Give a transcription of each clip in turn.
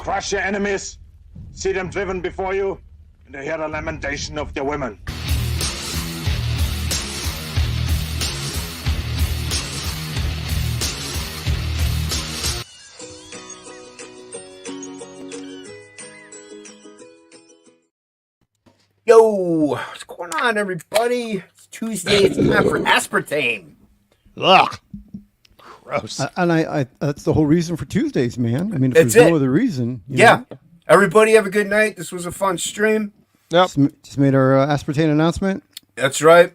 crush your enemies, see them driven before you, and to hear the lamentation of their women. Yo, what's going on, everybody? It's Tuesday. It's time for aspartame. Ugh. Gross. And I that's the whole reason for Tuesdays, man. I mean, if That's there's it. no other reason. you Yeah. know. Everybody have a good night. This was a fun stream. Yep. Just made our aspartame announcement. That's right.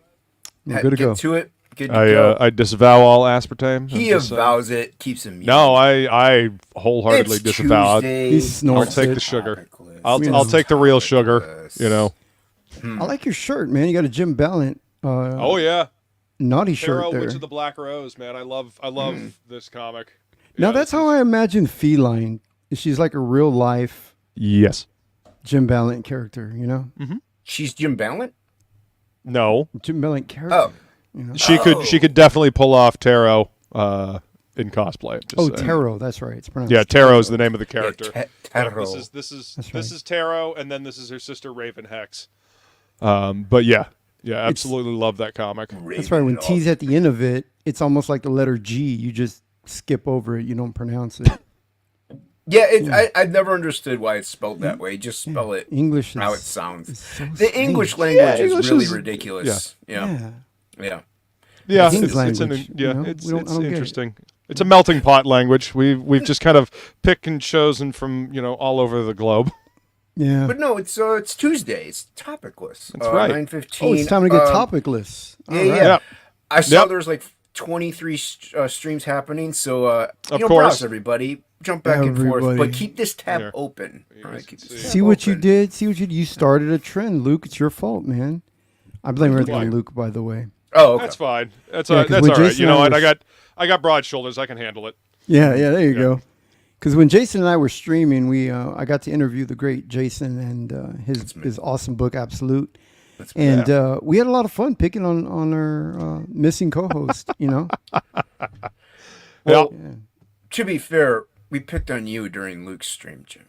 We're good to go. Get to it. Good to go. I disavow all aspartame. He I'm just saying. avows it, keeps him muted. No, I wholeheartedly It's disavow it. Tuesday. He I'll snorts take it. the sugar. TOPicLESS. I'll take the real sugar. TOPicLESS. You know. I like your shirt, man. You got a Jim Ballant Oh yeah. naughty shirt Pharaoh there. Witch of the Black Rose, man. I love this comic. Now Yeah, that's this how is- I imagine Feline. She's like a real life Yes. Jim Ballant character, you know? She's Jim Ballant? No. Jim Ballant character. Oh. You know? She could definitely pull off Taro in cosplay. Just Oh, saying. Taro. That's right. It's pronounced. Yeah, Taro is the name of the character. Taro. This is That's this right. is Taro, and then this is her sister Raven Hex. But yeah, absolutely love that comic. That's right. When T's at the end of it, it's almost like the letter G. You just skip over it. You don't pronounce it. Yeah, I've never understood why it's spelled that way. Just spell it English is how it sounds. is so The English strange. language Yeah, English is really is- ridiculous. Yeah. Yeah. Yeah, King's it's language, you know? it's I don't get it. interesting. It's a melting pot language. We've just kind of picked and chosen from all over the globe. Yeah. But no, it's Tuesday. It's topicless. That's right. 9:15. Oh, it's time to get topicless. Yeah, All right. yeah. Yep. I saw Yep. there's like 23 streams happening, so Of browse course. everybody, jump back and forth, Everybody. but keep this tab Here. open. You All guys right, can keep see. this tab See what you open. did. See what you started a trend, Luke. It's your fault, man. I blame everything on Why? Luke, by the way. Oh, okay. That's fine. That's Yeah, all right. 'cause That's when all right. Jason You know and I what? were- I got broad shoulders. I can handle it. Yeah, there you Yeah. go. Because when Jason and I were streaming, I got to interview the great Jason and his awesome book, Absolute. And we had a lot of fun picking on our missing co-host. Well, Yeah. to be fair, we picked on you during Luke's stream, Jimmy.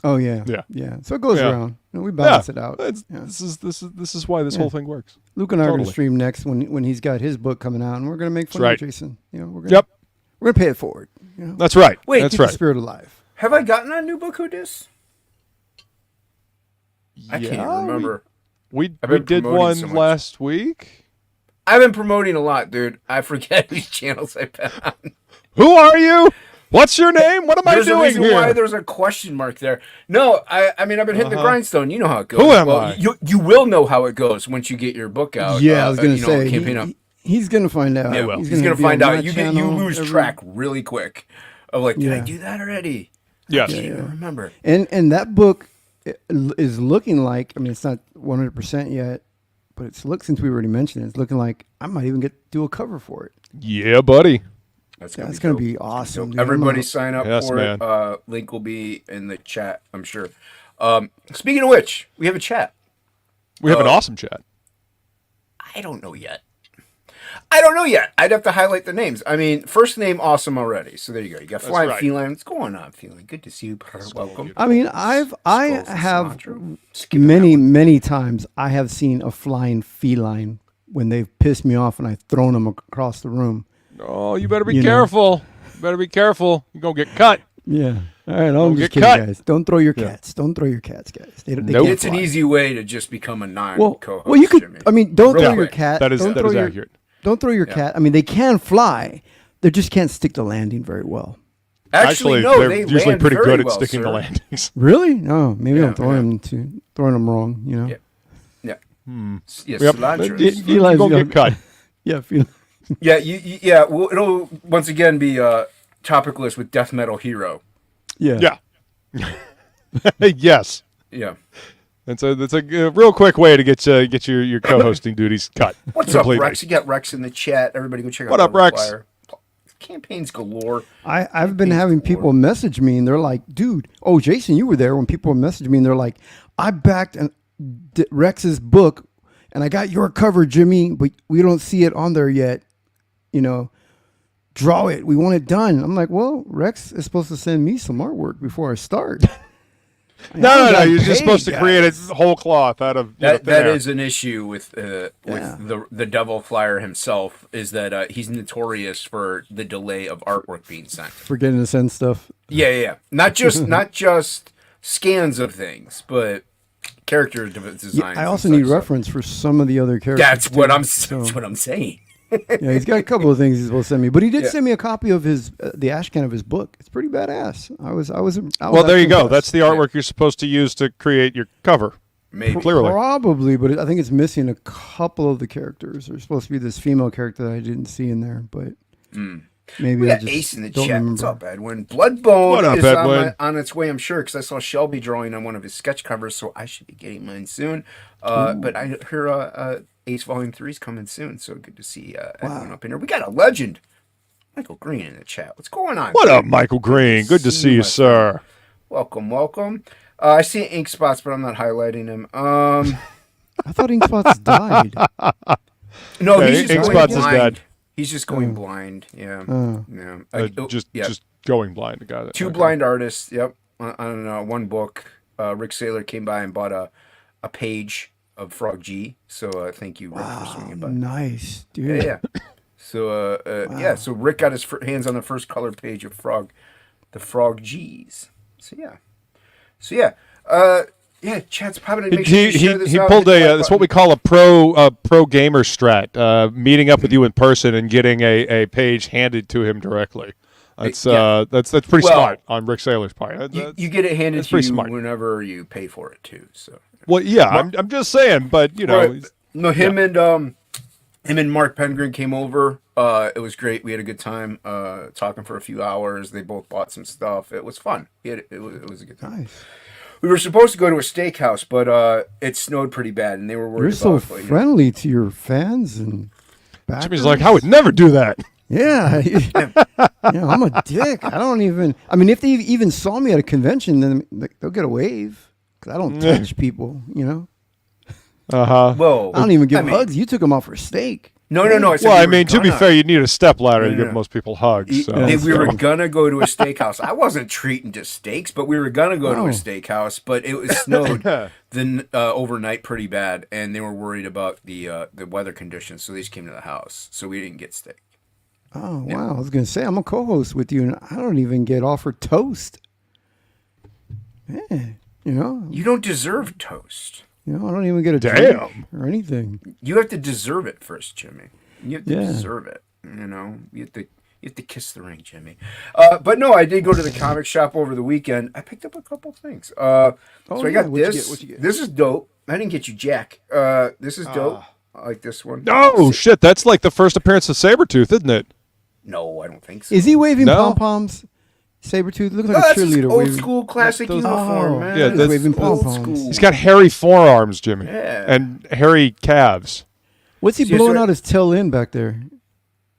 Oh yeah, Yeah. So it goes Yeah. around. We balance it out. It's- Yeah. This is why this whole thing works. Luke and I are going to Totally. stream next when he's got his book coming out, and we're going to make fun That's of right. Jason. We're Yep. going to pay it forward. That's right. Wait, that's Keep the right. spirit alive. Have I gotten a new book, Hodis? I can't Yeah, even remember. We I've been did promoting one so much. last week. I've been promoting a lot, dude. I forget whose channels I've been on. Who are you? What's your name? What am I There's a doing reason here? why there's a question mark there. No, I mean, I've been hitting the grindstone. You know how it goes. Who am Well, I? You will know how it goes once you get your book out. Yeah, I was going to you know, say campaign out. he's going to find out. Yeah, he's gonna gonna be find on out. my You channel lose every- track really quick of like, did I Yeah. do that already? Yes. I can't even remember. And that book is looking like, I mean, it's not 100% yet, but since we already mentioned it, it's looking like I might even do a cover for it. Yeah, buddy. That's Yeah, gonna it's going to dope. be awesome. dude. Everybody I'm sign up Yes, for man. it. Link will be in the chat, I'm sure. Speaking of which, we have a chat. We have an awesome chat. I don't know yet. I'd have to highlight the names. I mean, first name awesome already. So there you go. You got Flying right. Feline. What's going on, Feline? Good to see you. Welcome. I mean, I Skulls and have cilantro. Skipping that many times I have seen a flying feline when they've pissed me off and I've thrown them across the room. Oh, you better be You know. careful. You better be careful. You're going to get cut. Yeah. All right. I'm just get kidding, cut. guys. Don't throw your cats. Don't throw your cats, guys. They Nope. can't It's an fly. easy way to just become a Well, co-host. well, you could. Jimmy. I mean, don't Real throw your quick. cat. That is don't throw your, accurate. Don't throw your cat. I mean, they can fly. They just can't stick the landing very well. Actually, no, they're they usually land pretty very good at well, sticking sir. the landings. Really? No. Maybe Yeah, I'm throwing them wrong. Yeah. Yeah. Yes, Yep. cilantro. You're Eli's going to gonna- get cut. Yeah. Feel. Yeah, yeah. Well, it'll once again be topicless with Death Metal Hero. Yeah. Yeah. Yes. Yeah. That's a real quick way to get your co-hosting duties cut. What's completely. up, Rex? You got Rex in the chat. Everybody go check out What up, the Rex? flyer. Campaigns galore. I've been having people message me and they're like, dude, oh, Jason, you were there when people message me and they're like, I backed Rex's book and I got your cover, Jimmy, but we don't see it on there yet. draw it. We want it done. I'm like, well, Rex is supposed to send me some artwork before I start. No. You're just supposed to create a whole cloth out of that is an issue with the Devil Flyer himself. Is that he's notorious for the delay of artwork being sent. Forgetting to send stuff. Yeah. Not just scans of things, but character designs. Yeah, I also need reference for some of the other characters. That's what I'm saying. Yeah, he's got a couple of things he's supposed to send me, but he did send me a copy of his the ashcan of his book. It's pretty badass. I was well, there you go. impressed. That's the artwork you're supposed to use to create your cover. Maybe. Clearly. Probably, but I think it's missing a couple of the characters. There's supposed to be this female character that I didn't see in there, but maybe We I got just Ace in the don't chat. remember. What's up, Edwin? Bloodbone What up, is Edwin? on its way, I'm sure, because I saw Shelby drawing on one of his sketch covers, so I should be getting mine soon. But I hear Ace Volume 3 is coming soon, so good to see Edwin up in here. We got a legend, Michael Green, in the chat. What's going on? What up, Michael Green? Good to see you, sir. Welcome. I see ink spots, but I'm not highlighting them. I thought Ink Spots died. No, Yeah, he's just Ink going Spots is blind. dead. He's just going blind. Yeah. Just going blind. Got it. Two Okay. blind artists. Yep. On one book, Rick Saylor came by and bought a page of Frog G. So thank you, Rick, for swinging by. Nice, dude. Yeah. So So Rick got his hands on the first color page of the Frog G's. So yeah. Chad's popping in. Make sure you share this He out, pulled hit the like that's what button. we call a pro gamer strat. Meeting up with you in person and getting a page handed to him directly. That's pretty smart on Rick Saylor's part. You get it handed that's to pretty you smart. whenever you pay for it too. So Well, yeah, I'm just saying, but you know, Right. No, him and Mark Pengren came over. It was great. We had a good time talking for a few hours. They both bought some stuff. It was fun. It was a good time. Nice. We were supposed to go to a steakhouse, but it snowed pretty bad, and they were worried You're so about it. friendly to your fans and backers. Jimmy's like, I would never do that. Yeah. I'm a dick. I don't even. I mean, if they even saw me at a convention, then they'll get a wave. Because I don't touch people, you know? Well, I don't even give hugs. You took them out for steak. No. Well, I mean, to be fair, you need a step ladder to give most people hugs. So. We were gonna go to a steakhouse. I wasn't treating to steaks, but we were gonna go to a steakhouse. But it was snowed then overnight pretty bad, and they were worried about the weather conditions, so they just came to the house. So we didn't get steak. Oh, wow. I was going to say, I'm a co-host with you, and I don't even get offered toast. Yeah, you know? You don't deserve toast. I don't even get a Damn. drink or anything. You have to deserve it first, Jimmy. You have to Yeah. deserve it. You have to kiss the ring, Jimmy. But no, I did go to the comic shop over the weekend. I picked up a couple things. So I got this. What'd you get? This is dope. I didn't get you Jack. This is dope. I like this one. Oh shit, that's like the first appearance of Sabretooth, isn't it? No, I don't think so. Is he waving No. pom-poms? Sabretooth looks like That's a his cheerleader old waving. school classic uniform, man. Yeah, He's that's waving old pom-poms. school. He's got hairy forearms, Jimmy. Yeah. And hairy calves. What's he See, blowing so- out his tail end back there?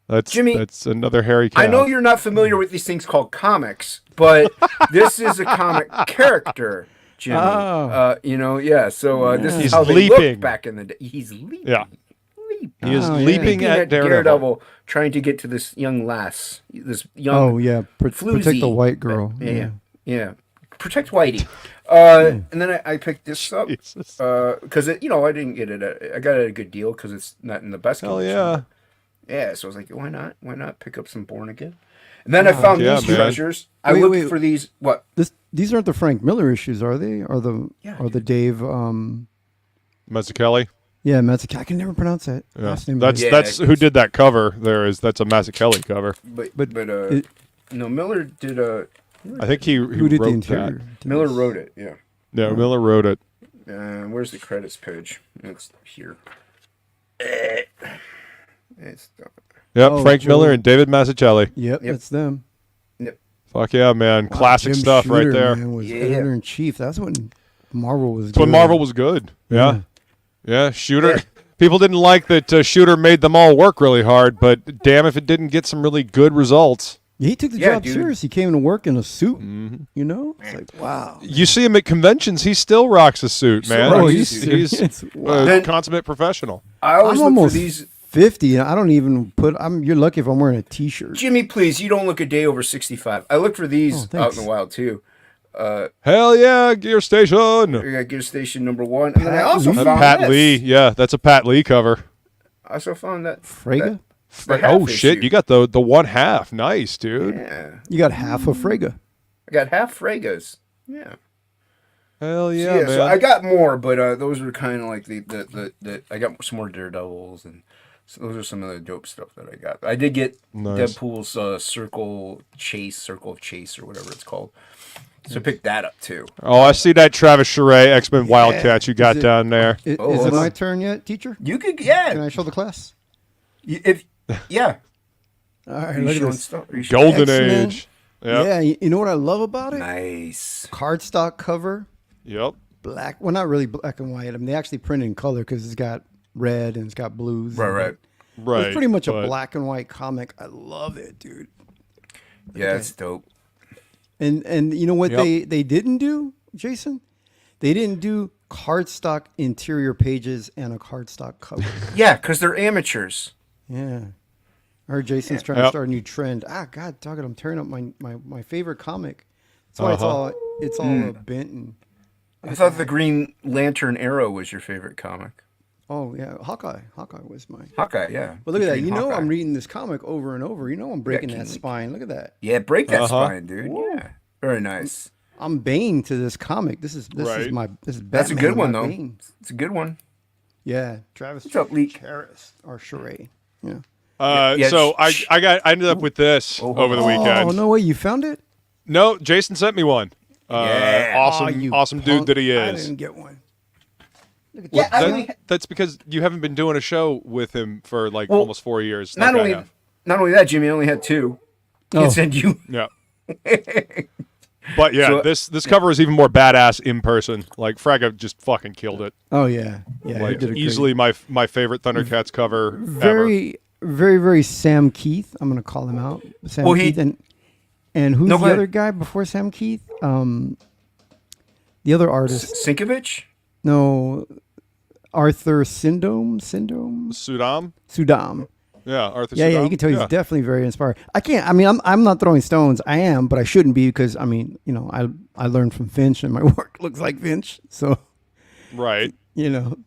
That's another hairy calf. I know you're not familiar with these things called comics, but this is a comic character, Jimmy. Oh. So this is He's how they leaping. looked back in the day. He's leaping. Yeah. He is Oh, yeah. leaping at Daredevil. trying to get to this young lass, this young. Oh, yeah. Protect floozy. the white girl. Yeah. Protect Whitey. And then I picked this up Jesus. because I didn't get it. I got it at a good deal because it's not in the best Hell condition. yeah. Yeah, so I was like, why not? Why not pick up some Born Again? And then I found yeah, these man. treasures. I Wait, looked wait. for these. What? These aren't the Frank Miller issues, are they? Or the Yeah, or the Dave Mazzucchelli. yeah, Mazzucchelli. I can never pronounce that Yeah. last name. That's Yeah, that's it's- who did that cover. That's a Mazzucchelli cover. But it- no, Miller did a. I think he who did the wrote interior? that. Miller wrote it. Yeah. No, Miller wrote it. Where's the credits page? It's here. It's Yep, Oh, Frank Joe- Miller and David Mazzucchelli. Yep, that's them. Fuck yeah, man. Classic Jim stuff right Shooter, there. Man, was Yeah. editor in chief. That's when Marvel was. That's when good. Marvel was good. Yeah. Yeah, Shooter. People didn't like that Shooter made them all work really hard, but damn if it didn't get some really good results. He took the Yeah, job dude. serious. He came to work in a suit. Mm-hmm. You know, it's like wow. You see him at conventions, he still rocks a suit, man. rocks a He's suit. a Wow. Then- consummate professional. I always I'm look for almost these. 50. And I don't even put. You're lucky if I'm wearing a T-shirt. Jimmy, please, you don't look a day over 65. I look for these out thanks. in the wild too. Hell yeah, Gear Station. We got Gear Station #1, and then I also That's found Pat this. Lee. Yeah, that's a Pat Lee cover. I also found that Frege? the half Oh shit, issue. you got the 1/2. Nice, dude. Yeah, You got half of Frege. I got half Fregas. Yeah. Hell So, yeah, man. so I got more, but those were kind of like the I got some more Daredevils, and so those are some of the dope stuff that I got. I did get Nice. Deadpool's Circle of Chase, or whatever it's called. So I picked that up too. Oh, I see that Travis Charest X-Men Wildcats you got Is it- down there. Is hold it on. my turn yet, teacher? You could, Can I show the class? Yeah. All right, Are you look at showing this. stuff? Are you showing- Golden X-Men. Age. Yep. Yeah, you know what I love about it? Nice. Cardstock cover, Yep. black. Well, not really black and white. I mean, they actually print in color because it's got red and it's got blues. Right. Right. It's pretty much a but- black and white comic. I love it, dude. Yeah, it's dope. And you know what Yep. they didn't do, Jason? They didn't do cardstock interior pages and a cardstock cover. Yeah, because they're amateurs. Yeah. I heard Jason's trying to Yep. start a new trend. God, dog it, I'm tearing up my favorite comic. That's why it's all bent and I thought the Green Lantern Arrow was your favorite comic. oh yeah, Hawkeye. Hawkeye was mine. Hawkeye, yeah. Well, look at that. Green You know Hawkeye. I'm reading this comic over and over. You know I'm breaking that King- spine. Look at that. Yeah, break that Uh-huh. spine, dude. Yeah, very nice. I'm Bane to this comic. This is Right. Batman. That's a good one, my though. Bane. It's a good one. Yeah, Travis. What's up, Leak? Charest or Charest. Yeah. Yeah, So I ended up with this over the weekend. Oh no way! You found it? No, Jason sent me one. Yeah. Awesome, Oh, you awesome punk. dude that he I is. didn't get one. Look at Yeah, that. That's because you haven't been doing a show with him for like Well, almost 4 years. Not like I only have. that, Jimmy, I only had 2. Can't Oh. send you. Yeah. But yeah, So- this cover is even more badass in person. Like Fraga just fucking killed it. Oh yeah, yeah. Like he did a great- easily my favorite Thundercats cover ever. very, very, very Sam Keith. I'm gonna call him out. Sam Well, he- Keith and who's No, the go ahead. other guy before Sam Keith? The other artist. Sinkovich? No, Arthur Sudam. Sudam? Yeah, Arthur Yeah, Sudam. you can tell he's definitely very inspired. I can't. I mean, I'm not throwing stones. I am, but I shouldn't be because I mean, you know, I learned from Finch, and my work looks like Finch. So, Right. you know,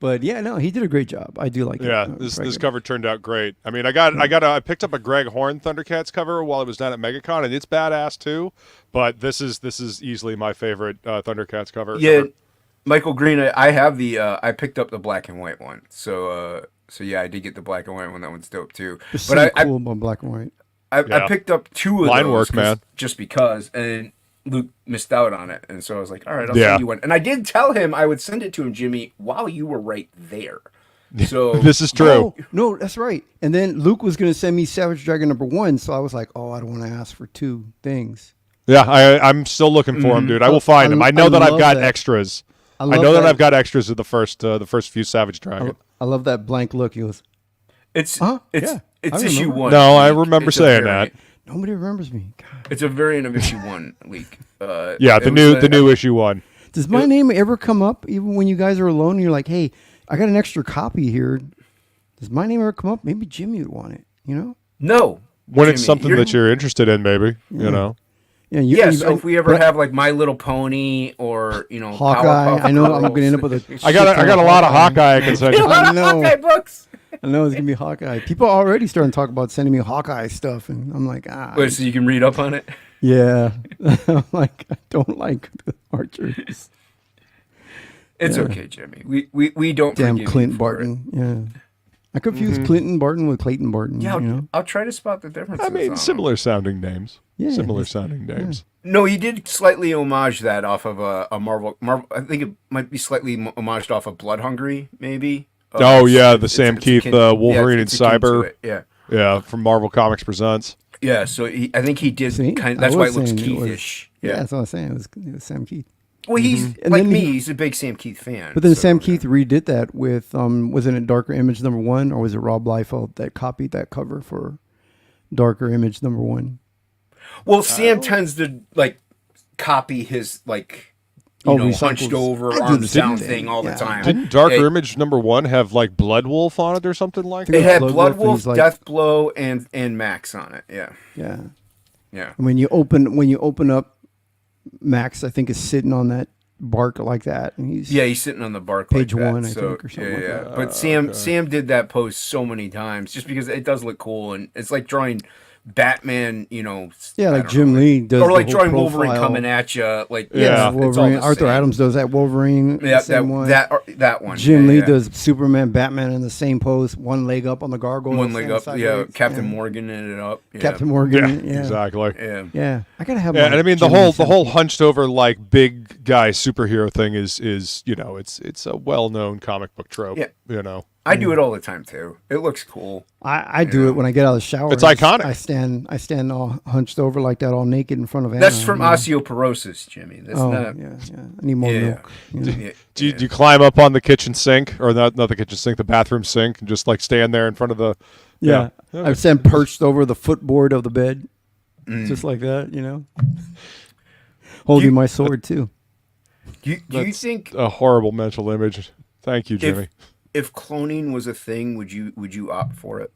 but yeah, no, he did a great job. I do like it. Yeah, this cover turned out great. I mean, I picked up a Greg Horn Thundercats cover while I was down at MegaCon, and it's badass too. But this is easily my favorite Thundercats cover. Yeah, ever. Michael Green. I have the. I picked up the black and white one. So yeah, I did get the black and white one. That one's dope too. There's But something I cool about black and white. I picked up 2 of Line those work, 'cause- man. just because, and Luke missed out on it, and so I was like, all right, I'll Yeah. send you one. And I did tell him I would send it to him, Jimmy, while you were right there. So This is true. Oh, no, that's right. And then Luke was going to send me Savage Dragon #1, so I was like, oh, I don't want to ask for 2 things. Yeah, I'm still looking for him, dude. I will find him. I know that I've love got that. extras. I love know that I've got extras of the first few Savage Dragon. I love that blank look. He goes, it's Huh? it's Yeah, it's I issue remember. 1. No, I Leak. remember It's a saying variant. nobody remembers me. God. It's a variant of issue 1 Leak. Yeah, it the was, new issue 1. Does my name ever come up even when you guys are alone and you're like, hey, I got an extra copy here. Does my name ever come up? Maybe Jimmy would want it, you know? No. When it's Jimmy, something that you're interested in, maybe, you know. Yeah, Yeah, so if we ever have like My Little Pony or Hawkeye, Powerpuff I know I'm Girls. going to end up with a I got a lot of Hawkeye I can send a you. lot of know. Hawkeye books. I know it's going to be Hawkeye. People are already starting to talk about sending me Hawkeye stuff, and I'm like, Wait, so you can read up on it? yeah. I'm like, I don't like the Archers. It's okay, Jimmy. We don't Damn forgive you Clint for Barton. Yeah. I confuse Clinton Barton with Clayton Barton. it. Yeah, you know? I'll try to spot the differences. I mean, on similar sounding names. Yeah, Similar it's- sounding names. them. No, he did slightly homage that off of a Marvel. I think it might be slightly homaged off of Blood Hungry, maybe. Oh, yeah, the it's Sam Keith, akin- Wolverine it's and akin to Cyber. it, Yeah. Yeah, from Marvel Comics Presents. Yeah, so I think he did See? kind of, I that's why was it looks saying it was- Keithish. Yeah, Yeah. that's what I was saying. It was Sam Keith. Well, he's And like then me. he- He's a big Sam Keith fan. But then so, Sam yeah. Keith redid that with, wasn't it Darker Image #1, or was it Rob Liefeld that copied that cover for Darker Image #1? Well, Sam tends to like copy his like hunched over, arms down thing all the time. Didn't Darker Image #1 have like Blood Wolf on it or something like that? It had Blood Wolf, Death Blow, and Max on it. Yeah. Yeah. Yeah. When you open up, Max, I think, is sitting on that bark like that, and he's sitting on the bark page like that. 1, I think, or something like that. But Sam did that pose so many times just because it does look cool, and it's like drawing Batman, like Jim Lee does, or like drawing Wolverine coming at you, like Wolverine. Arthur Adams does that Wolverine, that one. Jim Lee does Superman, Batman in the same pose, one leg up on the gargoyle, one leg up. Sideways. Captain Morgan ended up. Captain Morgan, exactly. Yeah. I gotta have. And I mean the whole hunched over like big guy superhero thing is it's a well known comic book trope. Yeah. I do it all the time too. It looks cool. I do it when I get out of the shower. It's iconic. I stand all hunched over like that, all naked in front of Anna. That's from osteoporosis, Jimmy. That's not. Yeah. I need more milk. Do you climb up on the kitchen sink, or not the kitchen sink, the bathroom sink, and just like stand there in front of the? Yeah. I stand perched over the footboard of the bed, just like that. Holding my sword too. Do you think a horrible mental image? Thank you, Jimmy. If cloning was a thing, would you opt for it?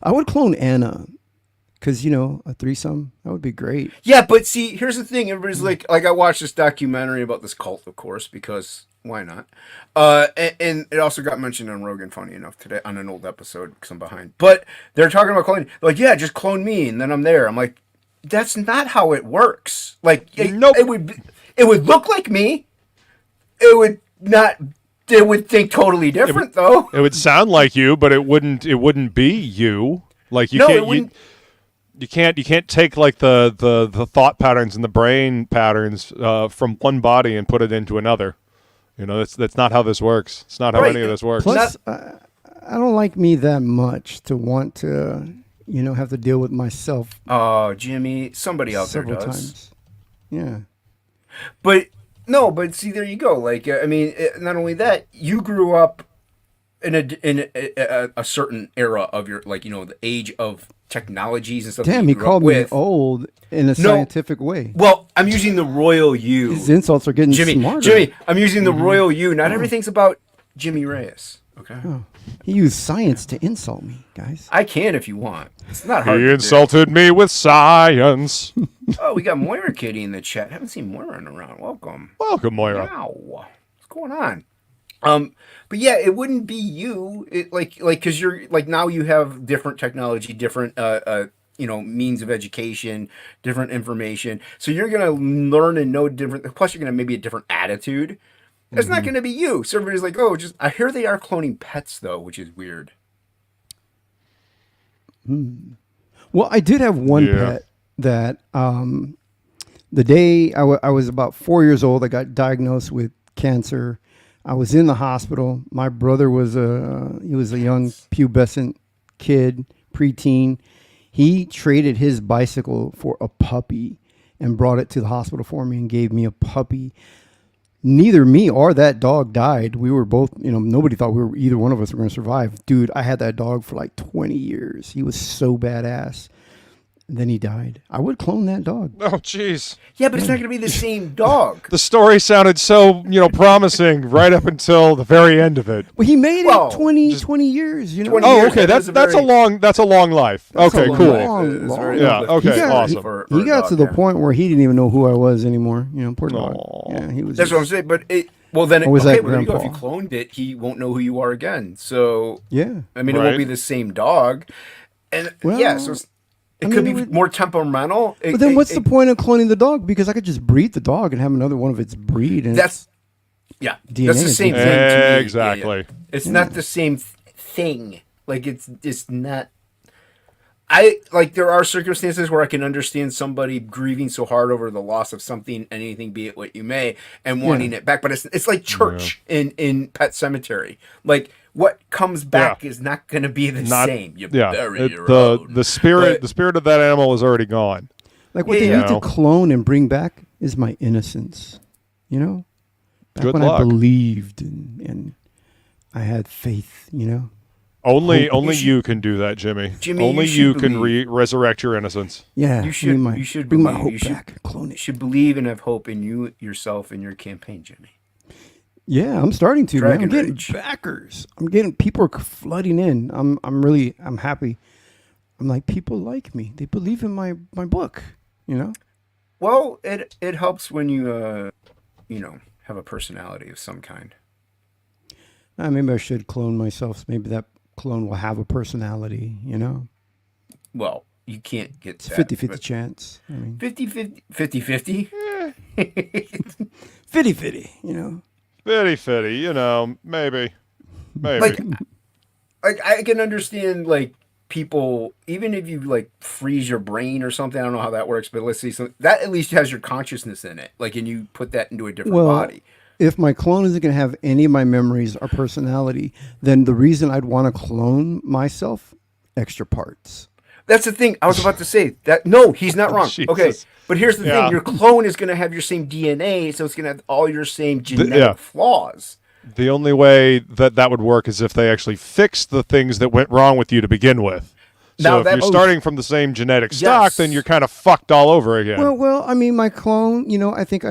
I would clone Anna, because a threesome, that would be great. Yeah, but see, here's the thing. Everybody's like I watched this documentary about this cult, of course, because why not? And it also got mentioned on Rogan, funny enough, today on an old episode because I'm behind. But they're talking about cloning. They're like, yeah, just clone me, and then I'm there. I'm like, that's not how it works. Like, nope. It would look like me. It would not. They would think totally different, though. It would sound like you, but it wouldn't be you. Like you can't you can't take like the thought patterns and the brain patterns from one body and put it into another. That's not how this works. It's not how any of this works. Plus, I don't like me that much to want to have to deal with myself. Oh, Jimmy, somebody out there does. Several times. Yeah. But see, there you go. Like, I mean, not only that, you grew up in a certain era of your, like, the age of technologies and stuff. Damn, he called me old in a scientific way. Well, I'm using the royal you. His insults are getting smarter. Jimmy, I'm using the royal you. Not everything's about Jimmy Reyes. Okay. Oh. He used science to insult me, guys. I can if you want. It's not hard. He insulted me with science. Oh, we got Moira Kitty in the chat. Haven't seen Moira around. Welcome, Moira. Wow, what's going on? But yeah, it wouldn't be you. It like because you're like now you have different technology, different means of education, different information. So you're gonna learn and know different. Plus, you're gonna maybe a different attitude. It's not going to be you. So everybody's like, oh, I hear they are cloning pets, though, which is weird. Well, I did have one pet that the day I was about 4 years old, I got diagnosed with cancer. I was in the hospital. My brother was a young pubescent kid, preteen. He traded his bicycle for a puppy and brought it to the hospital for me and gave me a puppy. Neither me or that dog died. We were both, nobody thought either one of us were going to survive. Dude, I had that dog for like 20 years. He was so badass. And then he died. I would clone that dog. Oh, jeez. Yeah, but it's not going to be the same dog. The story sounded so, promising right up until the very end of it. Well, he made it 20 years, 20 Oh, years, okay. That's a long life. Okay, cool. Long. Yeah. Okay. Awesome. He got to the point where he didn't even know who I was anymore. Poor dog. Yeah, he was. That's what I'm saying. But there you go. If you cloned it, he won't know who you are again. So yeah, I mean, it won't be the same dog. And so it could be more temperamental. But then what's the point of cloning the dog? Because I could just breed the dog and have another one of its breed. And that's DNA. That's the same thing to me. Exactly. Yeah. It's not the same thing. Like it's not. There are circumstances where I can understand somebody grieving so hard over the loss of something, anything, be it what you may, and wanting it back. But it's like church in Pet Cemetery. Like what comes back is not going to be the same. You bury your own. The spirit of that animal is already gone. Like what they need to clone and bring back is my innocence. Back Good when luck. I believed and I had faith. Only you can do that, Jimmy. Only you can resurrect your innocence. Yeah, you should bring my believe. hope back. Clone it. You should believe and have hope in you, yourself, and your campaign, Jimmy. Yeah, I'm starting to. Man. I'm getting Rage. backers. I'm getting people are flooding in. I'm happy. I'm like, people like me. They believe in my book. You know. Well, it helps when you have a personality of some kind. Maybe I should clone myself. Maybe that clone will have a personality. You know. Well, you can't get It's that. 50-50 chance. I mean, 50-50? 50-50. You know. Fitty, you know, maybe. Like I can understand like people, even if you like freeze your brain or something. I don't know how that works, but let's see, so that at least has your consciousness in it. Like, and you put that into a different body. If my clone isn't going to have any of my memories or personality, then the reason I'd want to clone myself, extra parts. That's the thing. I was about to say that. No, he's not wrong. Jesus. Okay, but here's the thing: your clone is going to have your same DNA, so it's going to have all your same genetic flaws. The only way that would work is if they actually fix the things that went wrong with you to begin with. So if you're starting from the same genetic stock, then you're kind of fucked all over again. Well, I mean, my clone, you know, I think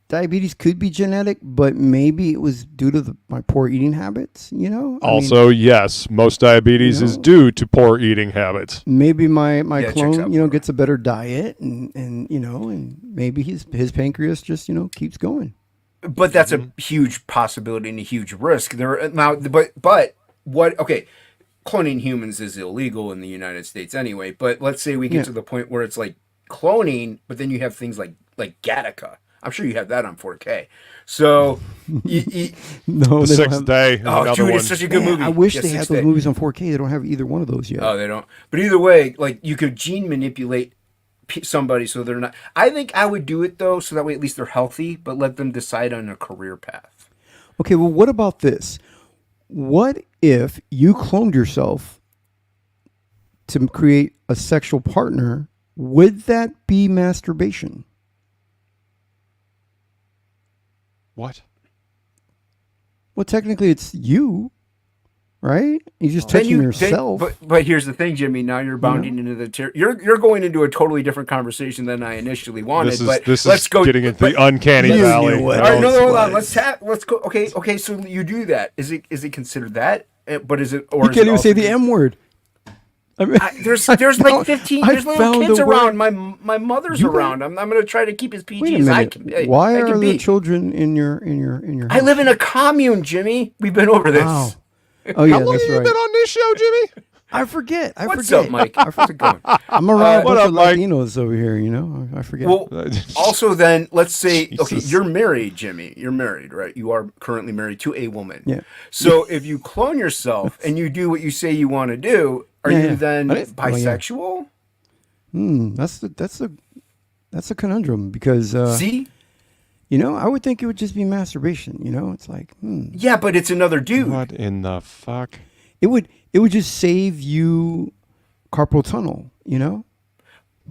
diabetes could be genetic, but maybe it was due to my poor eating habits, you know? Yes, most diabetes is due to poor eating habits. Maybe my clone, gets a better diet and you know, and maybe his pancreas just, keeps going. But that's a huge possibility and a huge risk. But what, okay, cloning humans is illegal in the United States anyway, but let's say we get to the point where it's like cloning, but then you have things like Gattaca. I'm sure you have that on 4K. So, no, The Sixth Day. Oh, dude, it's such a good movie. I wish they had those movies on 4K. They don't have either one of those yet. Oh, they don't. But either way, like you could gene manipulate somebody so they're not. I think I would do it though, so that way at least they're healthy, but let them decide on a career path. Okay, well, what about this? What if you cloned yourself to create a sexual partner? Would that be masturbation? What? Well, technically, it's you, right? You're just touching yourself. But here's the thing, Jimmy. Now you're bounding into the you're going into a totally different conversation than I initially wanted. Let's go getting into the uncanny valley. All right, no, hold on. Let's go. Okay. So you do that. Is it considered that? But is it? Or you can't even say the M word. I mean, there's like 15. There's little kids around. My mother's around. I'm going to try to keep as PG as I can. Why are the children in your house? I live in a commune, Jimmy. We've been over this. Wow. Oh yeah, How long have you been on this show, Jimmy? I forget. What's up, Mike? How's it going? I'm around a bunch of Mike? Latinos over here. I forget. Well, also then, let's say, okay, you're married, Jimmy. You're married, right? You are currently married to a woman. Yeah. So if you clone yourself and you do what you say you want to do, are you then bisexual? That's a conundrum because see, I would think it would just be masturbation. It's like yeah, but it's another dude. What in the fuck? It would just save you carpal tunnel.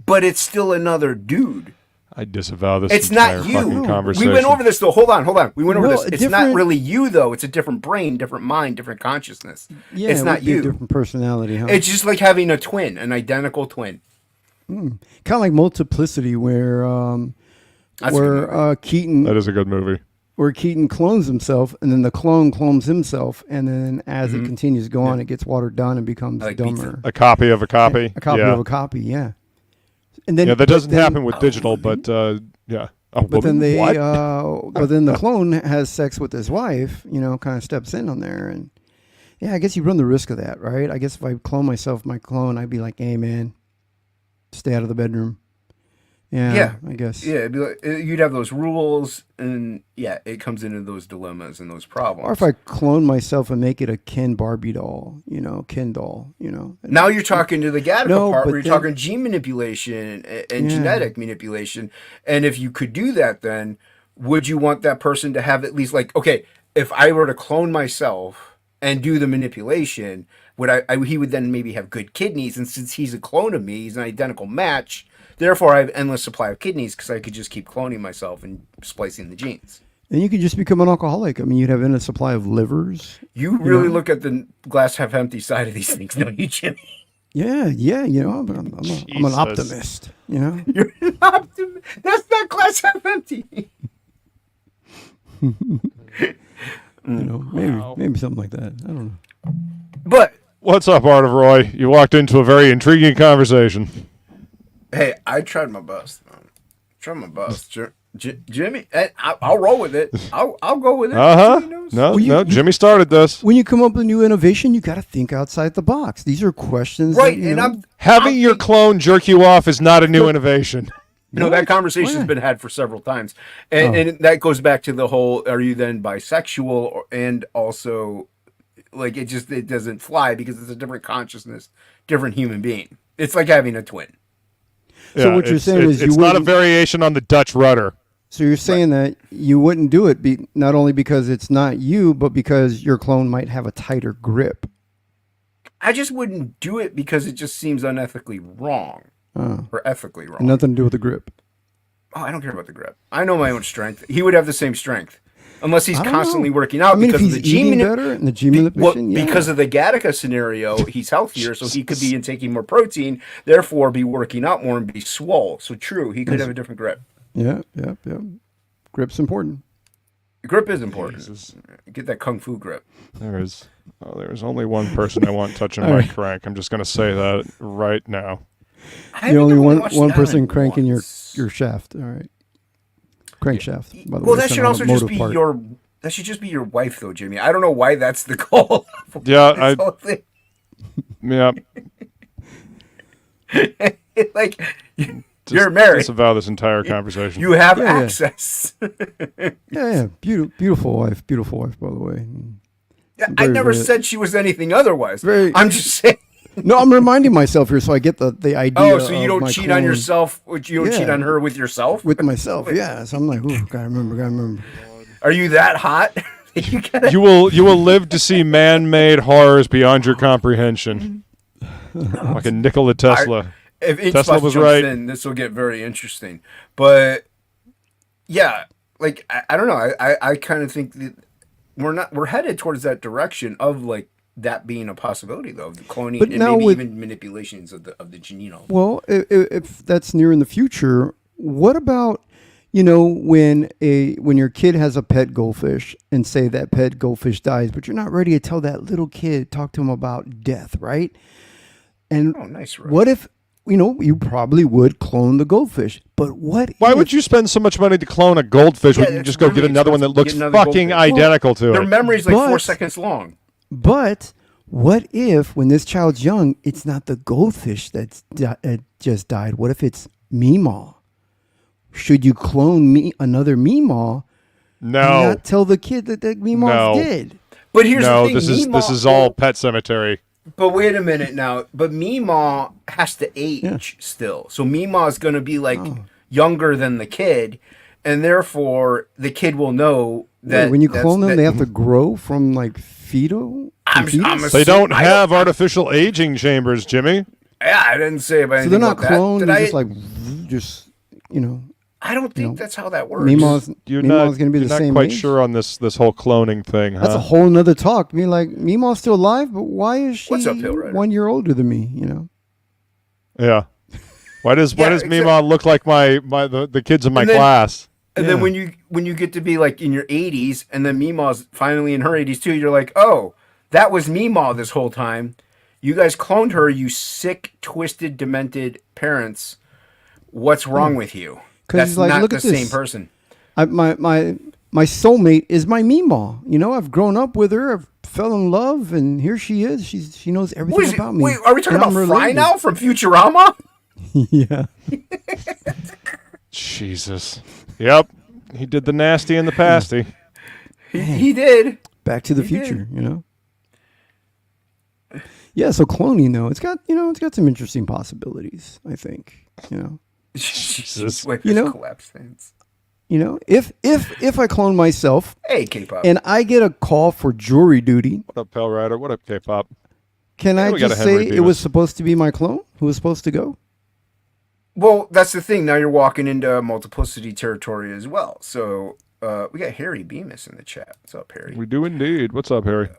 But it's still another dude. I disavow this. It's entire not you. fucking conversation. We went over this though. Hold on. We went over Well, this. It's not really you though. It's a different brain, different mind, different consciousness. Yeah, it's not you. A different personality, huh? It's just like having a twin, an identical twin. Kind of like Multiplicity, where Keaton. That is a good movie. Where Keaton clones himself, and then the clone clones himself, and then as it continues to go on, it gets watered down and becomes dumber. A copy of a copy. A copy of a copy, yeah. And then that doesn't happen with digital, but yeah. But then the clone has sex with his wife, kind of steps in on there, and I guess you run the risk of that, right? I guess if I clone myself, my clone, I'd be like, hey man, stay out of the bedroom. Yeah, I guess. Yeah, it'd be like, you'd have those rules, and it comes into those dilemmas and those problems. Or if I clone myself and make it a Ken Barbie doll, Ken doll, Now you're talking to the Gattaca part, where you're talking gene manipulation and genetic manipulation. And if you could do that, then would you want that person to have at least like, okay, if I were to clone myself and do the manipulation, he would then maybe have good kidneys, and since he's a clone of me, he's an identical match. Therefore, I have endless supply of kidneys because I could just keep cloning myself and splicing the genes. Then you could just become an alcoholic. I mean, you'd have a supply of livers. You really look at the glass half empty side of these things, don't you, Jimmy? Yeah, you know, I'm an optimist, you know. You're an optimist. That's not glass half empty. You know, maybe something like that. I don't know. But what's up, Art of Roy? You walked into a very intriguing conversation. hey, I tried my best, man. Jimmy, I'll roll with it. I'll go with it. No, Jimmy started this. When you come up with a new innovation, you got to think outside the box. These are questions, right? That, And having your clone jerk you off is not a new innovation. You know, that conversation's been had for several times. And that goes back to the whole, are you then bisexual and also, like, it doesn't fly because it's a different consciousness, different human being. It's like having a twin. Yeah, so what you're saying is it's not a variation on the Dutch rudder. So you're saying that you wouldn't do it not only because it's not you, but because your clone might have a tighter grip. I just wouldn't do it because it just seems unethically wrong. Or ethically wrong. Nothing to do with the grip. Oh, I don't care about the grip. I know my own strength. He would have the same strength. Unless he's constantly know. working out If because he's of the gene eating better and the gene manipulation, because of the Gattaca scenario, he's healthier, so he could be taking more protein, therefore be working out more and be swole. So true, he could have a different grip. Yeah. Grip's important. Grip is important. Get that kung fu grip. There's only one person I want touching my crank. I'm just going to say that right now. You're only one person cranking your shaft. All right. Crankshaft, by the way. Well, that should also just be that should just be your wife, though, Jimmy. I don't know why that's the goal. Yeah, yeah. Like, you're married. Disavow this entire conversation. You have access. Yeah. Beautiful wife, by the way. I never said she was anything otherwise. I'm just saying. No, I'm reminding myself here, so I get the idea. Oh, so you don't cheat on yourself? You don't cheat on her with yourself? With myself, yeah. So I'm like, ooh, gotta remember. Are you that hot? You will live to see man-made horrors beyond your comprehension. Like a Nikola Tesla. If Tesla was right. This will get very interesting. But yeah, like I don't know. I kind of think that we're headed towards that direction of like that being a possibility, though, the cloning and maybe even manipulations of the genome. Well, if that's near in the future, what about, when your kid has a pet goldfish and say that pet goldfish dies, but you're not ready to tell that little kid, talk to him about death, right? And nice. Right. What if, you probably would clone the goldfish, but why would you spend so much money to clone a goldfish when you can just go get another one that looks fucking identical to it? Their memory's like 4 seconds long. But what if, when this child's young, it's not the goldfish that just died? What if it's Meemaw? Should you clone another Meemaw? No. And not tell the kid that Meemaw's dead? But here's the thing. This is all Pet Cemetery. But wait a minute now. But Meemaw has to age still. So Meemaw is going to be like younger than the kid, and therefore the kid will know that when you clone them, they have to grow from like fetal. They don't have artificial aging chambers, Jimmy. Yeah, I didn't say about anything. So they're not cloned. I don't think that's how that works. Meemaw's going to be the same age. You're not quite sure on this whole cloning thing, huh? That's a whole nother talk. I mean, like, Meemaw's still alive, but why is she What's up, Hill Rider? 1 year older than me? Yeah. Why does Meemaw look like the kids in my class? And then when you get to be like in your 80s, and then Meemaw's finally in her 80s too, you're like, oh, that was Meemaw this whole time. You guys cloned her, you sick, twisted, demented parents. What's wrong with you? That's like, not look the at this. same person. My soulmate is my Meemaw. I've grown up with her. I've fell in love, and here she is. She knows everything about me. Wait, are we talking about Fry now from Futurama? Yeah. Jesus. Yep. He did the nasty and the pasty. He did. Back to the Future, Yeah, so cloning though, it's got some interesting possibilities, I think. Jesus. Collapse things. If I clone myself, hey K-pop, and I get a call for jury duty. What up, Pale Rider? What up, K-pop? Can I just say it was supposed to be my clone who was supposed to go? Well, that's the thing. Now you're walking into multiplicity territory as well. So Harry Bemis in the chat. What's up, Harry? We do indeed. What's up, Harry?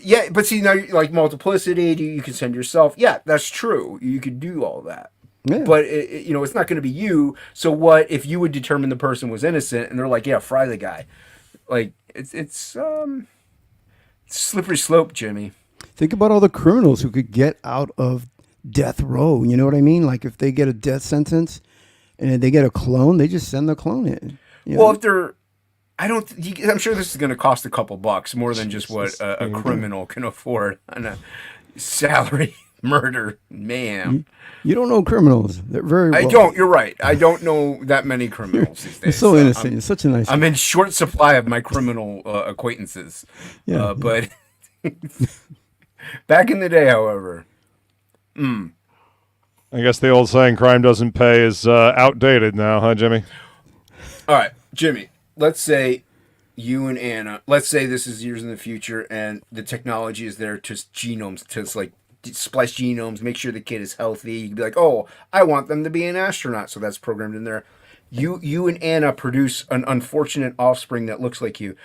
Yeah, but see now, like multiplicity, you can send yourself. Yeah, that's true. You could do all that. Yeah. But it's not going to be you. So what if you would determine the person was innocent, and they're like, yeah, fry the guy? Like it's slippery slope, Jimmy. Think about all the criminals who could get out of death row. You know what I mean? Like if they get a death sentence and they get a clone, they just send the clone in. Well, if they're, I'm sure this is going to cost a couple bucks more than just what a criminal can afford on a salary murder, man. You don't know criminals. They're very well. I don't. You're right. I don't know that many criminals these days. You're so innocent. You're such a nice I'm in short supply of my criminal acquaintances. Yeah. But back in the day, however. I guess the old saying, crime doesn't pay, is outdated now, huh, Jimmy? All right, Jimmy, let's say you and Anna, let's say this is years in the future and the technology is there to genomes, to like splice genomes, make sure the kid is healthy. You could be like, oh, I want them to be an astronaut. So that's programmed in there. You and Anna produce an unfortunate offspring that looks like you.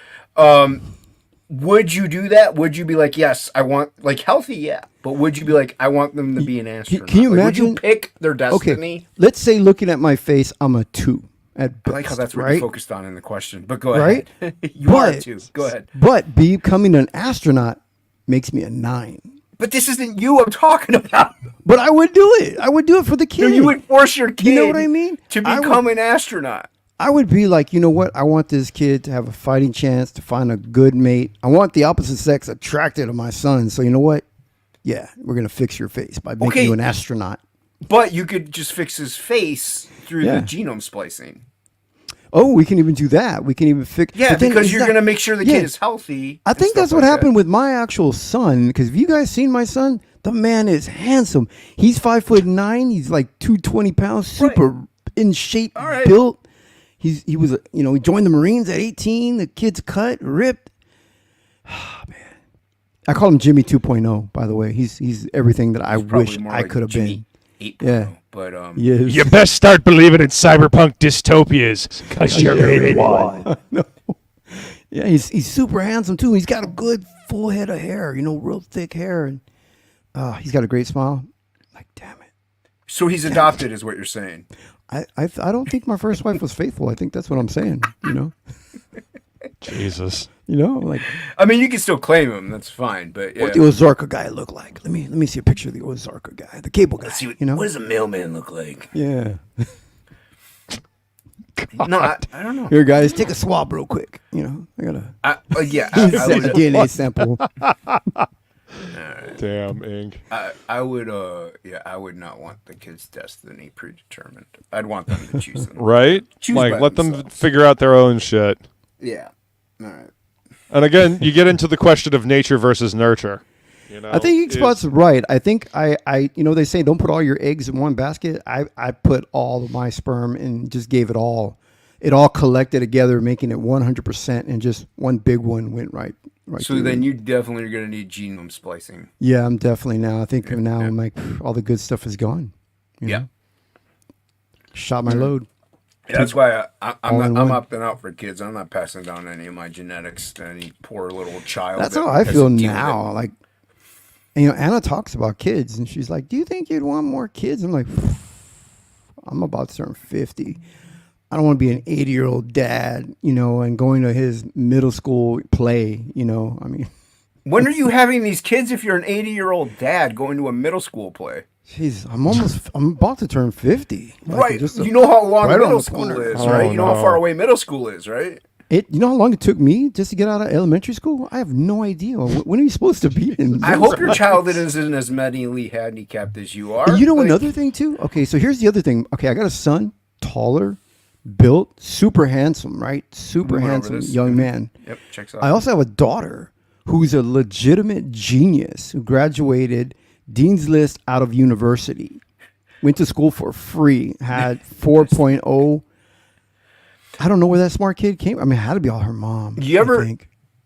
Would you do that? Would you be like, yes, I want, like, healthy, yeah. But would you be like, I want them to be an astronaut? Can you imagine? Would you pick their destiny? Okay, let's say looking at my face, I'm a 2 at best. I like how that's what right? you're focused on in the question. But go ahead. You are a 2. Go ahead. But becoming an astronaut makes me a 9. But this isn't you I'm talking about. But I would do it. I would do it for the kid. No, you would force your kid, you know what I mean? To become an astronaut. I would be like, you know what? I want this kid to have a fighting chance to find a good mate. I want the opposite sex attracted to my son. So you know what? Yeah, we're going to fix your face by making you an astronaut. But you could just fix his face through the genome splicing. Oh, we can even do that. We can even fix... Yeah, because you're going to make sure the kid is healthy. I think that's what happened with my actual son. Because have you guys seen my son? The man is handsome. He's 5'9". He's like 220 pounds. Super in shape, built. He was, he joined the Marines at 18. The kid's cut, ripped. Oh, man. I call him Jimmy 2.0, by the way. He's everything that I wish I could have been. 8.0. Yeah. But yes. You best start believing in cyberpunk dystopias, because you're rated 1. No. Yeah, he's super handsome too. He's got a good full head of hair, real thick hair, and he's got a great smile. Like, damn it. So he's adopted, is what you're saying. I don't think my first wife was faithful. I think that's what I'm saying. Jesus. Like. I mean, you can still claim him. That's fine. But yeah. What the Ozarka guy look like? Let me see a picture of the Ozarka guy, the cable guy. Let's see what does a mailman look like? Yeah. No, I don't know. Here, guys, take a swab real quick. I gotta. I would, DNA sample. Damn, Ink. I would not want the kid's destiny predetermined. I'd want them to choose them. Right? Let them figure out their own shit. Yeah. All right. And again, you get into the question of nature versus nurture. I think Spot's right. I think I they say don't put all your eggs in one basket. I put all of my sperm and just gave it all. It all collected together, making it 100%, and just one big one went right. So then you definitely are going to need genome splicing. Yeah, I'm definitely now. I think now I'm like, all the good stuff is gone. Yeah. Shot my load. Yeah, that's why I'm opting out for kids. I'm not passing down any of my genetics to any poor little child. That's how I feel now. Like, Anna talks about kids, and she's like, "Do you think you'd want more kids?" I'm like, "I'm about to turn 50. I don't want to be an 80-year-old dad, and going to his middle school play. I mean, when are you having these kids? If you're an 80-year-old dad going to a middle school play." Jeez, I'm about to turn 50. Right. You know how long middle school is, right? You know how far away middle school is, right? You know how long it took me just to get out of elementary school? I have no idea. When are you supposed to be in? I hope your child isn't as mentally handicapped as you are. Another thing too? Okay, so here's the other thing. Okay, I got a son, taller, built, super handsome, right? Super handsome young man. Yep, checks out. I also have a daughter who's a legitimate genius who graduated Dean's List out of university, went to school for free, had 4.0. I don't know where that smart kid came. I mean, it had to be all her mom. Do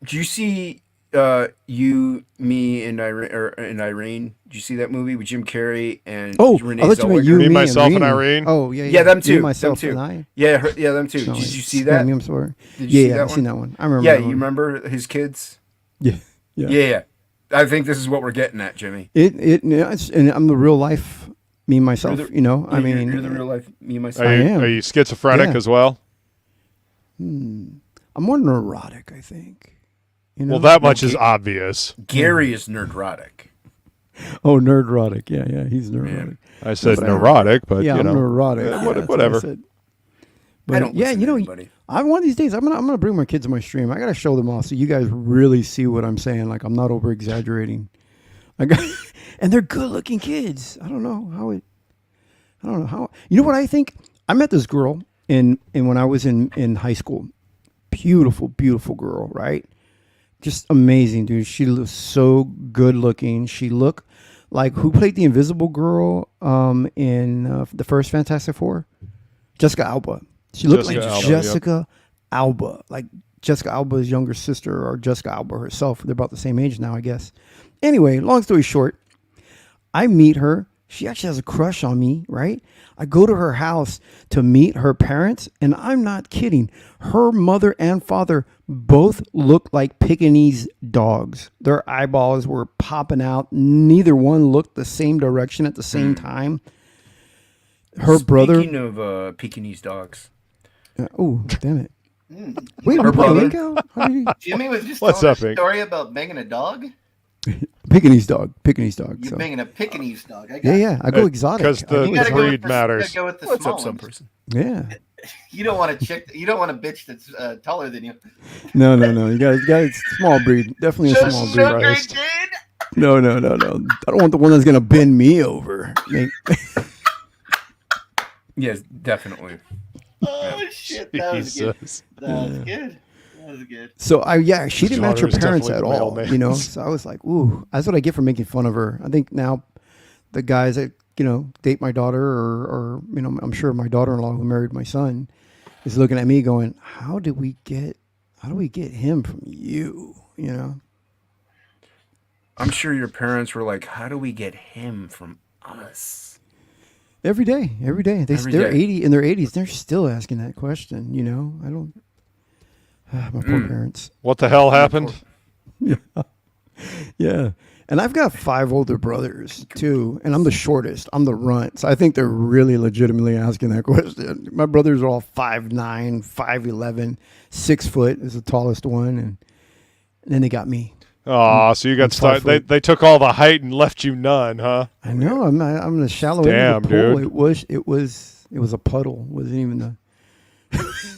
you see You, Me, and Irene. Did you see that movie with Jim Carrey and Renee I thought you meant Zellweger? You, Me, Me, Myself, and Irene. Irene. Oh, yeah. Yeah, them too. Me, Myself, them too. and I. Yeah, them too. No, Did you see that? I'm sorry. Did you see that I've seen that one. I remember. Yeah, that you one. remember his kids? Yeah. Yeah. I think this is what we're getting at, Jimmy. And I'm the real life me, myself. I mean, you're the real life me, myself. Are you schizophrenic as well? I'm more neurotic, I think. Well, that much is obvious. Gary is nerdrotic. Oh, nerdrotic. Yeah, he's neurotic. I said neurotic, but I'm neurotic. Whatever. But I don't listen to anybody. One of these days I'm gonna bring my kids to my stream. I gotta show them all so you guys really see what I'm saying. Like I'm not over exaggerating. And they're good looking kids. I don't know how. You know what I think? I met this girl in when I was in high school. Beautiful girl, right? Just amazing, dude. She looks so good looking. She looked like who played the Invisible Girl in the first Fantastic Four? Jessica Alba. She looked like Jessica Alba, like Jessica Alba's younger sister or Jessica Alba herself. They're about the same age now, I guess. Anyway, long story short, I meet her. She actually has a crush on me, right? I go to her house to meet her parents, and I'm not kidding. Her mother and father both look like Pekingese dogs. Their eyeballs were popping out. Neither one looked the same direction at the same time. Her brother. Speaking of Pekingese dogs. Oh, damn it. Wait, her brother. Jimmy was just What's telling up, a story about banging a dog. Pekingese dog. You're banging a Pekingese dog. I go exotic. Because the breed matters. Go with the What's small up, some ones. person? Yeah. You don't want a chick. You don't want a bitch that's taller than you. No. You got a small breed. Definitely a small breed. Christ. No. I don't want the one that's gonna bend me over. Yes, definitely. Oh shit! That was good. That was good. So she didn't match her daughter is parents definitely at the all. male name. So I was like, ooh, that's what I get for making fun of her. I think now the guys that date my daughter or I'm sure my daughter-in-law who married my son is looking at me going, how do we get him from you? I'm sure your parents were like, how do we get him from us? Every day. They're 80 in their 80s. They're still asking that question. I don't. My poor parents. What the hell happened? Yeah. And I've got 5 older brothers too, and I'm the shortest. I'm the runt. So I think they're really legitimately asking that question. My brothers are all 5'9", 5'11", 6 foot is the tallest one, and then they got me. Oh, so you got started. They took all the height and left you none, huh? I know. I'm in the shallow end of the pool. Dude. It was a puddle. It wasn't even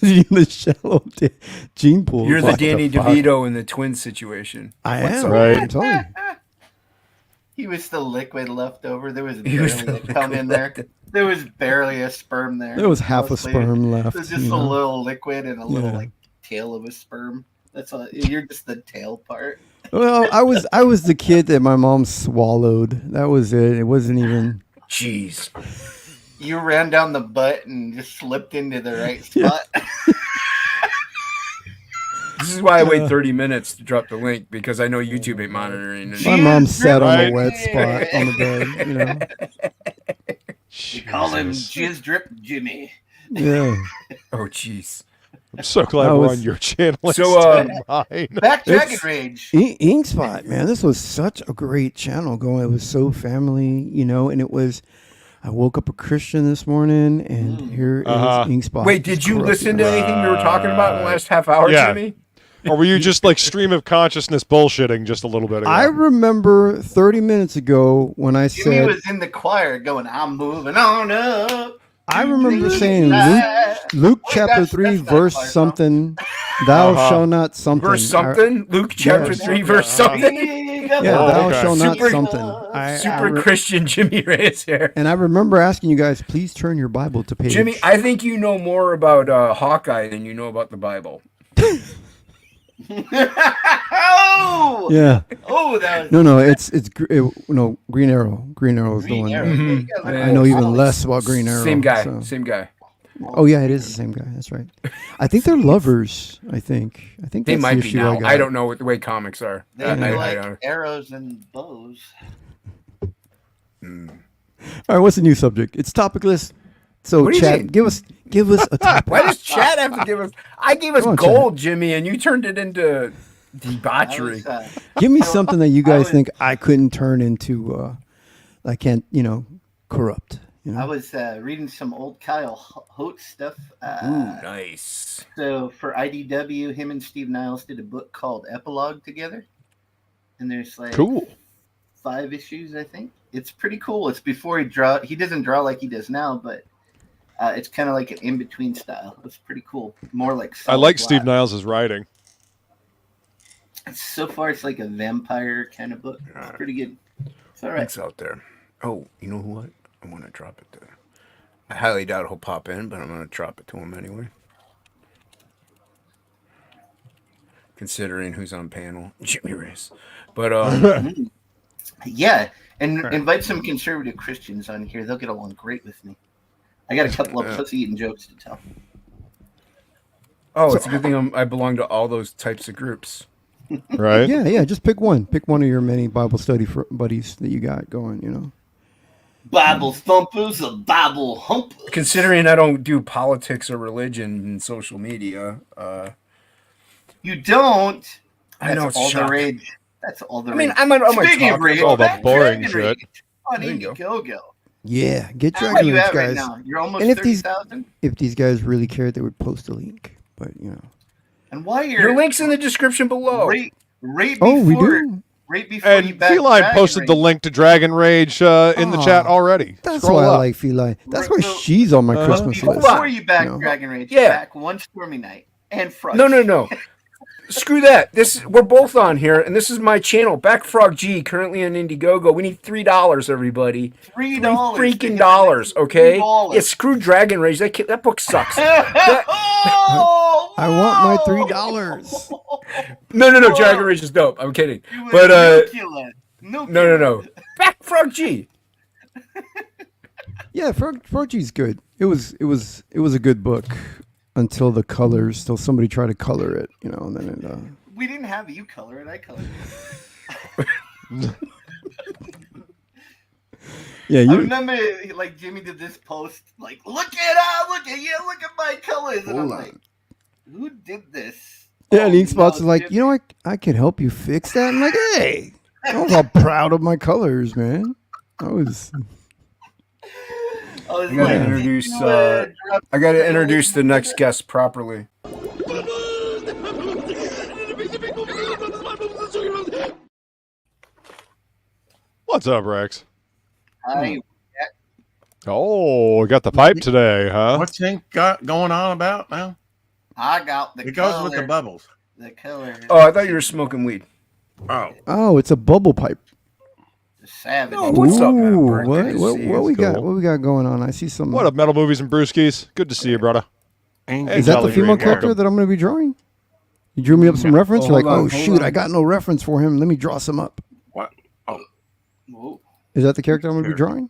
the shallow gene pool. You're the Danny DeVito in the twin situation. I am. Right. I'm telling you. He was still liquid left over. There was barely a cum in there. There was barely a sperm there. There was half a sperm left. It was just a little liquid and a little tail of a sperm. That's all. You're just the tail part. Well, I was the kid that my mom swallowed. That was it. It wasn't even. Jeez. You ran down the butt and just slipped into the right spot. This is why I wait 30 minutes to drop the link, because I know YouTube ain't monitoring. My mom sat on a wet spot on the bed. We call him Jizz Drip Jimmy. Yeah. Oh, jeez. I'm so glad we're on your channel. So, mine. Back Dragon Rage. Ink Spot, man. This was such a great channel going. It was so family, and it was. I woke up a Christian this morning, and here is Ink Spot. Wait, did you listen to anything we were talking about in the last half hour, Jimmy? Or were you just like stream of consciousness bullshitting just a little bit ago? I remember 30 minutes ago when I Jimmy said. was in the choir going, I'm moving on up. I remember saying Luke chapter 3 verse something, thou shalt not something. Verse something? Luke chapter 3 verse something? Yeah, thou shalt not something. Super Christian Jimmy Reyes here. And I remember asking you guys, please turn your Bible to page. Jimmy, I think you know more about Hawkeye than you know about the Bible. Oh! Yeah. Oh, that was... No, Green Arrow. Green Arrow is the one. Arrow. I know even less about Green Arrow. Same guy. Oh yeah, it is the same guy. That's right. I think they're lovers. I think They that's might the be issue now. got. I don't know what the way comics are. They I like don't. arrows and bows. All right, what's the new subject? It's topicless. So What do you chat, think? give us a topic. Why does Chad have to give us? I gave us Come on, gold, Jimmy, and you turned it into I debauchery. was, Give me something that you guys was- think I couldn't turn into. I can't, corrupt. I was reading some old Kyle Hote stuff. Ooh, nice. So for IDW, him and Steve Niles did a book called Epilogue together, and there's like Cool. 5 issues, I think. It's pretty cool. It's before he draw. He doesn't draw like he does now, but it's kind of like an in between style. It's pretty cool. More like I like solid Steve black. Niles' writing. So far, it's like a vampire kind of book. It's pretty good. It's all right. It's out there. Oh, you know what? I want to drop it there. I highly doubt he'll pop in, but I'm going to drop it to him anyway. Considering who's on panel, Jimmy Reyes. But Yeah, and invite some conservative Christians on here. They'll get along great with me. I got a couple of pussy-eating jokes to tell. oh, it's a good thing I belong to all those types of groups. Right? Yeah. Just pick one. Pick one of your many Bible study buddies that you got going. Bible thumpers or Bible humpers. Considering I don't do politics or religion in social media, You don't. I know That's it's all the shocking. rage. That's all the I rage. mean, I'm a Speaking of rage, all the back boring Dragon shit. Rage on There you go. Indiegogo. Yeah, get How Dragon are you Rage, at right guys. now? You're almost And if these- 30,000? If these guys really cared, they would post a link. But And why Your link's in the description below. Right oh, we before, do. right before you And back Feline Dragon posted the Rage. link to Dragon Rage in the chat already. That's Scroll why I up. like Feline. That's why So- she's on my Christmas Before list. you back No. Dragon Rage, Yeah. back One Stormy Night and Friday. No. Screw that. We're both on here, and this is my channel, Backfrog G, currently on Indiegogo. We need $3, everybody. $3. Freaking dollars, okay? $3. Yeah, screw Dragon Rage. That book sucks. Oh, I want my wow. $3. No. Dragon Rage is dope. I'm kidding. You But no. Backfrog G. Yeah, Froggie's good. It was a good book until the colors, till somebody tried to color it, and then it. We didn't have you color it. I colored it. Yeah, I you. remember, like Jimmy did this post, like, look at my colors, and I'm like, who did this? Yeah, and Oh, Ink Spots no, is like, Jimmy. I could help you fix that. I'm like, hey, I was all proud of my colors, man. I was. I was I gotta like, introduce, did you, drop I got to the- introduce the next guest properly. What's up, Rex? I, Oh, we got the pipe today, huh? What's Hank got going on about now? I got the It goes color. with the bubbles. The color. Oh, I thought you were smoking weed. Oh, Oh, it's a bubble pipe. The savage. Oh, what's up, man? Ooh, Birthday what to what, see what you. we got? Cool. What we got going on? I see some. What up, Metal Movies and Brewskis? Good to see you, brother. ain't Hey, Is that the Jolly female Green, character welcome. that I'm going to be drawing? You drew me up some reference. Oh, You're like, hold on, oh hold shoot, on. I got no reference for him. Let me draw some up. what? Oh Whoa. Is that the character I'm going to be drawing?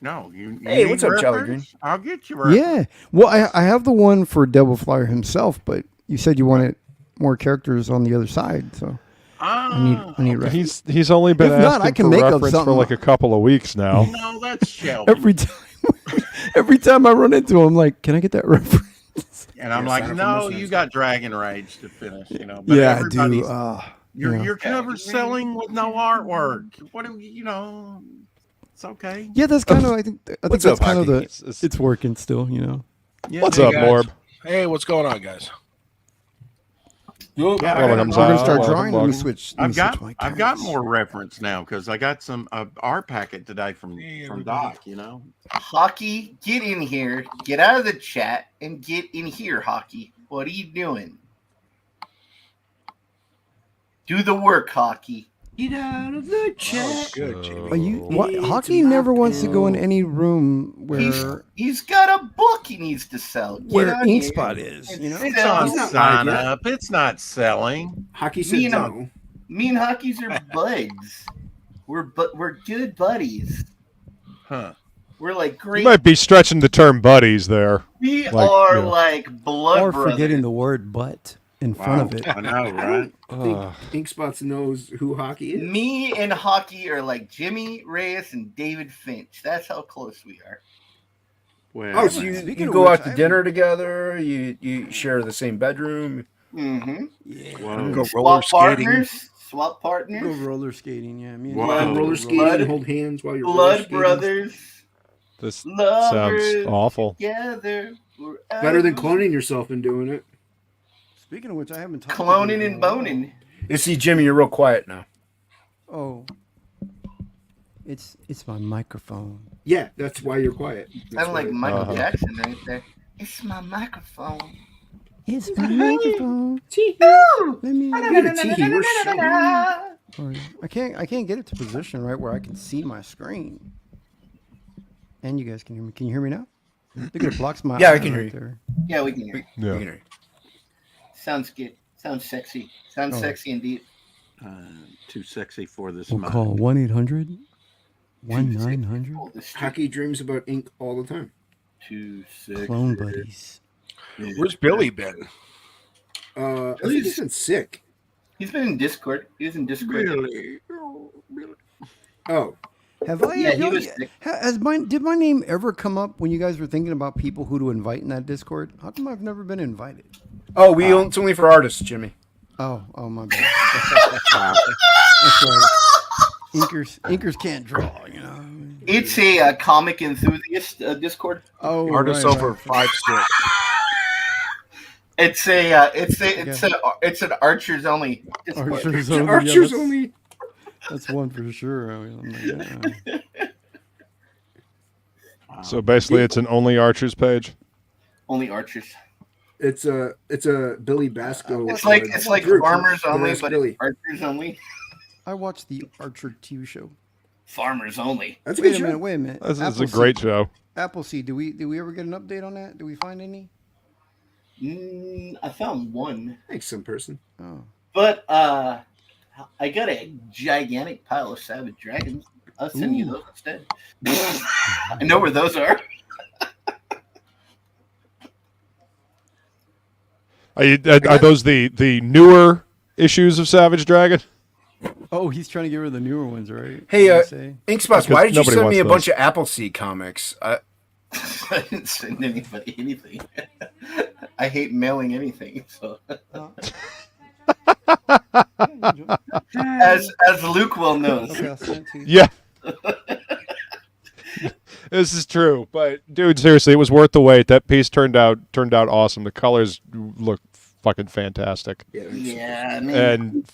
no, you. Hey, need what's up, Jolly reference? I'll get you. Reference. Yeah. Well, I have the one for Devil Flyer himself, but you said you wanted more characters on the other side, so I need reference. He's only been If not, asking I can for make up reference for something. like a couple of weeks now. No, that's Shelby. Every time I run into him, I'm like, can I get that reference? And I'm Yeah, like, sign up for no, this you next got Dragon Rage to finish. But Yeah, I do. everybody's- Yeah. Your cover's selling with no artwork. What do It's okay. Yeah, that's kind of. I think What's that's up, kind of Hocky? the. It's working still, Yeah, What's they up, got- Morb? Hey, what's going on, guys? Yeah, Welcome, We're gonna start welcome, drawing. Let me welcome. switch. I've got more reference now because I got some art packet today from Doc. Hockey, get in here. Get out of the chat and get in here, Hockey. What are you doing? Do the work, Hockey. Get out of the chat. Good, Jimmy. Are you? What? Hockey never wants to go in any room where He's got a book he needs to sell. Get where on Ink here Spot is. and You know. It's sell. on He's not sign live yet. up. It's not selling. Hockey Me said and no. Me and Hockey's are buds. We're good buddies. Huh. We're like great. You might be stretching the term buddies there. We are yeah. like blood Or brothers. forgetting the word "but" in front of it. I know, right? I think Inkspots knows who Hocky is. Me and Hocky are like Jimmy, Reyes, and David Finch. That's how close we are. Well, Oh, so Speaking you of go which, out to dinner together? You share the same bedroom? Mm-hmm. whoa. Go roller skating. Swap partners. Go roller skating, yeah. Me and Wow. Dad Roller go Roller skating Blood- and hold hands while you're roller Blood skating? brothers. This Lovers sounds awful. together. Better than cloning yourself and doing it. Speaking of which, I haven't talked to Cloning you in and a while. boning. You see, Jimmy, you're real quiet now. Oh, it's my microphone. Yeah, that's why you're quiet. Sound like Michael Uh-huh. Jackson right there. It's my microphone. It's my microphone. Ooh. Let me. We're showing. I can't get it to position right where I can see my screen. And you guys can hear me. Can you hear me now? Look at it blocks my. Yeah, I eye can hear right you. there. Yeah, we can hear. Yeah. Sounds good. Sounds sexy. Sounds Oh. sexy indeed. Too sexy for this We'll mic. call 1-800-1900 Oh, the street. Hockey dreams about ink all the time. Too sexy. Clone Buddies. Where's Billy been? I think he's been sick. He's been in Discord. He was in Discord. Really? Oh, really? Oh, Have I? Yeah, he was sick. Did my name ever come up when you guys were thinking about people who to invite in that Discord? How come I've never been invited? oh, it's only for artists, Jimmy. Oh, my bad. That's right. Inkers can't draw, you know. It's a comic enthusiast Discord. Oh, Artists right, over right. 5'6". It's an archers only Discord. Archers only. Yeah, Archers that's, only. That's one for sure. I mean, I'm like, yeah. So basically, it's an only archers page. Only archers. It's a Billy Bacsko. It's like group. farmers only, Yes, but Billy. it's archers only. I watched the Archer TV show. Farmers only. That's a Wait good a show. minute. Wait a minute. This is a Appleseed. great show. Appleseed. Do we ever get an update on that? Do we find any? I found one, Thanks, some person. Oh. but I got a gigantic pile of Savage Dragons. I'll send you those instead. I know where those are. Are those the newer issues of Savage Dragon? Oh, he's trying to get rid of the newer ones, right? Hey, What did he say? Inkspots, why did you Nobody send me a wants bunch of Appleseed comics? I didn't send anybody anything. I hate mailing anything. So, as Luke well knows. Okay, I'll send it to you. Yeah. This is true, but dude, seriously, it was worth the wait. That piece turned out awesome. The colors look fucking fantastic, Yeah, I mean, and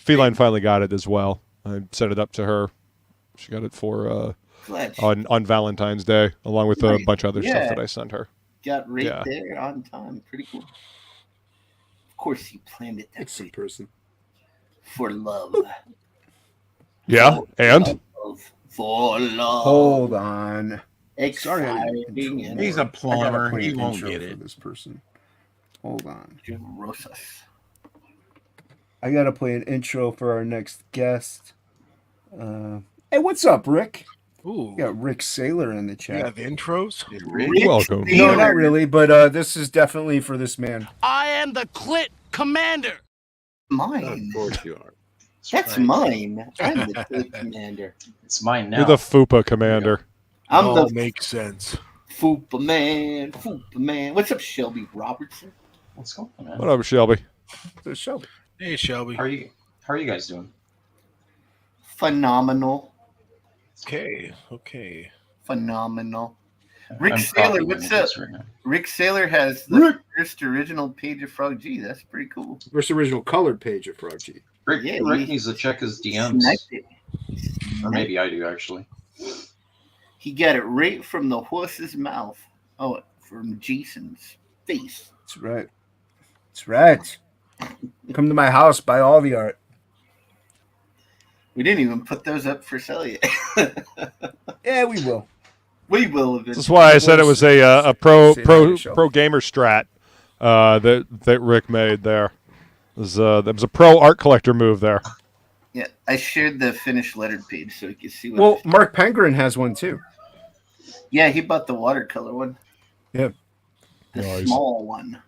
Feline finally got it as well. I sent it up to her. She got it for glad she on Valentine's Day, along with a Nice. bunch of other Yeah. stuff that I sent her. got right Yeah. there on time. Pretty cool. Of course, you planned it that Thanks, some way. person. For love. Yeah, and For love. Hold on. Exciting and He's a plumber. Play He an won't intro get for it. this person. Hold on. Rosas. I gotta play an intro for our next guest. Hey, what's up, Rick? Ooh. We got Rick Sailor in the You chat. have intros? Rick welcome. Steele. No, not really, but this is definitely for this man. I am the Clit Commander. Mine. Of course you are. That's mine. I'm the good commander. It's mine now. you're the FUPA commander. I'm All the makes sense. Fupa man. Fupa man. What's up, Shelby Robertson? What's going on, man? What up, Shelby? So Shelby. Hey, Shelby. How are you guys doing? Phenomenal. Okay. Phenomenal. Rick I'm Sailor, copying what's this up? right now. Rick Sailor has the first original page of Frog G. That's pretty cool. First original colored page of Frog G. Rick, Yeah, Rick he- needs to check his DMs. Sniped it. Or maybe I do, actually. He got it right from the horse's mouth. Oh, from Jason's face. That's right. That's right. Come to my house, buy all the art. We didn't even put those up for sale yet. Yeah, we will. We will This is eventually. why I said it was a pro Shelby. gamer strat that Rick made there. There was a pro art collector move there. Yeah, I shared the finished lettered page so you can see what. Well, Mark Pengrin has one too. Yeah, he bought the watercolor one. Yeah. The Nice. small one.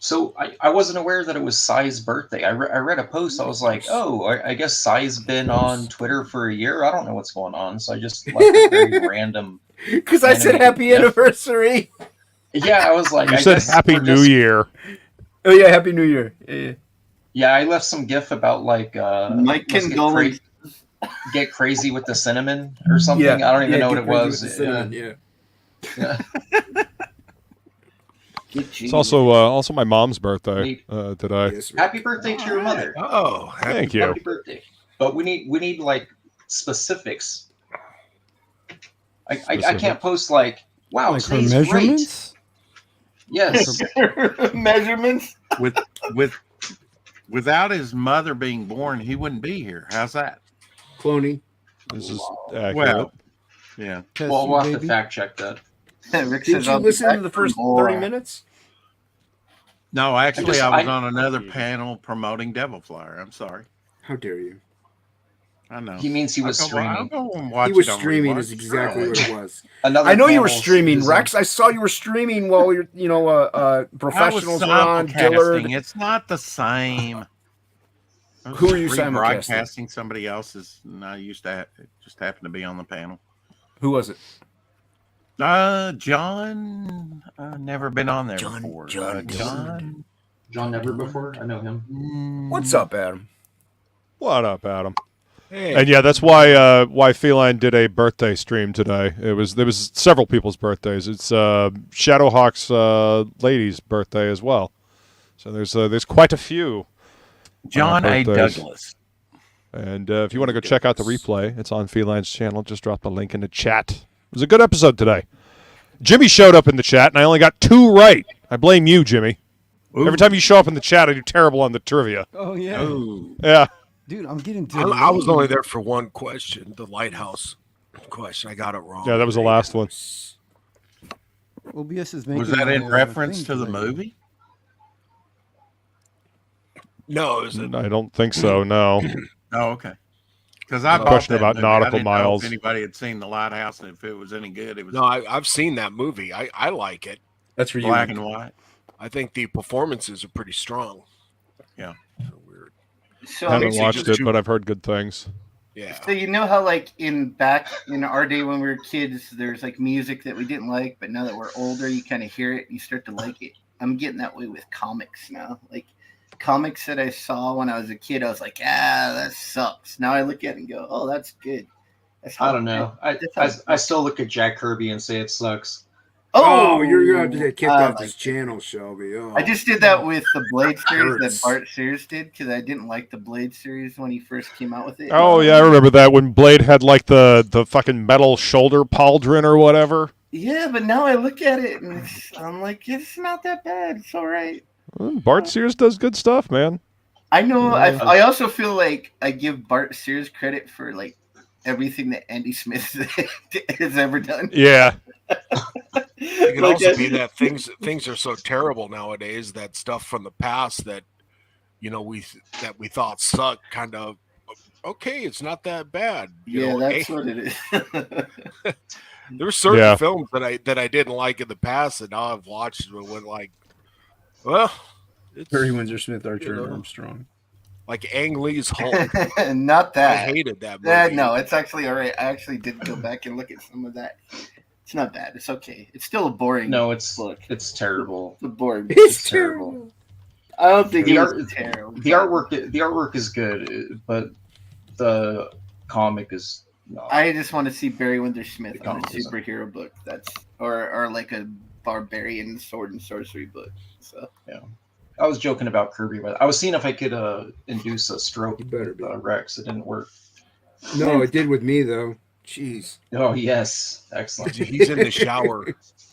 So I wasn't aware that it was Sai's birthday. I read a post. I was like, oh, I guess Sai's been on Twitter for a year. I don't know what's going on. So I just left a very random. Because I said happy GIF. anniversary. Yeah, I was like, You I said guess Happy we're New just- Year. Oh yeah, happy New Year. Yeah. Yeah, I left some GIF about like My let's condolences. get crazy with the cinnamon or something. Yeah. I don't even know what get it crazy was. with the cinnamon, yeah. Yeah. It's also my mom's birthday Neat. today. Yes, Happy birthday to your mother. Oh, Thank you. Happy birthday. But we need like specifics. I can't post like, wow, Like her today's great. measurements? Yes. Measurements. Without his mother being born, he wouldn't be here. How's that? Cloning. This is accurate. Well, yeah. Test Well, you, we'll have to baby. fact check that. Rick Didn't says, you "I'll be listen to back the for first more." 30 minutes? No, actually, I was I- on another panel promoting Devil Flyer. I'm sorry. How dare you? I know. He means he was I'll streaming. go and watch He was it on streaming rewatch. is exactly what it was. Another I know you were panel's streaming, busy. Rex. I saw you were streaming while you're, professionals were on. Dillard. simulcasting. It's not the same. I was Who are you simulcasting? broadcasting somebody else's, and I used to it just happened to be on the panel. Who was it? John. Never been on there John- before. John John. John Never before. I know him. What's up, Adam? What up, Adam? hey. And yeah, that's why Feline did a birthday stream today. There was several people's birthdays. It's Shadowhawk's lady's birthday as well. So there's quite a few. John A. birthdays. Douglas. And if you want to go check out the replay, it's on Feline's channel. Just drop the link in the chat. It was a good episode today. Jimmy showed up in the chat, and I only got 2 right. I blame you, Jimmy. Every time you show up in the chat, I do terrible on the trivia. Oh, yeah. Ooh. Yeah. Dude, I'm getting to I was only there for one question, the lighthouse question. I got it wrong. Yeah, that was the last one. OBS is making Was that in my, reference thing to the today. movie? No, it was a, I don't think so, no. Oh, okay. Because I bought Question that about movie. I nautical didn't know miles. if anybody had seen the lighthouse and if it was any good. It was no. I've seen that movie. I like it. That's for you. black and white. I think the performances are pretty strong. Yeah. Weird. So, I haven't Makes it watched just it, but I've heard good things. Yeah. so you know how like back in our day when we were kids, there's like music that we didn't like, but now that we're older, you kind of hear it and you start to like it. I'm getting that way with comics now. Like comics that I saw when I was a kid, I was like, that sucks. Now I look at it and go, oh, that's good. That's how I don't know. I still look at Jack Kirby and say it sucks. Oh, you're going to get kicked off like this channel, Shelby. Oh. I just did that with the Blade series Hurts. that Bart Sears did because I didn't like the Blade series when he first came out with it. Oh, yeah, I remember that when Blade had, like, the fucking metal shoulder pauldron or whatever. Yeah, but now I look at it and I'm like, it's not that bad. It's all right. Bart Sears does good stuff, man. I know. I also feel like I give Bart Sears credit for like everything that Andy Smith has ever done. Yeah. It could also be that things are so terrible nowadays that stuff from the past that we thought sucked kind of okay, it's not that bad. Yeah, that's what it is. There were certain films that I didn't like in the past that now I've watched and went like, well, it's Barry Windsor Smith, Archer, and Armstrong. like Ang Lee's Hulk. Not that. I hated that movie. No, it's actually all right. I actually did go back and look at some of that. It's not bad. It's okay. It's still a boring. No, it's look. It's terrible. It's a boring. It's terrible. I don't think The it art- was terrible. The artwork is good, but the comic is not. I just want to see Barry Windsor Smith on a comic is- superhero book. That's or like a barbarian sword and sorcery book. So I was joking about Kirby, but I was seeing if I could induce a stroke You better be. with Rex. It didn't work. No, it did with me, though. Jeez. Oh yes, excellent. He's in the shower.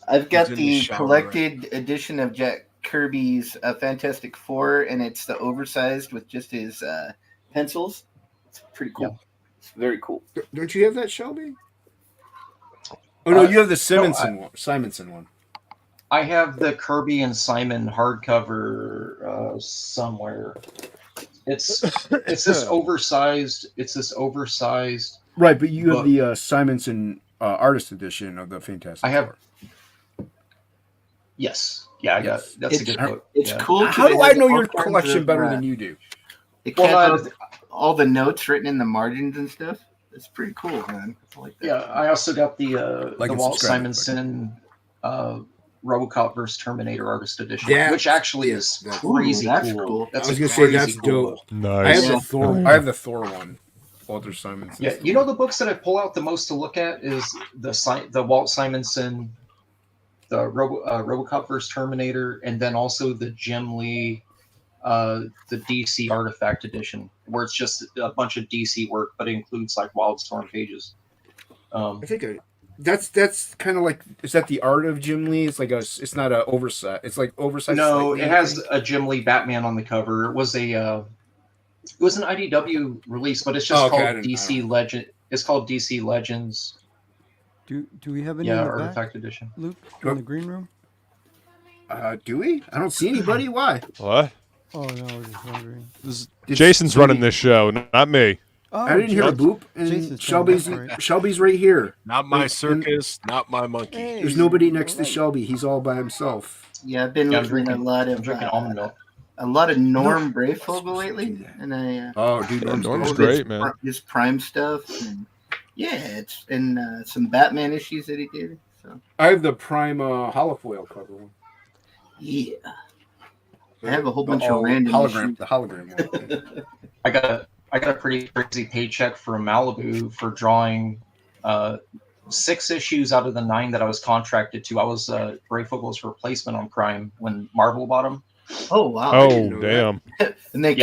I've got He's in the the shower, collected edition of Jack Kirby's Fantastic Four, and it's the oversized with just his pencils. It's pretty cool. It's very cool. Don't you have that, Shelby? Oh, no, you have the Simonson one. I have the Kirby and Simon hardcover somewhere. It's this oversized. It's this oversized. Right, but you have But- the Simonson artist edition of the Fantastic Four. Yes. Yeah, I got that's a good book. It's cool. How do I know your collection better than you do? It has all the notes written in the margins and stuff. It's pretty cool, man. I like that. Yeah, I also got the Walt Simonson RoboCop vs. Terminator artist edition, which actually is crazy cool. I was gonna say that's dope. Nice. I have the Thor one. Walter Simonson. Yeah, you know the books that I pull out the most to look at is the Walt Simonson, the RoboCop vs. Terminator, and then also the Jim Lee, the DC Artifact edition, where it's just a bunch of DC work, but it includes like Wildstorm pages. I think that's kind of like, is that the art of Jim Lee? It's like it's not a oversight. It's like oversized. No, it has a Jim Lee Batman on the cover. It was an IDW release, but it's just called DC Legend. It's called DC Legends. Do we have any Artifact edition? Luke, in the green room? Do we? I don't see anybody. Why? What? Oh no, I was just wondering. Jason's running this show, not me. Oh, I didn't hear a boop. And Shelby's right here. Not my circus, not my monkey. Hey, there's nobody next to Shelby. He's all by himself. Yeah, I've been looking at a lot of Norm Brayfogle lately, and Norm's great, man. His Prime stuff, and it's and some Batman issues that he did. So I have the Prime holofoil cover one. Yeah, I have a whole bunch of random issues. The hologram one. I got a pretty crazy paycheck from Malibu for drawing 6 issues out of the 9 that I was contracted to. I was Brayfogle's replacement on Prime when Marvel bought him. Oh wow! Oh damn! And they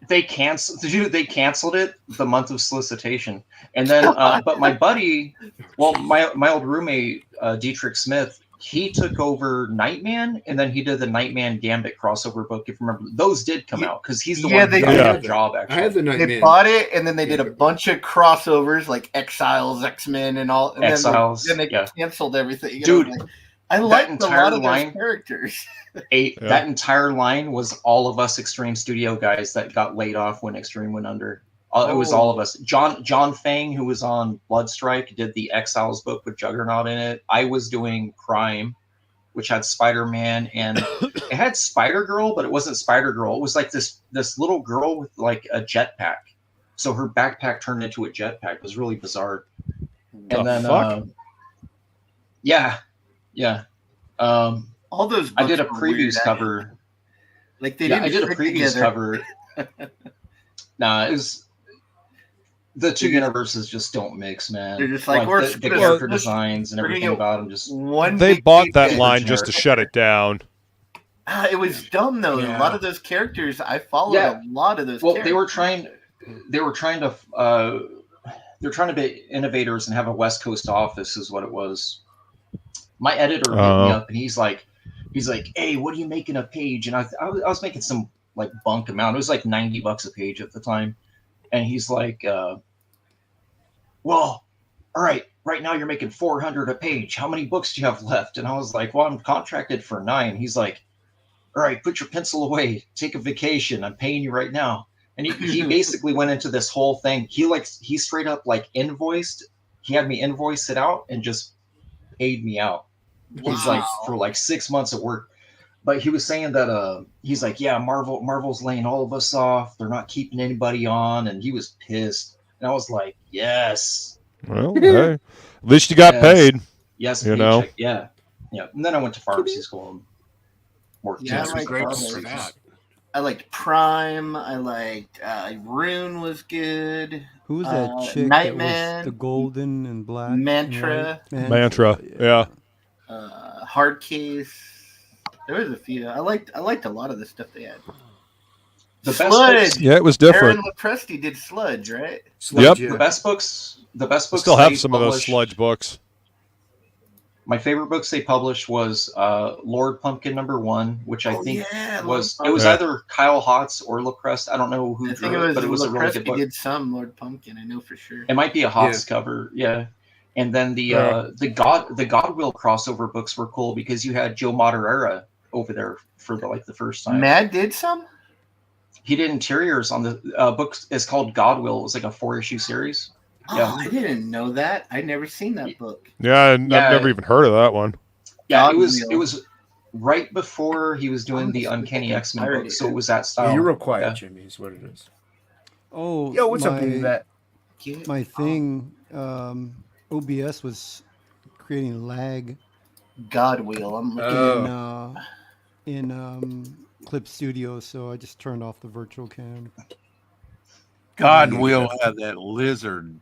they canceled it the month of solicitation, and then but my buddy, my old roommate Dietrich Smith, he took over Nightman, and then he did the Nightman Gambit crossover book. If you remember, those did come out because he's the one who got the job. Actually, I have the Nightman. They bought it, and then they did a bunch of crossovers like Exiles, X-Men, and all. And Exiles, then they canceled everything. Dude, I liked a lot of those characters. That entire line was all of us Extreme Studio guys that got laid off when Extreme went under. It was all of us. John Fang, who was on Bloodstrike, did the Exiles book with Juggernaut in it. I was doing Prime, which had Spider-Man, and it had Spider-Girl, but it wasn't Spider-Girl. It was like this little girl with like a jetpack. So her backpack turned into a jetpack. It was really bizarre. And then, yeah. All those. I did a previews cover. Like they didn't. I did a previews cover. Nah, it was. The two universes just don't mix, man. They're just like the character designs and everything about them. Just they bought that line just to shut it down. It was dumb though. A lot of those characters, I followed a lot of those. Well, characters. they were trying to be innovators and have a West Coast office, is what it was. My editor hit me up and he's like, hey, what are you making a page? And I was making some like bunk amount. It was like $90 a page at the time. And he's like, well, all right now you're making 400 a page. How many books do you have left? And I was like, well, I'm contracted for 9. He's like, all right, put your pencil away, take a vacation. I'm paying you right now. And he basically went into this whole thing. He straight up like invoiced. He had me invoice it out and just paid me out. Wow. He's like for like 6 months of work. But he was saying that he's like, yeah, Marvel's laying all of us off. They're not keeping anybody on, and he was pissed. And I was like, yes. Well, hey, at least you got paid. Yes, you know. Yeah. And then I went to pharmacy school and worked. Yeah, I liked for that. I liked Prime. I liked Rune was good. Who was that chick? Nightman. That was the golden and black. Mantra. Mantra. Yeah. Hard Case. There was a few. I liked a lot of the stuff they had. The Sludge. best books, it was different. Aaron Lopresti did Sludge, right? Sludge, yep. The best books. I still have some of those Sludge books. My favorite books they published was Lord Pumpkin #1, which I think was either Kyle Hotz or Lopresti. I don't know who drew it, but it was a really good book. Did some Lord Pumpkin, I know for sure. It might be a Hotz cover, yeah. And then the Godwill crossover books were cool because you had Joe Madureira over there for the first time. Mad did some? He did interiors on the book. It's called Godwill. It was like a 4-issue series. Yeah. I didn't know that. I'd never seen that book. Yeah, and I've never even heard of that one. Yeah, it was right before he was doing the Uncanny X-Men book, so it was that style. Yeah, you're real quiet, Jimmy, is what it is. Oh, yo, what's up, Vet? My thing, OBS was creating lag. God wheel. I'm looking in Clip Studio, so I just turned off the virtual cam. God will have that lizard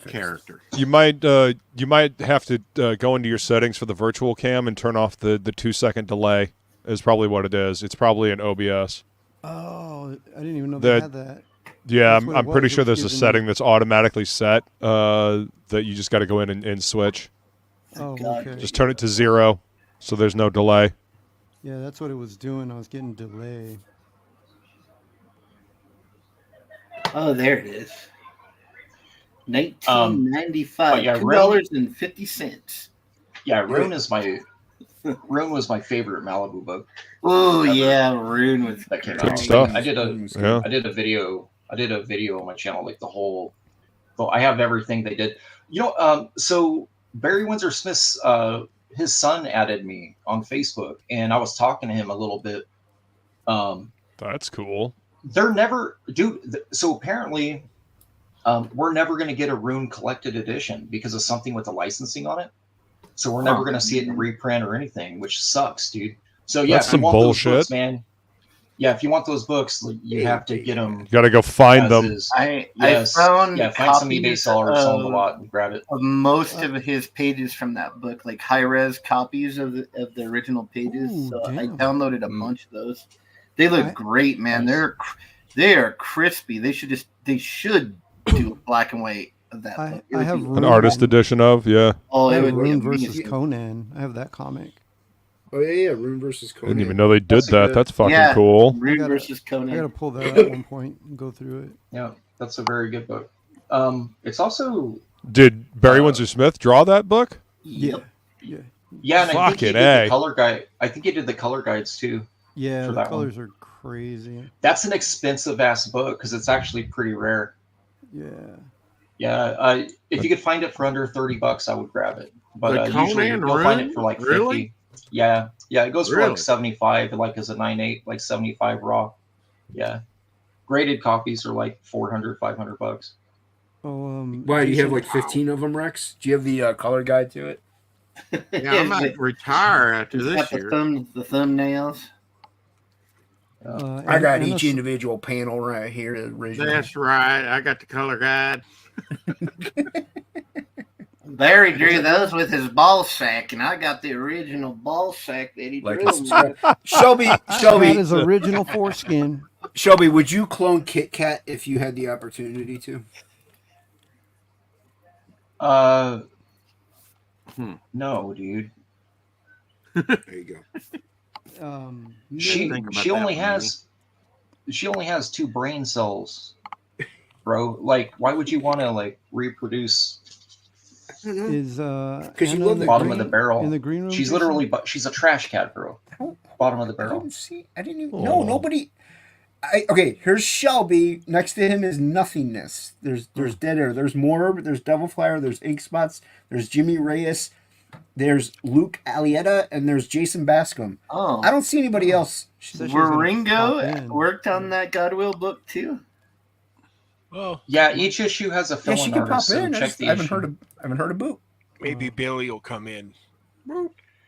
character. You might have to go into your settings for the virtual cam and turn off the 2-second delay. Is probably what it is. It's probably an OBS. Oh, I didn't even know they had that. Yeah, I'm pretty sure there's a setting that's automatically set that you just got to go in and switch. Oh, okay. Just turn it to 0, so there's no delay. Yeah, that's what it was doing. I was getting delay. Oh, there it is. 1995. yeah, $2.50. Yeah, Rune was my favorite Malibu book. Oh yeah, Rune was good stuff. I did a video on my channel, like the whole. Well, I have everything they did. So Barry Windsor Smith's his son added me on Facebook, and I was talking to him a little bit. That's cool. They're never, dude. So apparently, we're never going to get a Rune collected edition because of something with the licensing on it. So we're never going to see it in reprint or anything, which sucks, dude. So yeah, that's some bullshit, those books, man. Yeah, if you want those books, you have to get them. You got to go find them. I found some eBay seller sell them a lot and grab it. Of most of his pages from that book, like high res copies of the original pages. Ooh, so damn. I downloaded a bunch of those. They look great, man. They are crispy. They should do a black and white of that book. I have An artist edition of, yeah. Oh, I it have would be Rune versus amazing. Conan. I have that comic. Oh yeah, Rune versus I Conan. didn't even know they did that. That's fucking cool. Rune versus Conan. I gotta pull that out at one point and go through it. Yeah, that's a very good book. It's also Did Barry Windsor Smith draw that book? Yeah. Yeah, and I think he did the color guide. I think he did the color guides too. Yeah, for the that colors one. are crazy. That's an expensive ass book because it's actually pretty rare. Yeah. Yeah, if you could find it for under $30, I would grab it. But The usually Conan you'll find Rune? it for like 50. Really? Yeah, it goes for Really? like 75, like as a 9.8, like 75 raw. Yeah, graded copies are like $400-$500. Oh, Why do you have like 15 of them, Rex? Do you have the color guide to it? Yeah, I might retire after It's this got year. the thumbnails. I got each individual panel right here. Original. That's right. I got the color guide. Barry drew those with his ball sack, and I got the original ball sack that he drew. Shelby, That is original foreskin. Shelby, would you clone Kit Kat if you had the opportunity to? No, dude. There you go. She only has 2 brain cells, bro. Like, why would you want to like reproduce? Is because you love the bottom of the barrel. in the green room? She's Jason? literally, she's a trash cat, bro. Bottom of the barrel. I didn't even. No, nobody. Okay, here's Shelby. Next to him is nothingness. There's dead air. There's Morb. There's Devil Flyer. There's Ink Spots. There's Jimmy Reyes. There's Luke Alietta, and there's Jason Bascom. Oh, I don't see anybody else. Were Ringo worked on that Godwill book too? Well, Yeah, each issue has a Yeah, fill-in she can pop artist. So in. I check the haven't issue. heard of Boot. maybe Billy will come in.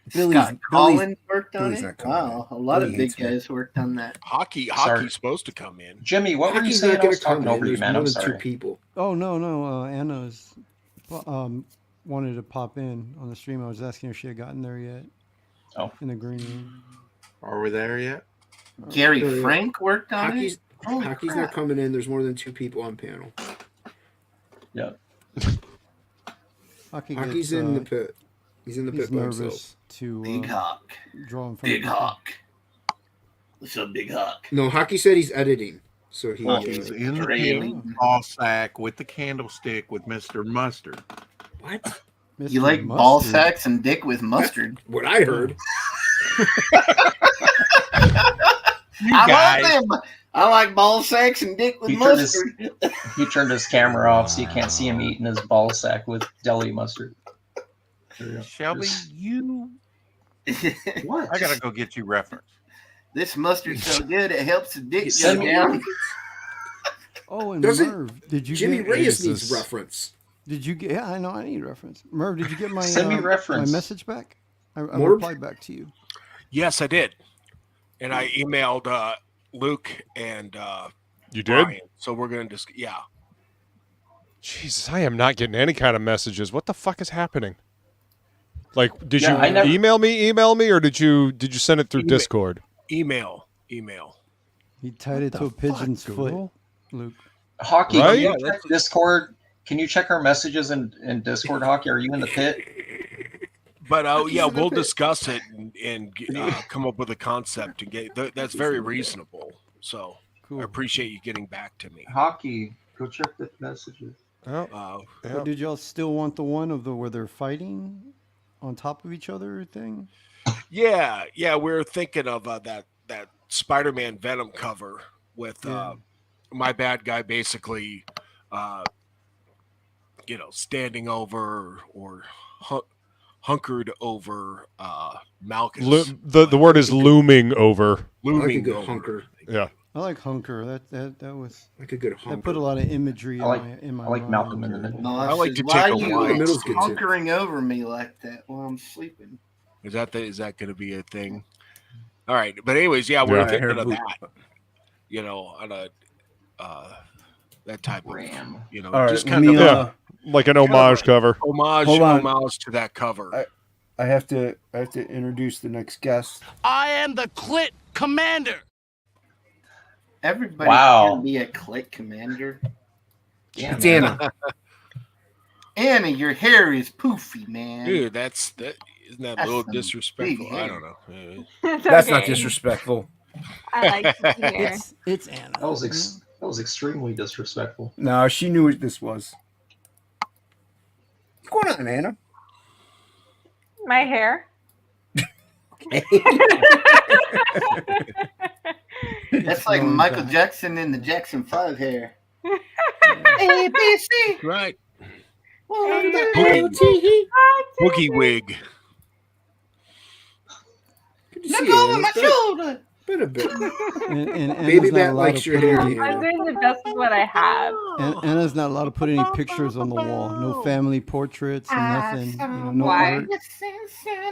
Scott Collins worked on Billy's it. not coming Wow, a lot Billy of big hates me. guys worked on that. Hockey's supposed to come in. Jimmy, what were you Hockey's saying? not I going was to come talking in. over you, There's man. more I'm than 2 sorry. people. Oh no, Anna's wanted to pop in on the stream. I was asking if she had gotten there yet. Oh, in the green room. Are we there yet? Gary Frank worked on it. Hockey's not coming in. There's more than 2 people on panel. Yeah. Hockey's in the pit. He's in the pit He's by nervous himself. to Big Hawk. draw him from Big Hawk. What's up, Big Hawk? No, Hockey said he's editing. So he He's in the pit, ball sack with the candlestick with Mr. Mustard. What? You like ball sacks and dick with mustard? What I heard. I I like ball sacks and dick with mustard. He turned his camera off so you can't see him eating his ball sack with deli mustard. Shelby, you. What? I gotta go get you reference. This mustard's so good it helps the dick go down. Oh, and Does it? Merv, did you Jimmy get Reyes needs reference. Did you get? Yeah, I know. I need reference. Merv, did you get my Send me my reference. message back? I replied back to you. Yes, I did, and I emailed Luke and You did? Brian, so we're gonna just Jesus, I am not getting any kind of messages. What the fuck is happening? Like, did Yeah, you email me, or did you send it through Discord? email. He tied it to a pigeon's foot, Luke. Hockey, Right? can you check Discord? Can you check our messages in Discord, Hockey? Are you in the pit? But we'll discuss it and come up with a concept and get that's very reasonable. So Cool. I appreciate you getting back to me. Hockey, go check the messages. But did y'all still want the one of where they're fighting on top of each other thing? Yeah, we're thinking of that Spider-Man Venom cover with my bad guy basically, standing over or hunkered over Malchus. The word is looming over. Looming good over. hunker. Yeah. I like hunker. That was Like a good that hunker. put a lot of imagery I in my like mind. Malcolm in the Middle. No, I like to why take a are you walk. Middle's good too. hunkering over me like that while I'm sleeping? Is that going to be a thing? All right, but anyways, we're Yeah. thinking of that. On a that type of Ram. All right, just let kind me, of Like an homage cover. Hold on. homage to that cover. I have to introduce the next guest. I am the Clit Commander. Everybody Wow. can be a click commander. Yeah, It's man. Anna. Anna, your hair is poofy, man. Dude, isn't that a That's little some disrespectful? big I hair. don't know. It's That's not okay. disrespectful. I like to hear. It's Anna. That was extremely disrespectful. No, she knew what this was. What's going on, Anna? My hair. That's like Going Michael back. Jackson in the Jackson 5 hair. Right. Boogie. Boogie wig. Good to Look see you, over Anna. my shoulder. Been a bit. And Baby Anna's not Bat allowed likes to your put hair, any- I'm doing the best with what I have. Anna's not allowed to put any pictures on the wall. No family portraits and nothing. No Why? art.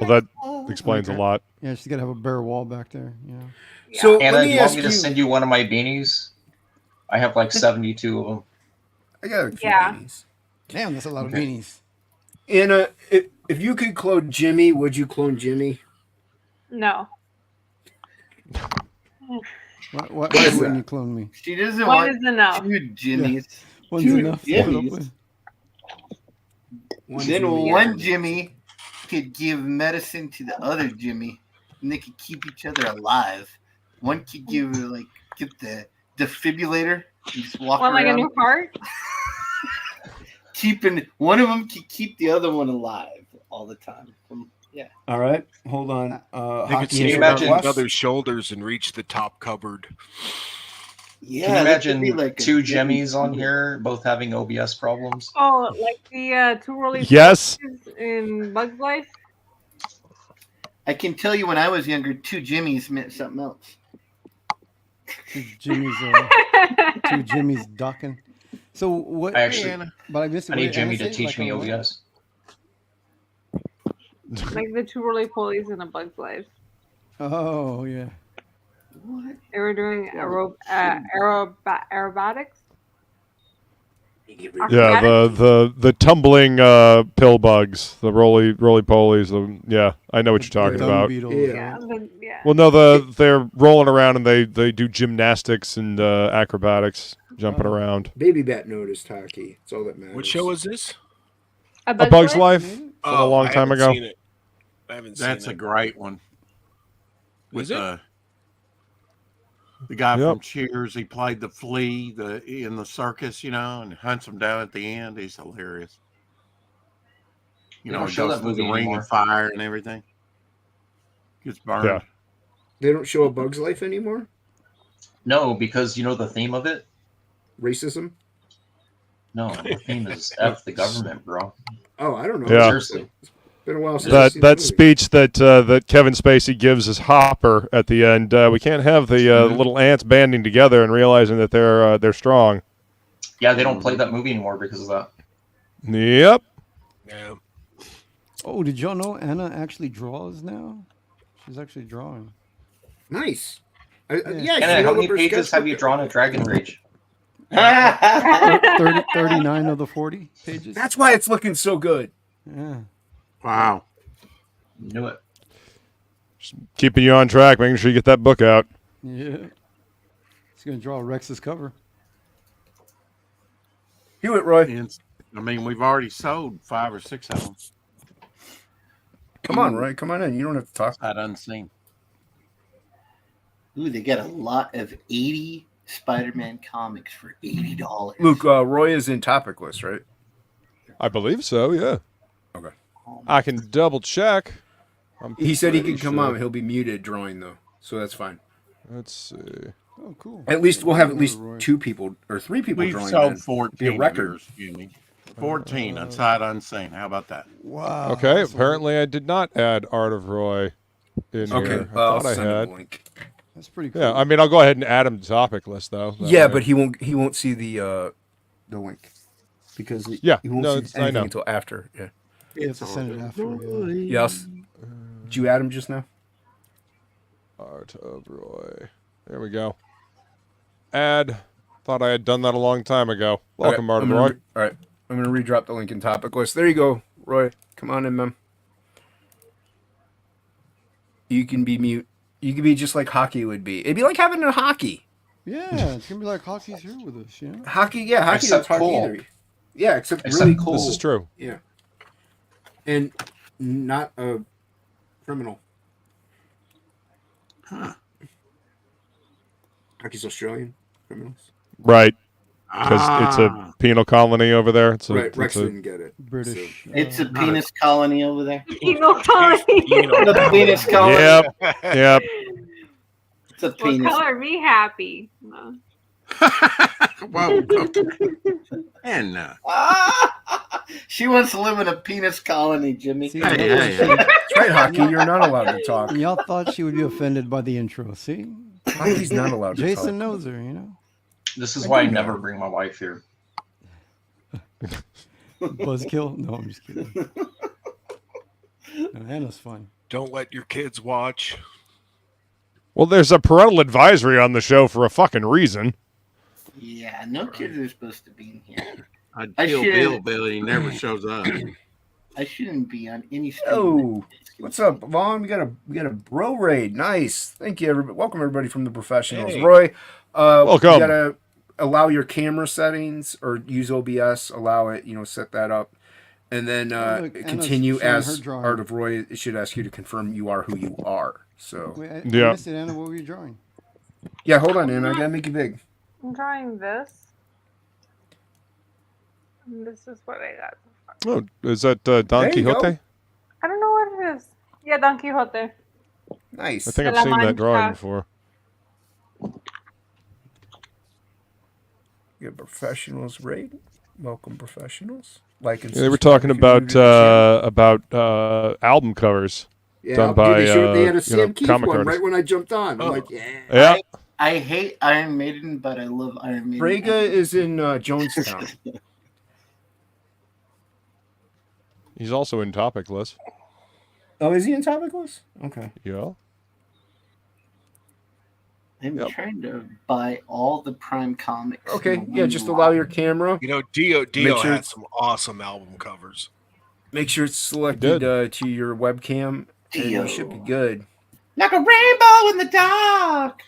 Well, that explains a lot. Yeah, she's got to have a bare wall back there. You know. So Anna, let do me you want ask me you. to send you one of my beanies? I have like 72 of them. I got a few Yeah. beanies. Damn, that's a lot of Okay. beanies. Anna, if you could clone Jimmy, would you clone Jimmy? No. Why is wouldn't that? you clone me? She doesn't One want is enough. two Jimmys. One's Two enough to put up Jimmys. with. Then one Jimmy could give medicine to the other Jimmy, and they could keep each other alive. One could get the defibrillator and just walk Want like a around. new heart? Keeping one of them could keep the other one alive all the time. Yeah. All right, hold on. They could Hockey see has imagine- requests. each other's shoulders and reach the top cupboard. Yeah. Can you that could imagine be like a two Jimmy Jimmies on Jimmy. here, both having OBS problems? Oh, like the two roly Yes. in Bug's Life? I can tell you when I was younger, two Jimmys meant something else. Two Jimmy's docking. So what? I actually, But I missed it. I What need did Jimmy Anna to say? teach Like me a what? OBS. Like the two roly polies in A Bug's Life. Oh yeah. What? They were doing aerobatics. Yeah, the tumbling pill bugs, the roly polies. Yeah, I know what you're talking Dung about. beetles. Yeah. Well, no, they're rolling around and they do gymnastics and acrobatics, jumping around. Baby Bat noticed Hockey. It's all that matters. What show is this? A Bug's Life from a long I time haven't ago. seen it. I haven't seen That's a it. great one. Is With it? the guy Yep. from Cheers, he played the flea in the circus, and hunts him down at the end. He's hilarious. They He don't show goes that through movie the ring anymore. of fire and everything. Gets burned. Yeah. They don't show A Bug's Life anymore? No, because you know the theme of it? Racism? No, the theme is F the government, bro. Oh, I don't know. Yeah. Seriously. Been a while since I've seen That movie. speech that Kevin Spacey gives his Hopper at the end. We can't have the little ants banding together and realizing that they're strong. Yeah, they don't play that movie anymore because of that. Yep. Yeah. Oh, did y'all know Anna actually draws now? She's actually drawing. Nice. Yeah, Anna, how many pages have you drawn at Dragon Rage? 39 of the 40 pages. That's why it's looking so good. Yeah. Wow. Knew it. Just keeping you on track, making sure you get that book out. Yeah. He's going to draw Rex's cover. Do it, Roy. And, I mean, we've already sold 5 or 6 of them. Come on, Roy. Come on in. You don't have to talk. Sight unseen. Ooh, they got a lot of 80 Spider-Man comics for $80. Luke, Roy is in TOPicLESS, right? I believe so, yeah. Okay. I can double check. He said he could come on. He'll be muted drawing, though. So that's fine. Let's see. Oh, cool. At least we'll have at least 2 people or 3 people We've drawing. sold then. 14 Be a record. of yours, Jimmy. 14 on Sight Unseen. How about that? Wow. Okay, apparently I did not add Art of Roy in here. I I'll thought I send him had. a link. That's pretty cool. Yeah, I mean, I'll go ahead and add him to Topicless, though. That Yeah, way. but he won't see the link because he won't see I anything know. until after. Yeah. You have to send it after. Yeah. Yes. Did you add him just now? Art of Roy. There we go. Add. Thought I had done that a long time ago. Welcome, Art of Roy. All right. I'm going to redrop the link in TOPicLESS. There you go, Roy. Come on in, man. You can be mute. You can be just like Hocky would be. It'd be like having a Hocky. Yeah, it's going to be like Hocky's here with us, you know? Hocky doesn't Except talk cool. either. Yeah, except Except really cool. cool. This is true. Yeah. And not a criminal. Huh. Hocky's Australian criminals. Right. Because it's a penal colony over there. It's a, Right, Rex it's a, didn't get it. British. It's a penis colony over there. Penal colony. The penis colony. Yep. Yep. It's a What penis. color me happy? No. Whoa. And She wants to live in a penis colony, Jimmy. See, hey. That's right, Hockey. You're not allowed to talk. And y'all thought she would be offended by the intro. See? Hockey's not allowed to talk. Jason knows her, you know? This is why I never bring my wife here. Buzzkill? No, I'm just kidding. No, Hannah's fun. Don't let your kids watch. Well, there's a parental advisory on the show for a fucking reason. Yeah, no kids are supposed to be in here. I'd I kill should- Bill, but he never shows up. I shouldn't be on any stream. Oh, what's up, Vaughn? We got a bro raid. Nice. Thank you, everybody. Welcome everybody from the professionals. Hey. Roy, Welcome. You gotta allow your camera settings or use OBS. Allow it. Set that up, and then look, Anna's continue showing as her drawing. Art of Roy. It should ask you to confirm you are who you are. So Wait, I Yeah. missed it, Anna. What were you drawing? yeah, hold on, Anna. I gotta make you big. I'm drawing this. And this is what I got so far. Oh, is that Don There you go. Quixote? I don't know what it is. Yeah, Don Quixote. Nice. I think De I've la seen that drawing Mancha. before. You got professionals raid. Welcome, professionals. Like and Yeah, they were subscribe talking if you're new to the channel. about album covers. Yeah, done by, they had a Sam Keith comic one artists. right when I jumped on. I'm like, yeah. Yeah. I hate Iron Maiden, but I love Iron Maiden. Braga is in Jonestown. He's also in Topicless. Oh, is he in TOPicLESS? Okay. Yeah. I'm Yep. trying to buy all the Prime comics. Okay, in yeah, one just lot. allow your camera. Dio Make sure- had some awesome album covers. Make sure it's selected Did. to your webcam, and you should be good. Like a rainbow in the dark.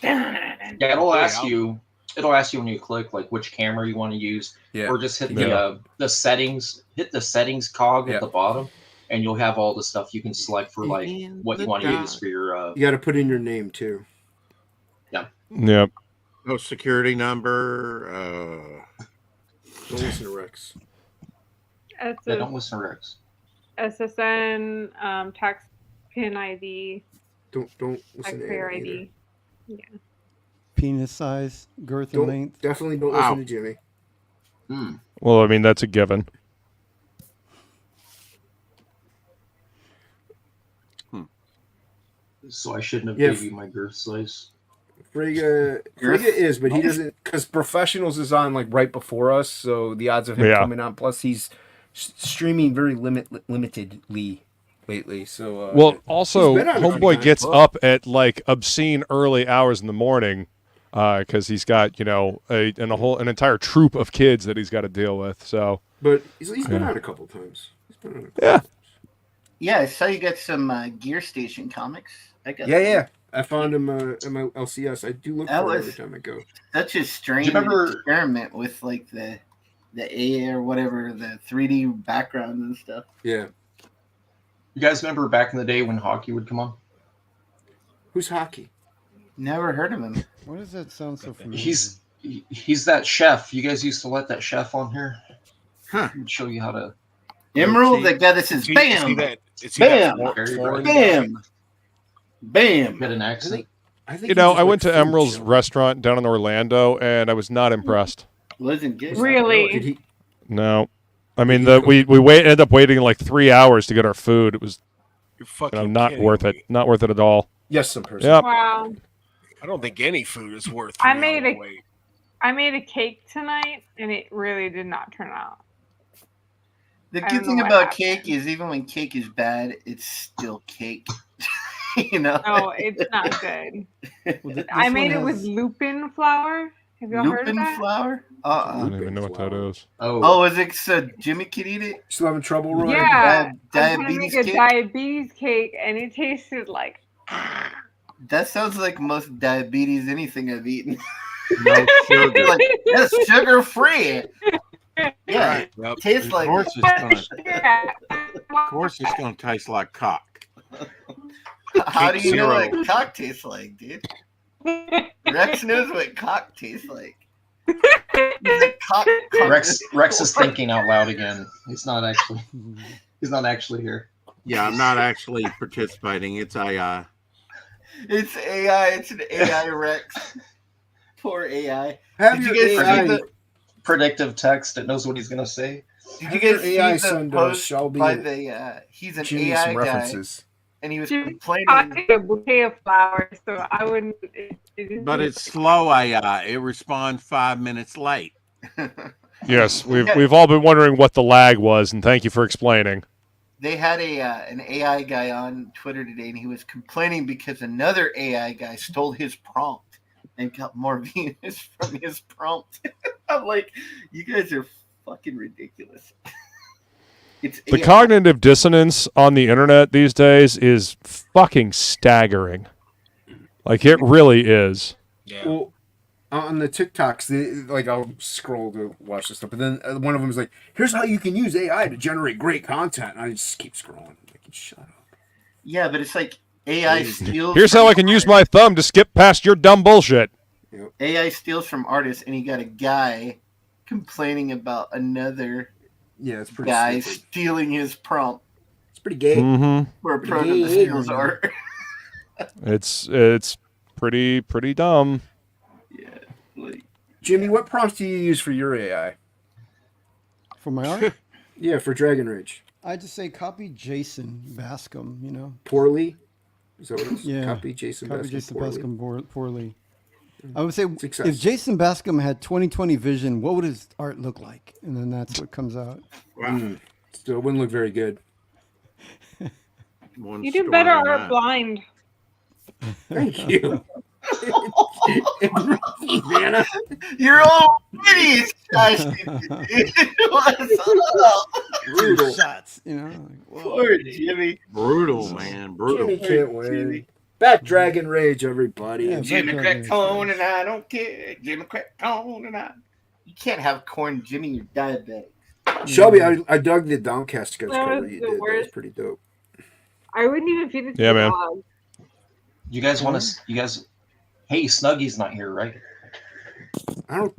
Yeah, it'll ask you. It'll ask you when you click like which camera you want to use, Yeah. or just hit Yeah. the settings. Hit the settings cog Yeah. at the bottom, and you'll have all the stuff you can select for like In what you the want to use dark. for your. You got to put in your name too. Yep. No security number. Don't listen to Rex. Yeah, don't listen to Rex. SSN, tax pin ID, Don't listen to taxpayer Anna either. ID. Yeah. penis size, girth, and length. Definitely don't listen to Jimmy. Well, I mean, that's a given. So I shouldn't have gave you my girth size. Frigga is, but he doesn't. Because Professionals is on like right before us, so the odds of him coming on. Plus, he's streaming very limitedly lately. So well, also Homeboy gets up at like obscene early hours in the morning because he's got an entire troop of kids that he's got to deal with. So, but he's been on a couple times. Yeah, I saw you got some Gear Station comics. I got I found him in my LCS. I do look for it every time I go. Such a strange experiment with like the AA or whatever, the 3D backgrounds and stuff. Yeah. You guys remember back in the day when Hocky would come on? Who's Hocky? Never heard of him. Why does that sound so familiar? He's that chef. You guys used to let that chef on here? Huh. He'd show you how to... Emerald, the guy that says bam! Bam! Bam! Get an accent. I went to Emerald's restaurant down in Orlando, and I was not impressed. Wasn't good. Really? No. I mean, we ended up waiting like 3 hours to get our food. It was not worth it. Not worth it at all. Yes, some person. Yep. Wow. I don't think any food is worth. I made a cake tonight, and it really did not turn out. The good thing about cake is even when cake is bad, it's still cake. No, it's not good. I made it with lupin flour. Have y'all heard of that? Lupin flour? I don't even know what that is. Oh, is it so Jimmy could eat it? Still having trouble, Roy? Yeah. Diabetes I cake? a diabetes cake, and it tasted like... That sounds like most diabetes anything I've eaten. No sugar. Like, that's sugar free. Yeah, Yep. tastes like. Of course, it's going to taste like cock. How do you know Zero. what cock tastes like, dude? Rex knows what cock tastes like. He's a cock. Rex is thinking out loud again. He's not actually here. Yeah, I'm not actually participating. It's AI. It's AI. It's an AI Rex. Poor AI. Did you guys see the predictive text? It knows what he's gonna say. Did you guys AI see the son post Shelby by the? He's an Jimmy AI some guy, references. and he was She complaining. bought a bouquet of flowers, so I wouldn't. But it's slow AI. It responds 5 minutes late. Yes, we've all been wondering what the lag was, and thank you for explaining. They had an AI guy on Twitter today, and he was complaining because another AI guy stole his prompt and got more views from his prompt. I'm like, you guys are fucking ridiculous. It's The AI. cognitive dissonance on the internet these days is fucking staggering. Like, it really is. Yeah. Well, on the TikToks, I'll scroll to watch this stuff, but then one of them is like, "Here's how you can use AI to generate great content." And I just keep scrolling. Like, shut up. Yeah, but it's like AI steals. Here's how I can use my thumb to skip past your dumb bullshit. AI steals from artists, and you got a guy complaining about another it's pretty guy stupid. stealing his prompt. It's pretty gay. Mm-hmm. For a program that steals art. It's pretty dumb. Jimmy, what prompts do you use for your AI? For my art? Yeah, for Dragon Rage. I just say copy Jason Bascom, Poorly? Is that what it is? Yeah. Copy Jason Bascom poorly. I would say Success. if Jason Bascom had 20/20 vision, what would his art look like? And then that's what comes out. Wow. Still wouldn't look very good. You do better art blind. Thank you. You're all idiots, guys. Brutal shots, Poor Jimmy. Brutal, man. Brutal. Jimmy can't win. Back Dragon Rage, everybody. Yeah, Jimmy Dragon crack Rage. cone and I don't care. Jimmy crack cone and I. You can't have corn, Jimmy. You're diabetic. Shelby, I dug the Downcast sketch That cover was you the did. That was worst. pretty dope. I wouldn't even feed it to Yeah, the man. dog. You guys want to? You guys? Hey, Snuggy's not here, right? I don't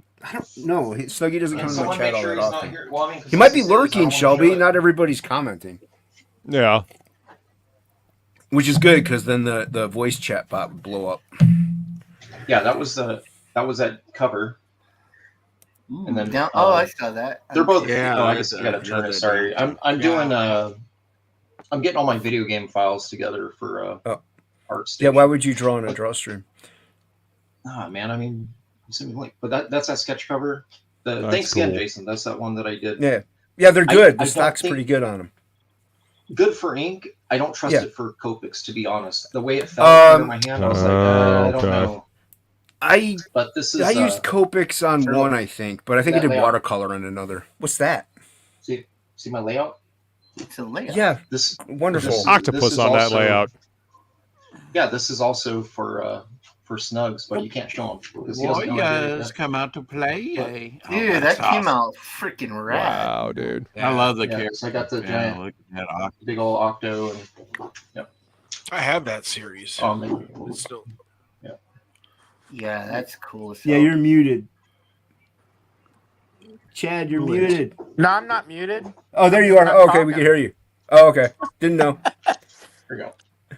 know. Snuggy doesn't come to my Someone chat make all sure that he's not often. here. Well, I mean, 'cause He might be this is- I lurking, wanna Shelby. show it. Not everybody's commenting. Yeah. Which is good because then the voice chat bot would blow up. Yeah, that was that cover. Ooh, And then I saw that. They're both. Yeah, I guess I gotta turn it. Sorry, I'm doing. I'm getting all my video game files together for art station. Yeah, why would you draw on a drawstream? Ah, man, I mean, send me a link. But that's that sketch cover. Thanks cool. again, Jason. That's that one that I did. Yeah, they're good. The stock's pretty good on them. Good for ink. I don't trust it for Copics, to be honest. The way it fell under my hand, I was like, I don't know. But this is. I used Copics on one, I think, but I think I did layout. watercolor on another. What's that? See my layout? It's a layout. Yeah, this wonderful octopus on that layout. Yeah, this is also for Snugs, but you can't show him because he doesn't know Warriors come out to play. Dude, that came out freaking rad. Wow, dude. I love the character. So I got the giant, big old Octo, and yep. I have that series. It's still. Yeah, that's cool. Yeah, you're muted. Chad, you're muted. No, I'm not muted. Oh, there you are. Oh, okay, we can hear you. Oh, okay. Didn't know. There you go.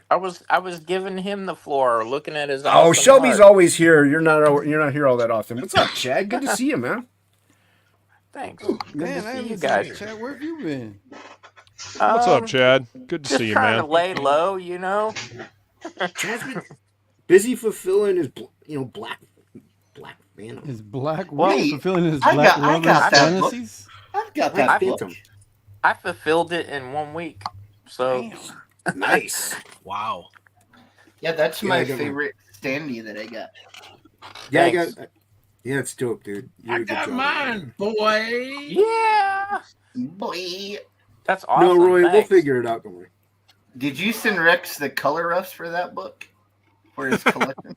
I was giving him the floor, looking at his. Oh, awesome Shelby's art. always here. You're not here all that often. What's up, Chad? Good to see you, man. Thanks. Man, to I see you haven't guys. seen you, Chad. Where have you been? What's up, Chad? Good to just see you, trying man. to lay low, you know. Chad's been busy fulfilling his, black Phantom. His black Wait, fulfilling his I black got that fantasies. I've got that book. I fulfilled it in 1 week. So Nice. Wow. Yeah, that's Yeah, my I got favorite standee that I got. Yeah, Thanks. yeah, it's dope, dude. You I did a good got job. mine, boy. Yeah. Boy. That's awesome. No, Roy, we'll Thanks. figure it out. Don't worry. Did you send Rex the color roughs for that book? For his collection?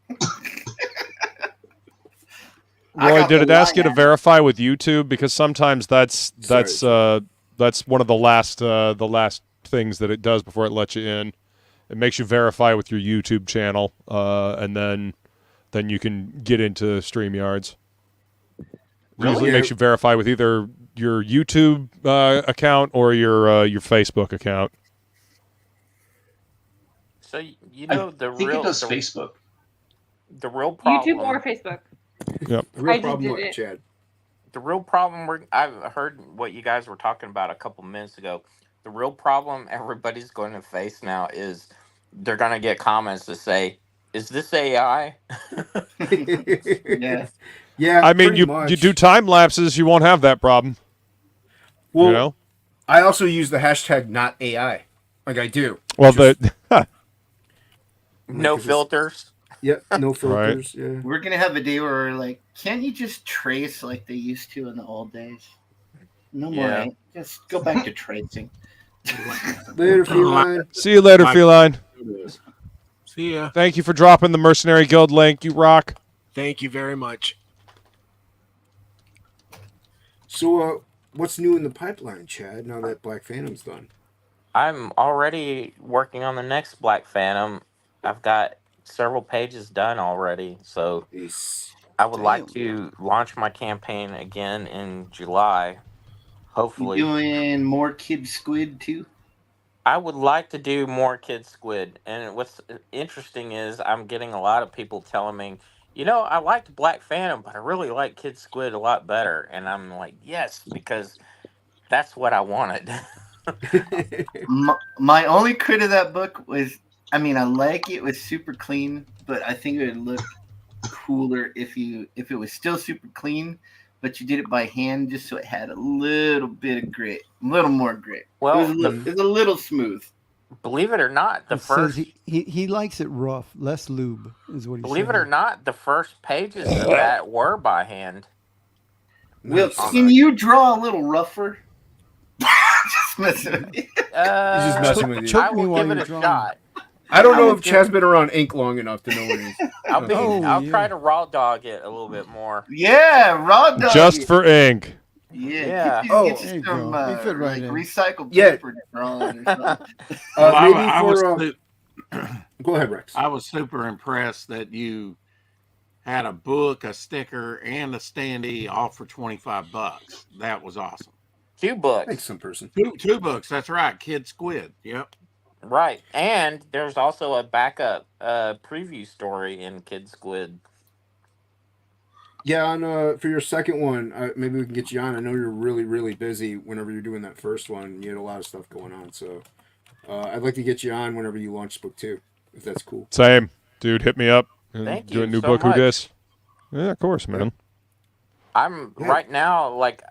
Roy, did it ask you to verify with YouTube? Because sometimes that's one of the last things that it does before it lets you in. It makes you verify with your YouTube channel, and then you can get into StreamYards. Really? Usually makes you verify with either your YouTube account or your Facebook account. So you know I think it does Facebook. The real problem. YouTube or Facebook. Yep. The real I just problem did with it. Chad. The real problem I've heard what you guys were talking about a couple minutes ago. The real problem everybody's going to face now is they're going to get comments that say, "Is this AI?" Yeah. Yeah. I mean, pretty you much. do time lapses, you won't have that problem. Well, You know? I also use the hashtag not AI. Like I do. Well, No filters. Yep. No filters. Yeah. We're going to have a day where we're like, can't you just trace like they used to in the old days? No more. Yeah. Just go back to tracing. Later, feline. See you later, Feline. See ya. Thank you for dropping the Mercenary Guild link. You rock. Thank you very much. So, what's new in the pipeline, Chad? Now that Black Phantom's done. I'm already working on the next Black Phantom. I've got several pages done already, so I would like to launch my campaign again in July. Hopefully, You doing more Kid Squid too? I would like to do more Kid Squid. And what's interesting is I'm getting a lot of people telling me, I liked Black Phantom, but I really like Kid Squid a lot better. And I'm like, yes, because that's what I wanted. My only crit of that book was, I like it. It was super clean, but I think it would look cooler if it was still super clean, but you did it by hand just so it had a little bit of grit, a little more grit. Well, it was a little smooth. Believe it or not, the It first says he likes it rough, less lube is what he believe said. it or not, the first pages of that were by hand. Will, can you draw a little rougher? Just messing with you. He's just messing with you. I will give it a shot. I don't know if Chad's been around ink long enough to know what he's. I'll try to raw dog it a little bit more. Yeah, raw dog. Just for ink. Yeah. Get you some recycled paper to draw on or something. Go ahead, Rex. I was super impressed that you had a book, a sticker, and a standee all for $25. That was awesome. 2 books. Thanks, some person. Two books. That's right. Kid Squid. Yep. Right, and there's also a backup preview story in Kid Squid Yeah, on for your second one, maybe we can get you on. I know you're really, really busy whenever you're doing that first one. You had a lot of stuff going on, so I'd like to get you on whenever you launch book 2, if that's cool. Same, dude. Hit me up. Thank do a you new so book. much. Who dis? Yeah, of course, man. I'm right now, like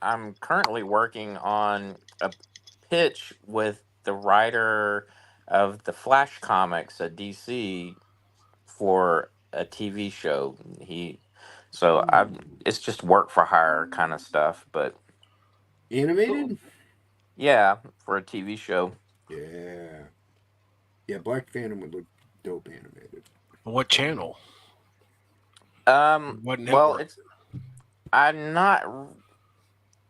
I'm currently working on a pitch with the writer of the Flash comics at DC for a TV show. It's just work for hire kind of stuff, but Animated? yeah, for a TV show. Yeah. Yeah, Black Phantom would look dope animated. What channel? What network? Well, I'm not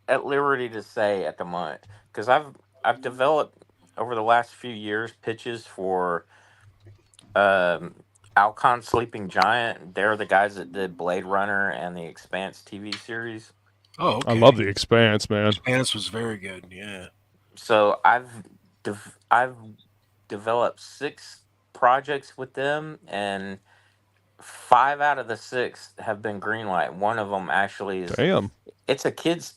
at liberty to say at the moment because I've developed over the last few years pitches for Alcon Sleeping Giant. They're the guys that did Blade Runner and the Expanse TV series. Oh, okay. I love The Expanse, man. Expanse was very good. Yeah. So I've developed 6 projects with them, and 5 out of the 6 have been greenlight. One of them actually is. Damn. It's a kids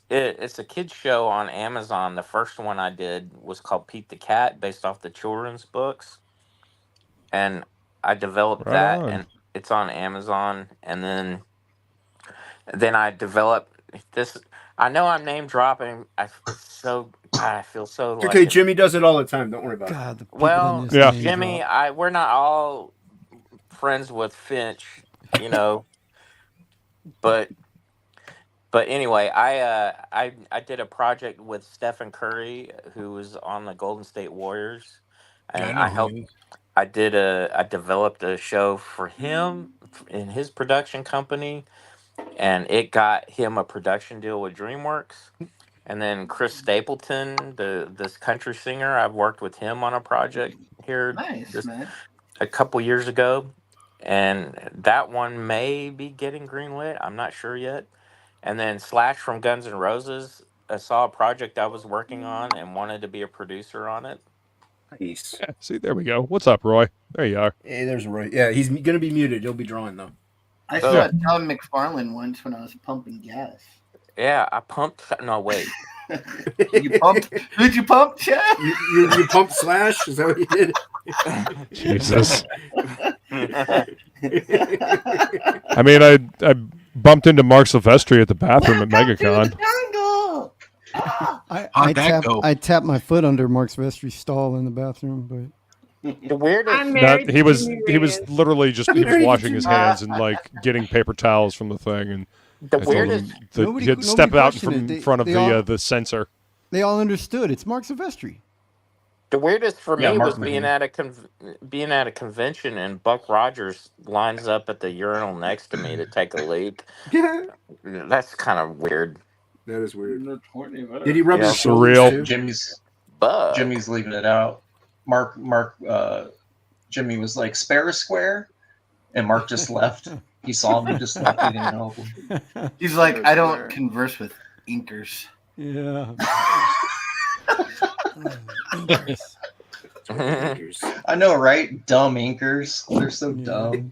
show on Amazon. The first one I did was called Pete the Cat, based off the children's books, and I developed that, and it's on Amazon. And then I developed this. I know I'm name dropping. I feel so. It's okay, Jimmy does it all the time. Don't worry about it. Well, Jimmy, we're not all friends with Finch, you know, but anyway, I did a project with Stephen Curry, who was on the Golden State Warriors, and I developed a show for him in his production company, and it got him a production deal with DreamWorks. And then Chris Stapleton, this country singer, I've worked with him on a project here a couple years ago, and that one may be getting greenlit. I'm not sure yet. And then Slash from Guns N' Roses, I saw a project I was working on and wanted to be a producer on it. Nice. Yeah, see, there we go. What's up, Roy? There you are. Hey, there's Roy. Yeah, he's going to be muted. He'll be drawing, though. I saw Tom McFarlane once when I was pumping gas. Yeah, I pumped. No, wait. You pumped? Who'd you pump, Chad? You pumped Slash? Is that what you did? Jesus. I mean, I bumped into Mark Silvestri at the bathroom at MegaCon. I tapped my foot under Mark Silvestri's stall in the bathroom, but the weirdest. He was literally just washing his hands and like getting paper towels from the thing, and the weirdest. He had to step out from front of the sensor. They all understood. It's Mark Silvestri. The weirdest for me was being at a convention and Buck Rogers lines up at the urinal next to me to take a leak. That's kind of weird. That is weird. Did he rub his surreal? Jimmy's leaving it out. Jimmy was like, spare a square, and Mark just left. He saw him and just left. He didn't help him. He's like, I don't converse with inkers. Yeah. I know, right? Dumb inkers. They're so dumb.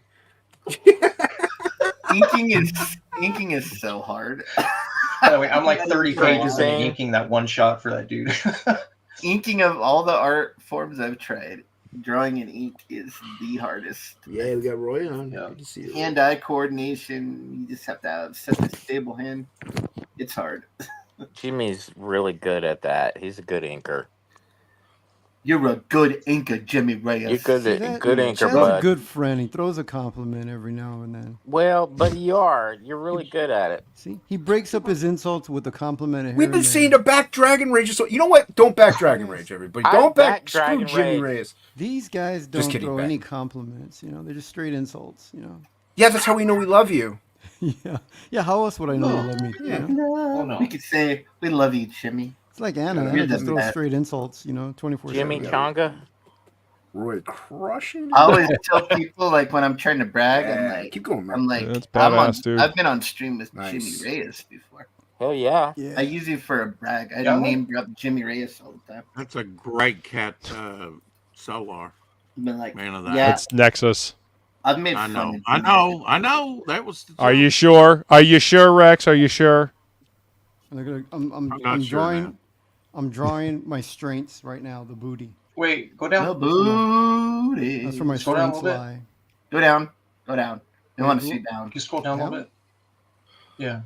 Inking is so hard. By the way, I'm like 30 pages in inking that one shot for that dude. Inking of all the art forms I've tried, drawing in ink is the hardest. Yeah, we got Roy on. Yeah. Hand-eye coordination. You just have to have such a stable hand. It's hard. Jimmy's really good at that. He's a good inker. You're a good inker, Jimmy Reyes. You're good inker, Chad's bud. a good friend. He throws a compliment every now and then. Well, but you're really good at it. See, he breaks up his insults with a compliment. We've been saying to back Dragon Rage. So you know what? Don't back Dragon Rage, everybody. Don't back screw Jimmy Reyes. These guys don't throw any compliments. You know, they're just straight insults. You know. Yeah, that's how we know we love you. Yeah. How else would I know you love me? Yeah. You know? No. We could say we love you, Jimmy. It's like Anna. Anna just throws straight insults. You know, 24/7. Jimmy Chonga. Roy crushing. I always tell people like when I'm trying to brag, I'm like, keep going, man. I'm like, that's badass, dude. I've been on stream with Jimmy Reyes before. Oh yeah. I use it for a brag. I don't name drop Jimmy Reyes all the time. That's a great cat solar. Been like, man of that. Yeah. It's Nexus. I've made I fun. know. That was. The Are you sure? Are you sure, Rex? Are you sure? I'm drawing. I'm drawing my strengths right now. The booty. Wait, go down. The booty. That's where my Scroll down a strengths little bit. lie. Go down. Go down. I want to see down. Can you scroll down a little bit? Yeah.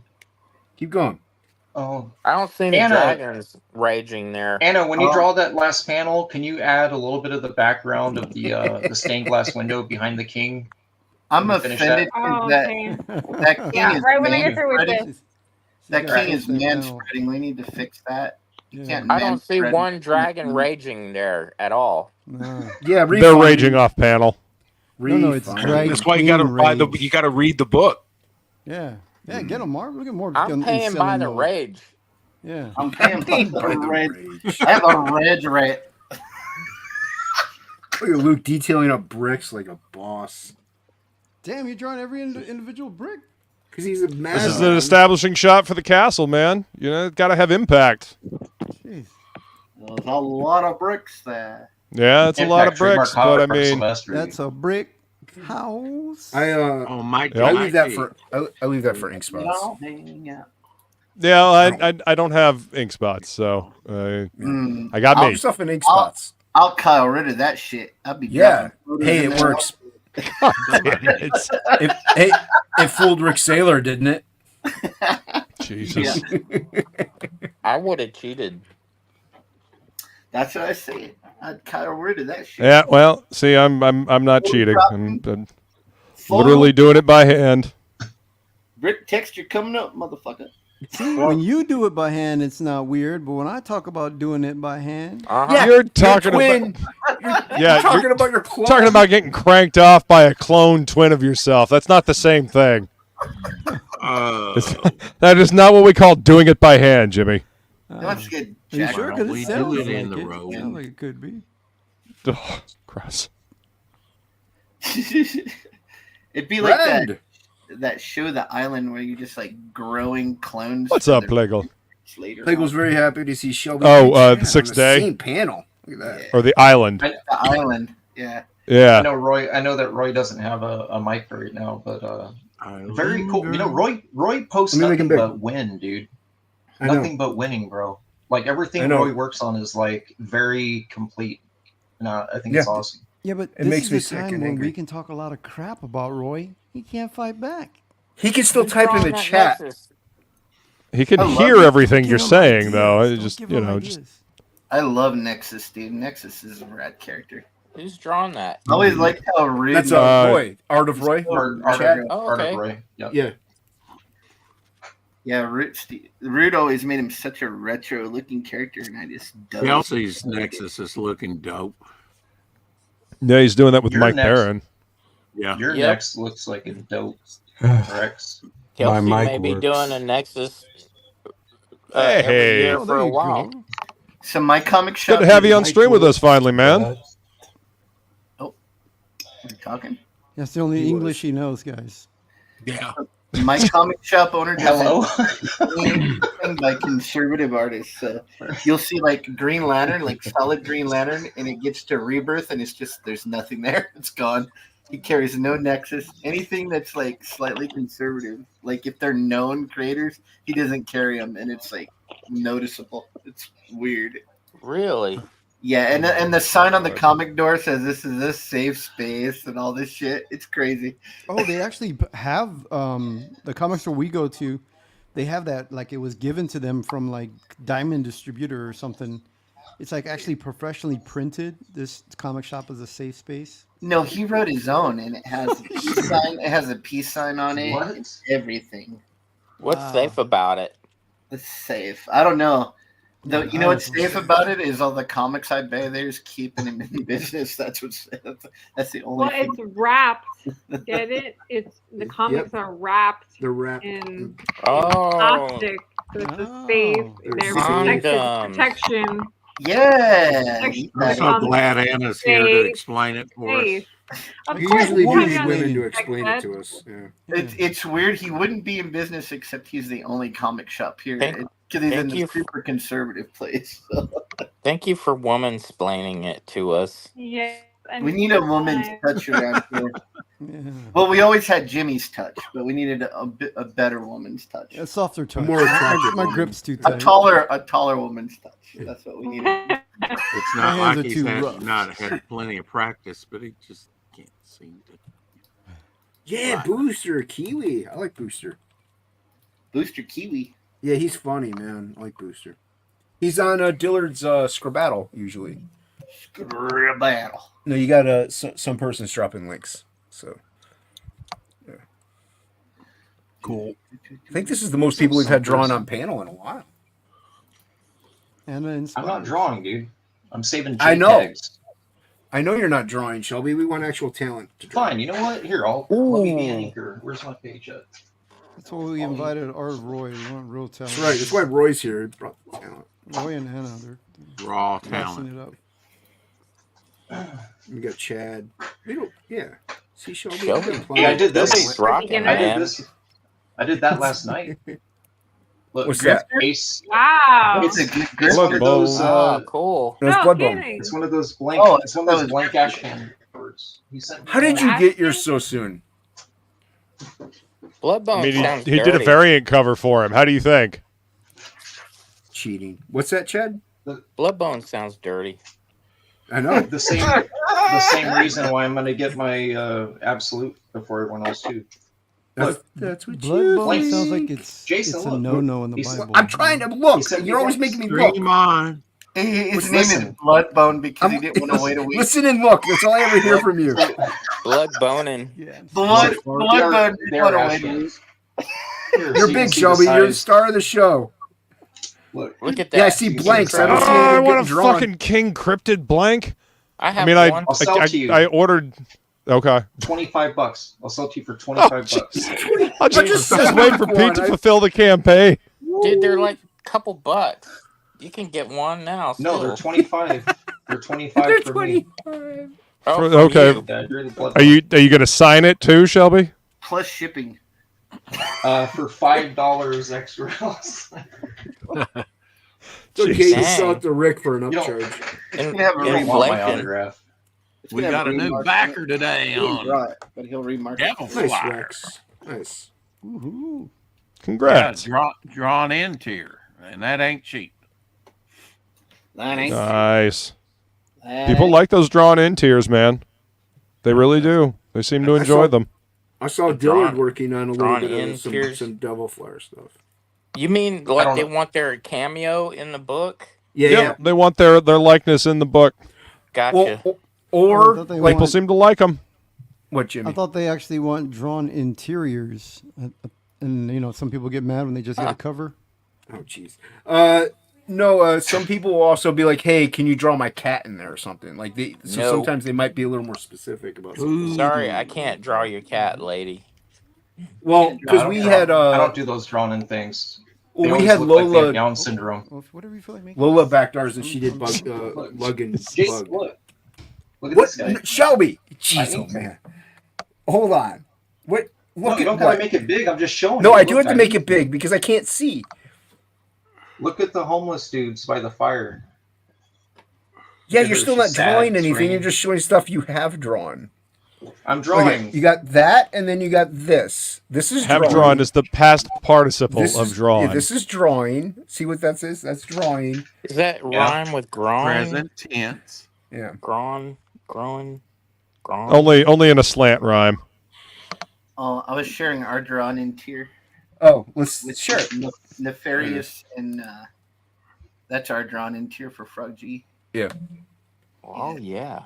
Keep going. Oh. I don't see any Anna. dragons raging there. Anna, when you draw that last panel, can you add a little bit of the background of the stained glass window behind the king? I'm offended that king is right when I get through with this. That king is man spreading. We need to fix that. You can't I don't see manspread. one dragon raging there at all. Yeah, they're raging off panel. No, it's drag. That's why you got to buy the. You got to read the book. Yeah, get them, Mark. Look at more. I'm paying by the rage. Yeah, I'm paying by the rage. I have a rage rate. Look at Luke detailing up bricks like a boss. Damn, you're drawing every individual brick. Because he's a man. This is an establishing shot for the castle, man. You know, it's got to have impact. Jeez. There's a lot of bricks there. Yeah, it's a lot of bricks, but I mean, that's a brick house. Oh my God! I leave that for I leave that for ink spots. Yeah, I don't have ink spots, so I got me. Stuff in ink spots. I'll Kyle rid of that shit. I'll be hey, it works. It fooled Rick Saylor, didn't it? Jesus. I would have cheated. That's what I say. I'd Kyle rid of that shit. Yeah, well, see, I'm not cheating. I'm literally doing it by hand. Brick texture coming up, motherfucker. See, when you do it by hand, it's not weird. But when I talk about doing it by hand, you're talking about talking about your clone. Talking about getting cranked off by a clone twin of yourself. That's not the same thing. That is not what we call doing it by hand, Jimmy. That's good. Are you sure? Because We it sounds do it like in the it. road. Sounds like it could be. Oh, gross. It'd be like that show, The Island, where you just like growing clones. What's up, Plegel? Plegel's very happy to see Shelby. The Sixth Day? Same panel. Look at that. Or The Island. The Island, yeah. Yeah. I know that Roy doesn't have a mic right now, but very cool. You know, Roy posts nothing but win, dude. Nothing but winning, bro. Like everything Roy works on is like very complete. No, I think it's awesome. Yeah, but it this makes is me the sick time and when angry. we can talk a lot of crap about Roy. He can't fight back. He can still type in the chat. He can hear everything you're saying, though. It just, I love Nexus, dude. Nexus is a rad character. Who's drawn that? I always liked how rude. That's Roy. Art of Roy. Art of Roy. Yep. Yeah. Yeah, Rude always made him such a retro-looking character, and I just dug Kelsey's Nexus is looking dope. Yeah, he's doing that with Your Mike next- Barron. Yeah. Your next looks like a dope Rex. Kelsey mic may be works. doing a Nexus Hey. every year Oh, for there a you while. go. So my comic shop. Good to have you on stream with us finally, man. Are you talking? That's the only English he knows, guys. Yeah. My comic shop owner Hello. does by conservative artists. So you'll see like Green Lantern, like solid Green Lantern, and it gets to Rebirth, and it's just there's nothing there. It's gone. He carries no Nexus. Anything that's like slightly conservative, like if they're known creators, he doesn't carry them, and it's like noticeable. It's weird. Really? Yeah, and the sign on the comic door says this is a safe space and all this shit. It's crazy. Oh, they actually have the comic store we go to. They have that, like it was given to them from like Diamond Distributor or something. It's like actually professionally printed. This comic shop is a safe space. No, he wrote his own, and it has a peace sign. It has a peace sign on it. What? It's everything. What's safe about it? It's safe. I don't know. Though you know what's safe about it is all the comics I buy there's keeping him in business. That's the only. Well, it's wrapped. Get it? It's the comics are wrapped. They're wrapped. In plastic. So it's safe. They're condoms. protection. Yeah. I'm so glad Anna's here to explain it for us. Of We course, usually we're use gonna women to expect explain that. it to us. Yeah. It's weird. He wouldn't be in business except he's the only comic shop here. Because he's in thank you a super conservative place. So. Thank you for woman-splaining it to us. Yeah. We need a woman's touch around here. Yeah. Well, we always had Jimmy's touch, but we needed a better woman's touch. A softer touch. More attractive. My grip's too tight. A taller woman's touch. That's what we needed. It's My not hands like are he's too rough. not had plenty of practice, but he just can't seem to. Yeah, Booster Kiwi. I like Booster. Booster Kiwi. Yeah, he's funny, man. I like Booster. He's on Dillard's Scribbattle usually. Scribbattle. No, you got some person's dropping links. So, yeah. Cool. I think this is the most people we've had drawn on panel in a while. And I'm not drawing, dude. I'm saving JPEGs. I know. I know you're not drawing, Shelby. We want actual talent to draw. Fine. You know what? Here, let me be an anchor. Where's my page at? That's why we invited Art Roy. We want real talent. That's right. That's why Roy's here. He brought the talent. Roy and Hannah, they're Raw messing talent. it up. We got Chad. We don't. Yeah. See, Shelby. Shelby. Yeah, I did this. He's rocking, man. I did that last night. Look, What's that? Ace. Wow. It's a good It's grip. one of those. Oh, cool. That's No Bloodbone. kidding. It's one of those blank. Oh, it's one of those blank Ashcan words. He sent me How did one. you get yours so soon? I Bloodbone mean, sounds he did a dirty. variant cover for him. How do you think? Cheating. What's that, Chad? Bloodbone sounds dirty. I know. the same reason why I'm going to get my absolute before everyone else too. That's what you Bloodbone think. sounds like it's Jason, it's a look. no-no in the He's- Bible. I'm trying to look. He sent me You're always one. making me look. Dream on. His name is Listen. Bloodbone because he didn't want to wait a week. Listen and look. That's all I ever hear from you. Bloodboning. Yeah. Bloodbone didn't want to wait a week. Here, You're so you big, can see Shelby. the You're the size. star of the show. Look, Look at that. Yeah, I see blanks. I don't see Oh, anything what a getting drawn. fucking King Cryptid blank. I have I mean, one. I'll sell to you. I ordered. Okay. $25. I'll sell to you for $25. I'll just wait for Pete to fulfill the campaign. Dude, they're like a couple bucks. You can get one now. No, Still. they're 25. They're 25 for me. Oh, For- for okay. you. Yeah, you're the blood Are you going to sign it too, Shelby? Plus shipping. for $5 extra. It's okay to Dang. sell it to Rick for an You don't- upcharge. It's gonna have a You don't want my Inflation. autograph. It's We gonna have got a new remark- backer today He didn't on draw it, but he'll remark it. Devil Nice, Flyer. Rex. Nice. Woohoo. Congrats. Yeah, drawn in tier, and that ain't cheap. That ain't Nice. that People ain't- like those drawn in tiers, man. They really do. They seem to I enjoy saw- them. I saw Drawn- Dillard working on a little drawn bit in of tiers. some Devil Flyer stuff. You mean I like don't they know. want their cameo in the book? Yeah, Yep, they want their likeness in the book. Gotcha. Or I thought they People want- seem to like them. what, I Jimmy? thought they actually want drawn interiors, and some people get mad when they just get a cover. Oh, jeez. No, some people will also be like, "Hey, can you draw my cat in there or something?" Like so No. sometimes they might be a little more specific about something. Sorry, I can't draw your cat, lady. Well, I because don't we draw- had I don't do those drawn in things. They we always had look like they have Lola Down syndrome. Well, whatever you feel like making. Lola backed ours and she did bug lug and Jason, bug. look. Look at What, this guy. Shelby? I Jeez, oh need- man. Hold on. What? No, Look you don't at gotta what? make it big. I'm just showing No, you. I do Look, have to make it big because I can't see. Look at the homeless dudes by the fire. Yeah, Look at you're her, still not she's sad, drawing it's anything. You're raining. just showing stuff you have drawn. I'm drawing. Okay, you got that, and then you got this. This is Have drawing. drawn is the past participle This of is, drawn. yeah, this is drawing. See what that says? That's drawing. Is that rhyme with groin? Present tense. Yeah. Groin, groin, groin. Only in a slant rhyme. Oh, I was sharing our drawn in tier Oh, let's with share it. Nefarious and that's our drawn in tier for Frog G. Yeah. Oh yeah.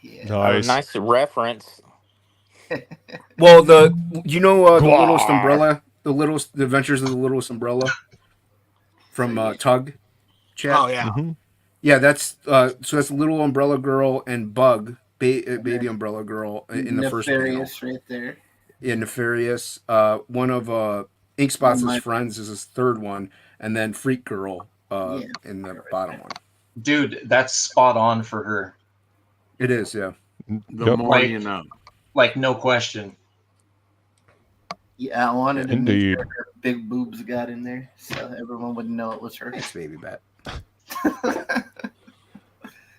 Yeah. Nice. Nice reference. Well, the littlest umbrella, the Adventures of the Littlest Umbrella from Tug. Chat. Oh yeah. Mhm. Yeah, that's so that's Little Umbrella Girl and Bug, Baby Umbrella Girl in the first panel. Nefarious right there. Yeah, Nefarious. One of Inkspot's My- friends is his third one, and then Freak Girl Yeah. in the bottom one. Dude, that's spot on for her. It is, yeah. The Yep. more Like- you know. Like, no question. Yeah, I wanted to make Indeed. sure her big boobs got in there so everyone would know it was her. Thanks, baby bat.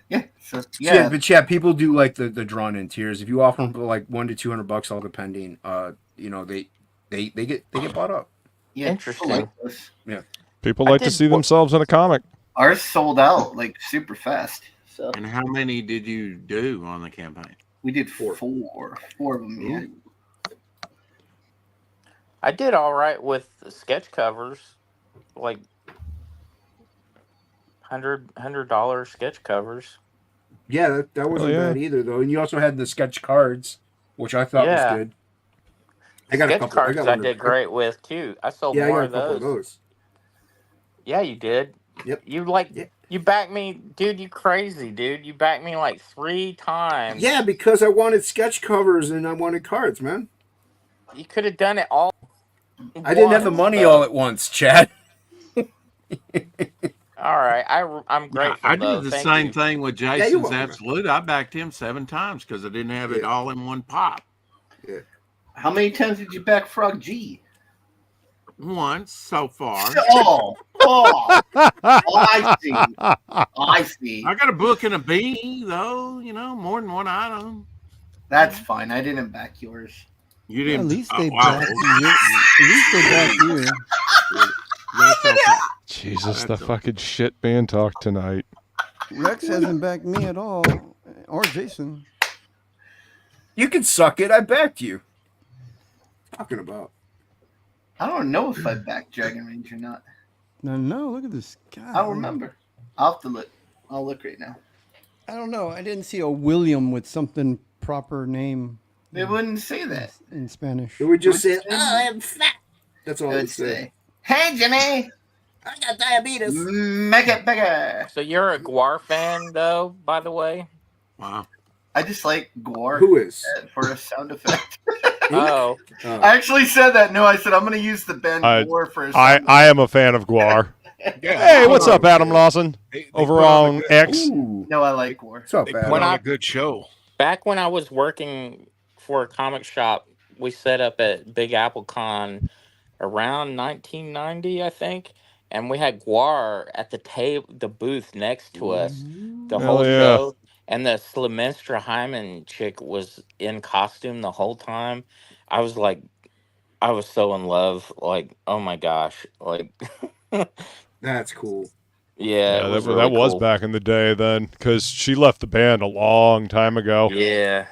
Yeah, So yeah, but yeah, people do like the drawn in tiers. If you offer them like $100 to $200, all depending, they get bought up. Yeah, Interesting. Yeah, people like to see themselves in a comic. Ours sold out like super fast. So. And how many did you do on the campaign? We did four of them. Yeah. I did all right with the sketch covers, like $100 sketch covers. Yeah, that wasn't bad either, though. And you also had the sketch cards, which I thought was good. I got sketch a couple. cards I did great with too. I sold more of those. Yeah, you did. Yep. You backed me, dude. You crazy, dude. You backed me like 3 times. Yeah, because I wanted sketch covers and I wanted cards, man. You could have done it all. I didn't have the money all at once, Chad. All right, I'm grateful. I did the same thing with Jason's Absolute. I backed him 7 times because I didn't have it all in one pop. Yeah. How many times did you back Frog G? Once so far. Oh, I see. I see. I got a book and a beanie, though. More than one item. That's fine. I didn't back yours. You didn't. At least they backed you. At least they backed you. That's okay. Jesus, the fucking shit being talked tonight. Rex hasn't backed me at all, or Jason. You can suck it. I backed you. Talking about. I don't know if I backed Dragon Range or not. No, look at this guy. I don't remember. I'll have to look. I'll look right now. I don't know. I didn't see a William with something proper name. They wouldn't say that in Spanish. It would just say, "I am fat." That's all it would say. Hey, Jimmy. I got diabetes. Make it bigger. So you're a Guar fan, though, by the way? Wow. I just like Guar. Who is? For a sound effect. Oh. I actually said that. No, I said I'm going to use the band Guar for a sound I am a fan of Guar. Hey, what's up, Adam Lawson? Over on X. No, I like Guar. What's up, They put on a good show. Back when I was working for a comic shop, we set up at Big Apple Con around 1990, I think. And we had Guar at the booth next to us the whole show. And the Slimenstra Hyman chick was in costume the whole time. I was so in love. Like, oh my gosh. Like, that's cool. Yeah, that was back in the day then, because she left the band a long time ago. Yeah.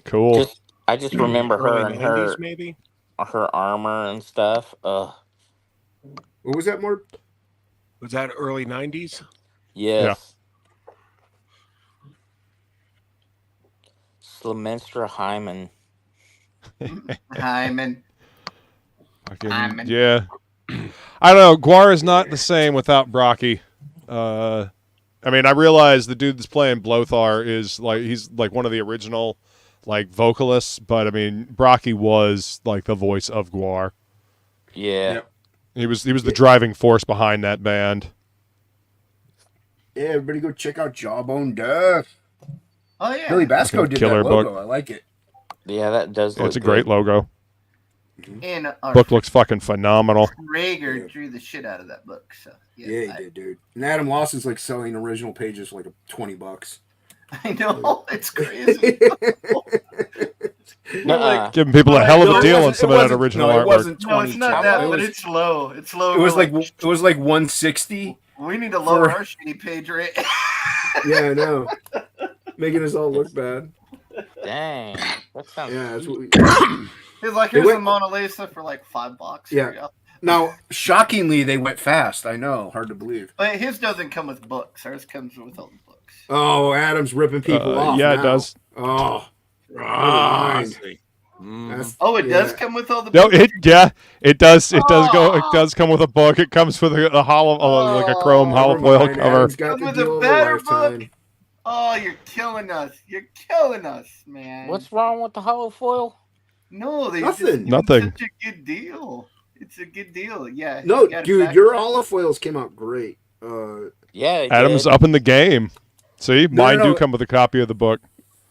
Cool. I just remember her and her, maybe? Her armor and stuff. What was that, Mort? Was that early 90s? Yes. Yeah. Slimenstra Hyman. Hyman. Yeah. I don't know. Guar is not the same without Brocky. I mean, I realize the dude that's playing Blothar is he's one of the original vocalists, but I mean, Brocky was the voice of Guar. Yeah. Yep. He was the driving force behind that band. Yeah, everybody go check out Jawbone Death. Oh yeah. Billy Bacsko did Killer that logo. book. I like it. Yeah, that does look It's a great logo. And Book looks fucking phenomenal. Rager drew the shit out of that book. So Yeah, he did, dude. And Adam Lawson's selling original pages for $20. I know, it's crazy. Giving people a hell of a deal on some of that original artwork. It wasn't 20. No, it's not that, but it's low. It's low. It was like $160. We need to lower our shitty page rate. Yeah, I know. Making us all look bad. Dang. That sounds that's what we... It's like, here's a Mona Lisa for $5. Yeah. Now, shockingly, they went fast. I know. Hard to believe. But his doesn't come with books. Ours comes with all the books. Oh, Adam's ripping people off. Yeah, now. it does. Oh. Oh, it does come with all the No, books? it does go. It does come with a book. It comes with a hollow, a chrome hollow foil cover. Got with a better book. Oh, you're killing us. You're killing us, man. What's wrong with the hollow foil? No, Nothing. It's such a good deal. It's a good deal. Yeah. No, dude, your olive foils came out great. Yeah, Adam's up in the game. See, mine do come with a copy of the book.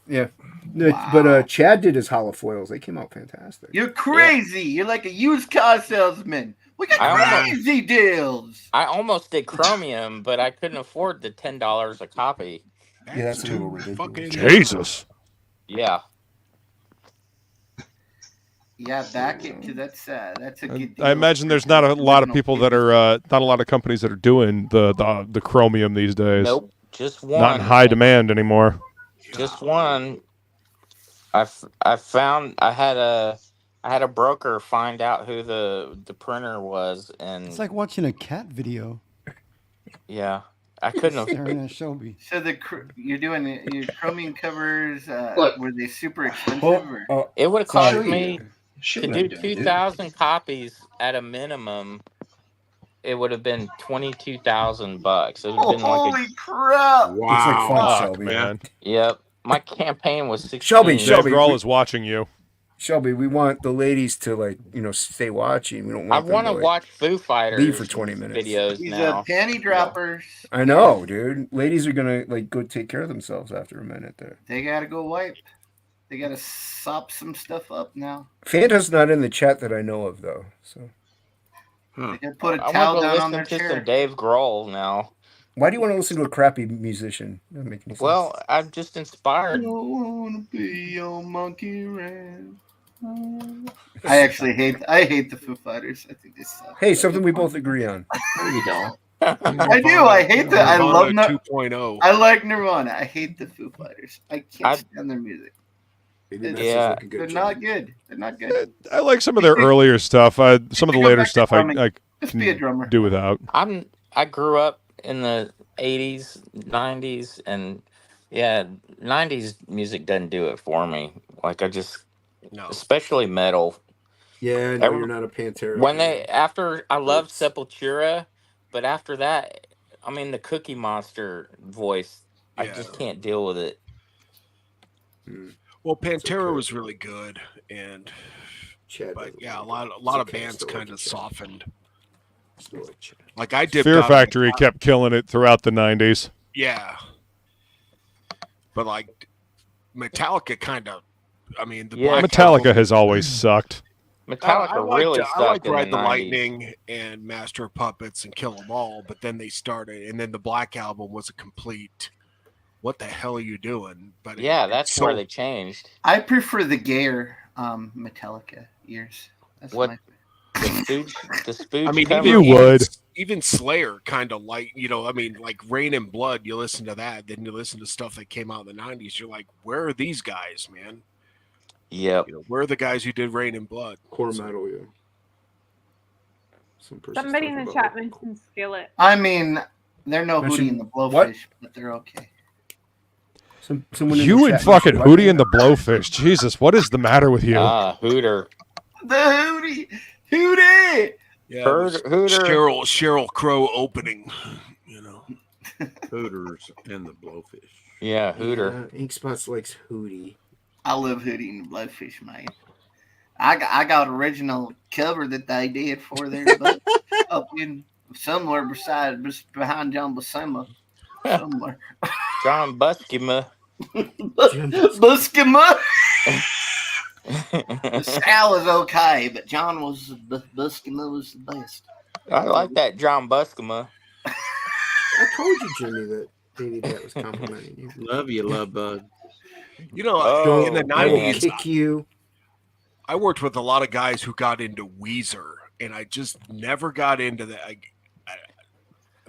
Yeah. Wow. But Chad did his hollow foils. They came out fantastic. You're crazy. Yeah. You're like a used car salesman. We got crazy deals. I almost did chromium, but I couldn't afford the $10 a copy. Yeah, that's a little ridiculous. Jesus. Yeah. Yeah, back into that's a good deal. I imagine there's not a lot of people that are not a lot of companies that are doing the chromium these days. Nope. Just one. Not in high demand anymore. Just one. I found I had a broker find out who the printer was, and It's like watching a cat video. yeah, I couldn't have. Staring at Shelby. So you're doing your chromium covers. Look. Were they super expensive? Or? It would have cost Show me Show to what do I'm doing, dude. 2,000 copies at a minimum. It would have been $22,000. It would have been like Holy crap! It's like fun, Fuck, Shelby. man. Yep. My campaign was 16. Shelby, Dave Shelby, Grohl is watching you. Shelby, we want the ladies to stay watching. We don't want I them want to to watch Foo Fighters leave for 20 minutes. videos These now. panty droppers. I know, dude. Ladies are gonna go take care of themselves after a minute there. They gotta go wipe. They gotta sop some stuff up now. Fanta's not in the chat that I know of though. So They gotta put a I towel want to down on listen their to chair. some Dave Grohl now. why do you want to listen to a crappy musician? Doesn't make any sense. Well, I'm just inspired. Wanna be your monkey rat. I hate the Foo Fighters. I think they suck. Hey, something we both agree on. No, you don't. I do. I hate that. I love Nirvana 2.0. I like Nirvana. I hate the Foo Fighters. I can't stand their music. Yeah. They're not good. They're not good. I like some of their earlier stuff. Some of the Go later back to stuff drumming. I Just be a drummer. do without. I grew up in the 80s, 90s, and yeah, 90s music doesn't do it for me. Like especially metal. Yeah, no, you're not a Pantera. When I loved Sepultura, but after that, I mean the Cookie Monster voice, I just can't deal with it. Well, Pantera was really good, but yeah, a lot of bands kind of softened. Like I did. Fear Factory kept killing it throughout the 90s. Yeah, but like Metallica kind of. I mean, the Black Metallica Album, has always sucked. Metallica really I sucked liked in Ride the the 90s. Lightning and Master of Puppets and Kill 'Em All, but then they started, and then the Black Album was a complete. What the hell are you doing? But Yeah, that's where they changed. I prefer the gayer Metallica years. That's What my the Spooge I mean, cover. even Slayer kind of like, I mean, like Rain and Blood, you listen to that, then you listen to stuff that came out in the 90s, you're like, where are these guys, man? Yep. Where are the guys who did Rain and Blood? Core metal, yeah. Somebody in the chat mentioned Skillet. I mean, they're no Hootie and the Blowfish, but they're okay. You and fucking Hootie and the Blowfish. Jesus, what is the matter with you? Hooter. The Hootie! Yeah, Hooter. Cheryl Crow opening, Hooters and the Blowfish. Yeah, Hooter. Ink Spots likes Hootie. I love Hootie and the Blowfish, man. I got original cover that they did for their book up in somewhere behind John Buscema. Somewhere. John Buscema. Buscema. Sal was okay, but John was Buscema was the best. I like that John Buscema. I told you, Jimmy, that Davey Bat was complimenting you. Love you, love bud. in the 90s, kick you. I worked with a lot of guys who got into Weezer, and I just never got into that. I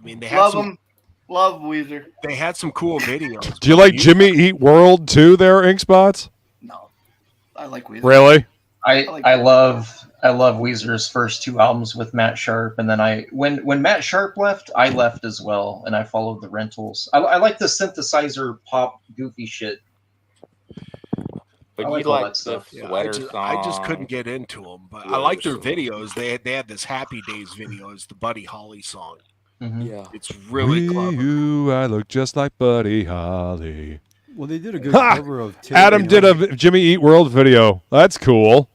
mean, they had Love Weezer. They had some cool videos. Do you like Jimmy Eat World too there, Ink Spots? No. I like Weezer. Really? I love Weezer's first two albums with Matt Sharp, and then when Matt Sharp left, I left as well, and I followed the Rentals. I like the synthesizer pop goofy shit. But I you like all like that the stuff. sweater song. I just couldn't get into them, but I like their videos. They had this Happy Days video. It's the Buddy Holly song. Mm-hmm. Yeah, it's really clever. I look just like Buddy Holly. Well, they did a good cover of Adam did a Jimmy Eat World video. That's cool.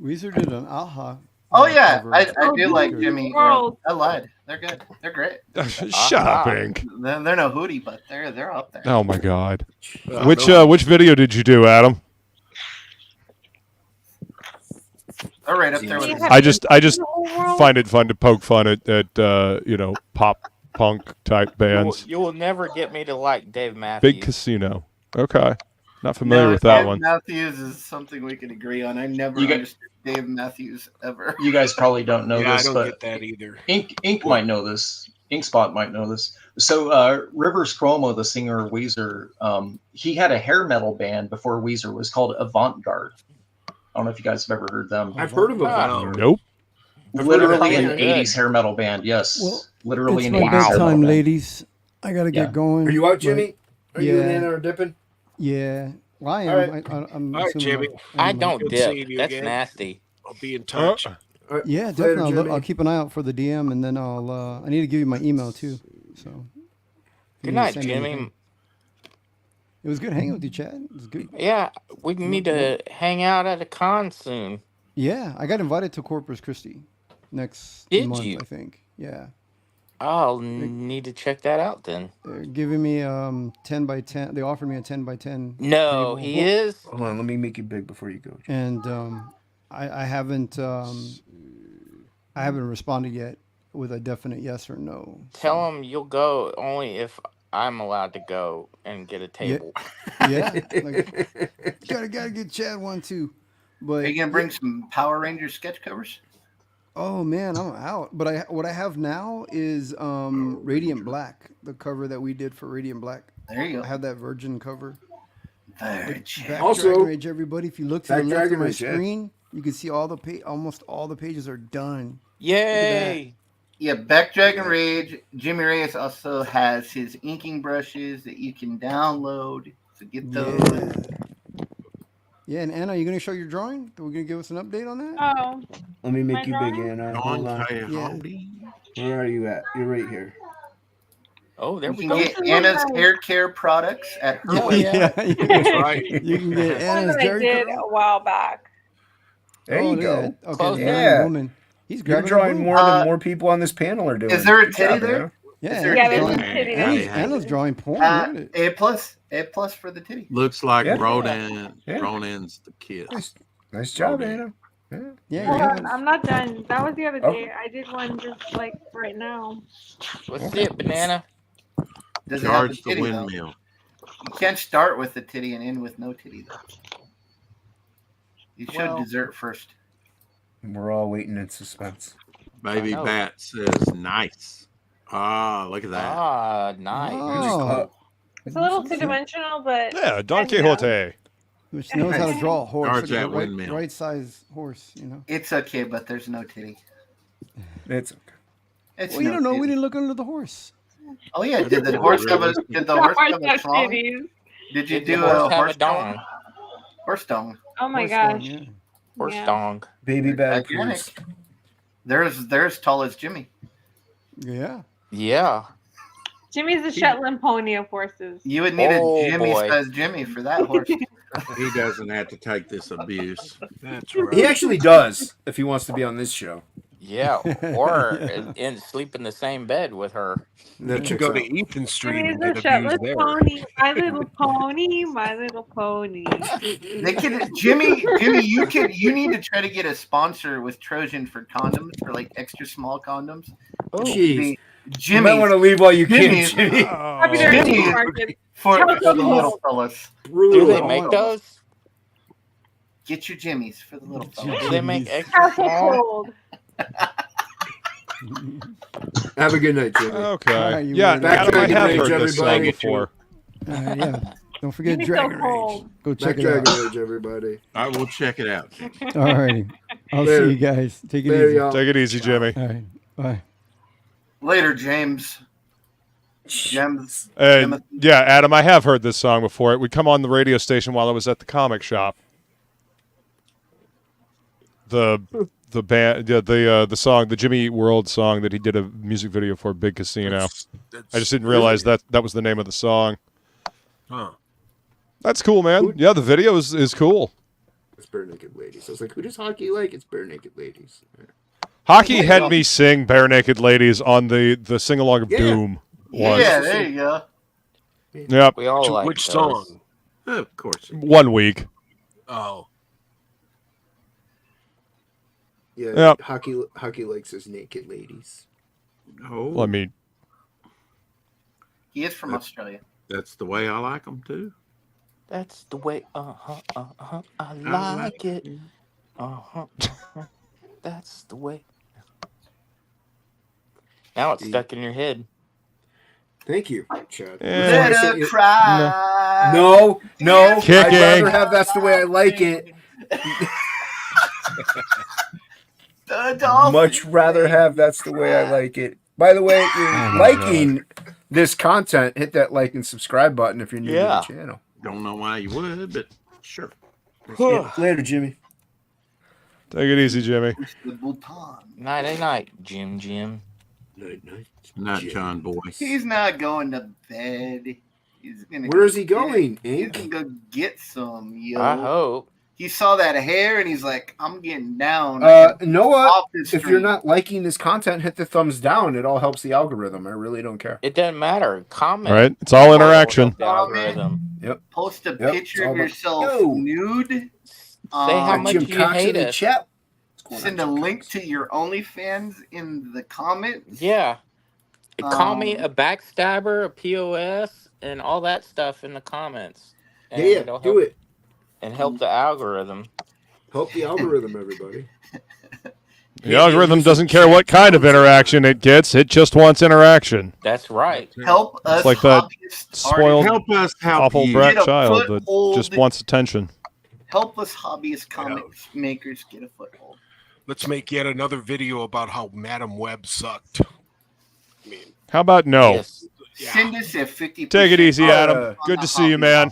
Weezer did an Aha. Oh yeah, cover. I do like Jimmy. I lied. They're good. They're great. Shut up, Ink. They're no Hootie, but they're up there. Oh my God. Which video did you do, Adam? They're right up there with. I just find it fun to poke fun at pop punk type bands. You will never get me to like Dave Matthews. Big Casino. Okay. Not familiar with that Dave one. Matthews is something we can agree on. I never understood Dave Matthews ever. You guys probably don't know Yeah, this, I don't but get that either. Ink might know this. Inkspot might know this. So Rivers Cuomo, the singer of Weezer, he had a hair metal band before Weezer. It was called Avant Garde. I don't know if you guys have ever heard them. I've heard of them. Nope. Literally an 80s hair metal band. Yes. Well, literally it's an my 80s hair metal bedtime, band. ladies. I gotta get going. Are you out, Jimmy? but- Are you and Anna are dipping? Yeah. Well, I am. All right. I'm All right, assuming Jimmy. I I'm- don't Good dip. seeing you That's again. nasty. I'll be in touch. All right. Yeah, Later, definitely. Jimmy. I'll keep an eye out for the DM, and then I'll. I need to give you my email too. So. Good you night, send me Jimmy. anything. It was good hanging with you, Chad. It was good. Yeah, we need to hang out at a con soon. Yeah, I got invited to Corpus Christi next Did month, you? I think. Yeah. I'll need to check that out then. They're giving me 10 by 10. They offered me a 10 by 10. No, table. he is. Hold on, let me make it big before you go. And I haven't responded yet with a definite yes or no. Tell him you'll go only if I'm allowed to go and get a table. Yeah. Like, gotta get Chad one too. But Are you gonna bring some Power Rangers sketch covers? oh man, I'm out. But what I have now is Radiant Black, the cover that we did for Radiant Black. There you go. I have that Virgin cover. Back Also- Dragon Rage, everybody. If you look to the Back left of Dragon my Rage, yeah. screen, you can see almost all the pages are done. Yay! Yeah, Back Dragon Rage. Jimmy Reyes also has his inking brushes that you can download. So get those. Yeah, and Anna, you gonna show your drawing? Are we gonna give us an update on that? Oh, Let me make My you big, drawing? Anna. Hold on. Where are you at? You're right here. Oh, there You we can go. get Anna's hair care products at her Oh, website. yeah. That's right. You can get one Anna's that I Jerry did curl. a while back. There Oh, you look go. at that. Okay, Close. the Yeah. married woman. He's You're grabbing drawing her more boob. than more people on this panel are doing. Is there a Good titty job, there? Anna. Yeah, Is there Yeah, a there's titty? a titty Anna's, there. Anna's drawing porn. Look at it. A+ for the titty. Looks like Yeah. Ronin's the kid. Nice job, Rodan. Anna. Yeah. Yeah, Hold you on, have- I'm not done. That was the other Oh. day. I did one just like right now. Let's see it, banana. Does it have a Charge the titty, though? windmill. You can't start with the titty and end with no titty, though. You should Well- dessert first. We're all waiting in suspense. Baby I know. Bat says nice. Ah, look at that. Ah, nice. Oh, It's a little two-dimensional, but Yeah, Don I know. Quixote. which knows how to draw a horse. Charge Look at that the windmill. right size horse, you know. It's okay, but there's no titty. It's okay. It's Well, you no don't know. We titty. didn't look under the horse. Oh yeah, did the horse have a did the horse have a Horse schlong? titties. Did you Did the do horse a have horse a dong? dong? Horse dong. Oh my Horse gosh. dong, yeah. Horse Yeah. dong. Baby bad Gigantic. cruise. They're as tall as Jimmy. Yeah. Yeah. Jimmy's the Shetland pony of horses. You would need Oh, a Jimmy boy. size Jimmy for that horse. He doesn't have to take this abuse. That's right. He actually does if he wants to be on this show. Yeah. Or sleep in the same bed with her. That You checks go out. to Ethan Street Jimmy's and the get abused Shetland there. pony. My little pony. My little pony. They could Jimmy, you need to try to get a sponsor with Trojan for condoms, for like extra small condoms. Jeez. You Jimmy might want to leave while you can, Jimmy's- Jimmy. Happy to Jimmy- Jimmy Market. for the Tell them little all. fellas. Do they Brutal. make those? Get your Jimmies for the little fellas. Do they make extra Castle small? cold. Have a good night, Jimmy. Okay. All right, you Yeah, win. Back Adam, I Dragon have Rage, heard this song everybody. before. Yeah. Don't forget Jimmy's so Dragon Rage. cold. Go check Back it out. Dragon Rage, everybody. I will check it out. All righty. I'll Later. see you guys. Take it Later, easy. y'all. Take it easy, Jimmy. All right. Bye. Later, James. Gems. And yeah, Adam, I have heard this song before. It would come on the radio station while I was at the comic shop. The band, yeah, the song, the Jimmy Eat World song that he did a music video for, Big Casino. I just didn't realize that was the name of the song. Huh. That's cool, man. Yeah, the video is cool. It's Bare Naked Ladies. I was like, who does Hockey like? It's Bare Naked Ladies. Hockey had me sing Bare Naked Ladies on the sing along of Yeah. Doom. Once. Yeah, there you go. Yep. We all like Which those. song? Of course. 1 week. Oh. Yeah, Yep. Hockey likes his naked ladies. Oh. Well, I mean, He is from Australia. That's the way I like them too. That's the way. I like it. That's the way. Now it's stuck in your head. Thank you, Chad. Let her cry. No. Kicking. I'd rather have That's the Way I Like It. Much rather have That's the Way I Like It. By the way, if you're liking this content, hit that like and subscribe button if you're new to the channel. Don't know why you would, but sure. Later, Jimmy. Take it easy, Jimmy. Night, Jim. Not John Boy. He's not going to bed. He's gonna. Where is he going, He's gonna go get some, yo. I hope. He saw that hair and he's like, I'm getting down. Noah, if you're not liking this content, hit the thumbs down. It all helps the algorithm. I really don't care. It doesn't matter. Comment. Right? It's all interaction. The algorithm. Yep. Post a picture of yourself nude. Say how much Jim you Cox hate in the us. chat. Send a link to your OnlyFans in the comments. Yeah. Call me a backstabber, a POS, and all that stuff in the comments. And Yeah, do it. And help the algorithm. Help the algorithm, everybody. The algorithm doesn't care what kind of interaction it gets. It just wants interaction. That's right. Help us. It's like that spoiled, help us help awful you. brat Get a child that foothold. just wants attention. Help us hobbyist comics makers get a foothold. Let's make yet another video about how Madam Web sucked. I mean, How about no? Yes. Send us a 50%. Take it easy, off Adam. on Good the to see you, hobby man.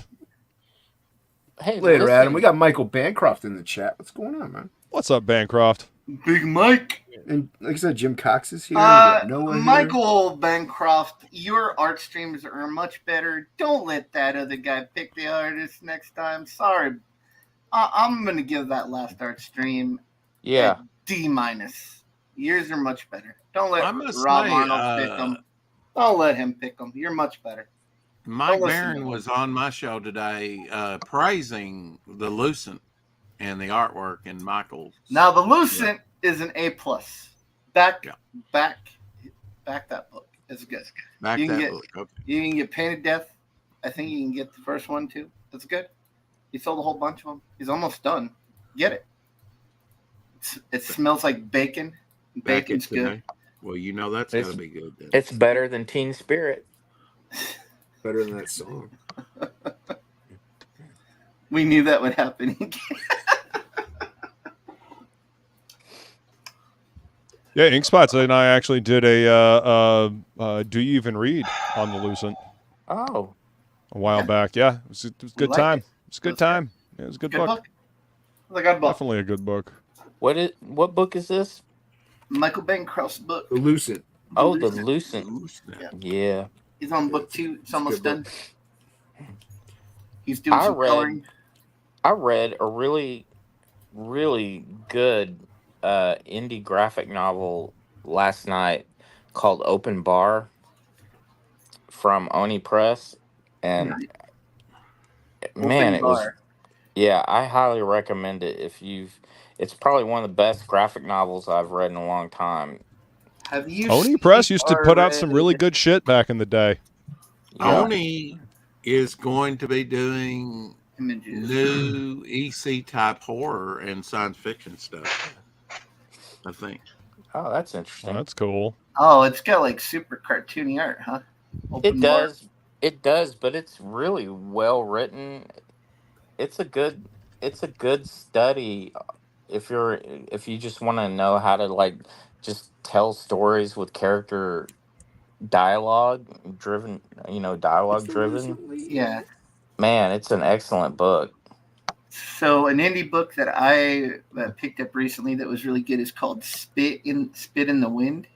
Hey, Later, listen. Adam. We got Michael Bancroft in the chat. What's going on, man? What's up, Bancroft? Big Mike. And like I said, Jim Cox is here. We got Noah here. Michael Bancroft, your art streams are much better. Don't let that other guy pick the artist next time. Sorry. I'm going to give that last art stream Yeah. a D-. Yours are much better. Don't let I Rob must say, Arnold pick them. Don't let him pick them. You're much better. Mike Don't listen to Barron him. was on my show today praising the Lucent and the artwork in Michael's. Now, the Lucent is an A+. Back that book. It's good. Back you can that get, book. Okay. You can get Painted Death. I think you can get the first one, too. That's good. He sold a whole bunch of them. He's almost done. Get it. It smells like bacon. Bacon's Back it good. today. Well, you know that's got to be good. Then. It's better than Teen Spirit. Better than that song. We knew that would happen. Yeah, Inkspots and I actually did a Do You Even Read on the Lucent Oh. a while back. Yeah, it was a good liked time. it. It was a good time. Yeah, it was a good book. Like a book. Definitely a good book. What book is this? Michael Bancroft's book. The Lucent. Oh, the Lucent. Yeah. He's on book 2. It's almost good done. He's doing some coloring. I read a really, really good indie graphic novel last night called Open Bar from Oni Press, and man, it was. Yeah, I highly recommend it. It's probably one of the best graphic novels I've read in a long time. Have you? Oni Press used to put out some really good shit back in the day. Yeah. Oni is going to be doing new EC type horror and science fiction stuff. I think. Oh, that's interesting. Oh, that's cool. Oh, it's got like super cartoony art, huh? It does. It does, but it's really well written. It's a good study if you just want to know how to like just tell stories with character dialogue driven. Yeah. Man, it's an excellent book. So an indie book that I picked up recently that was really good is called Spit in the Wind.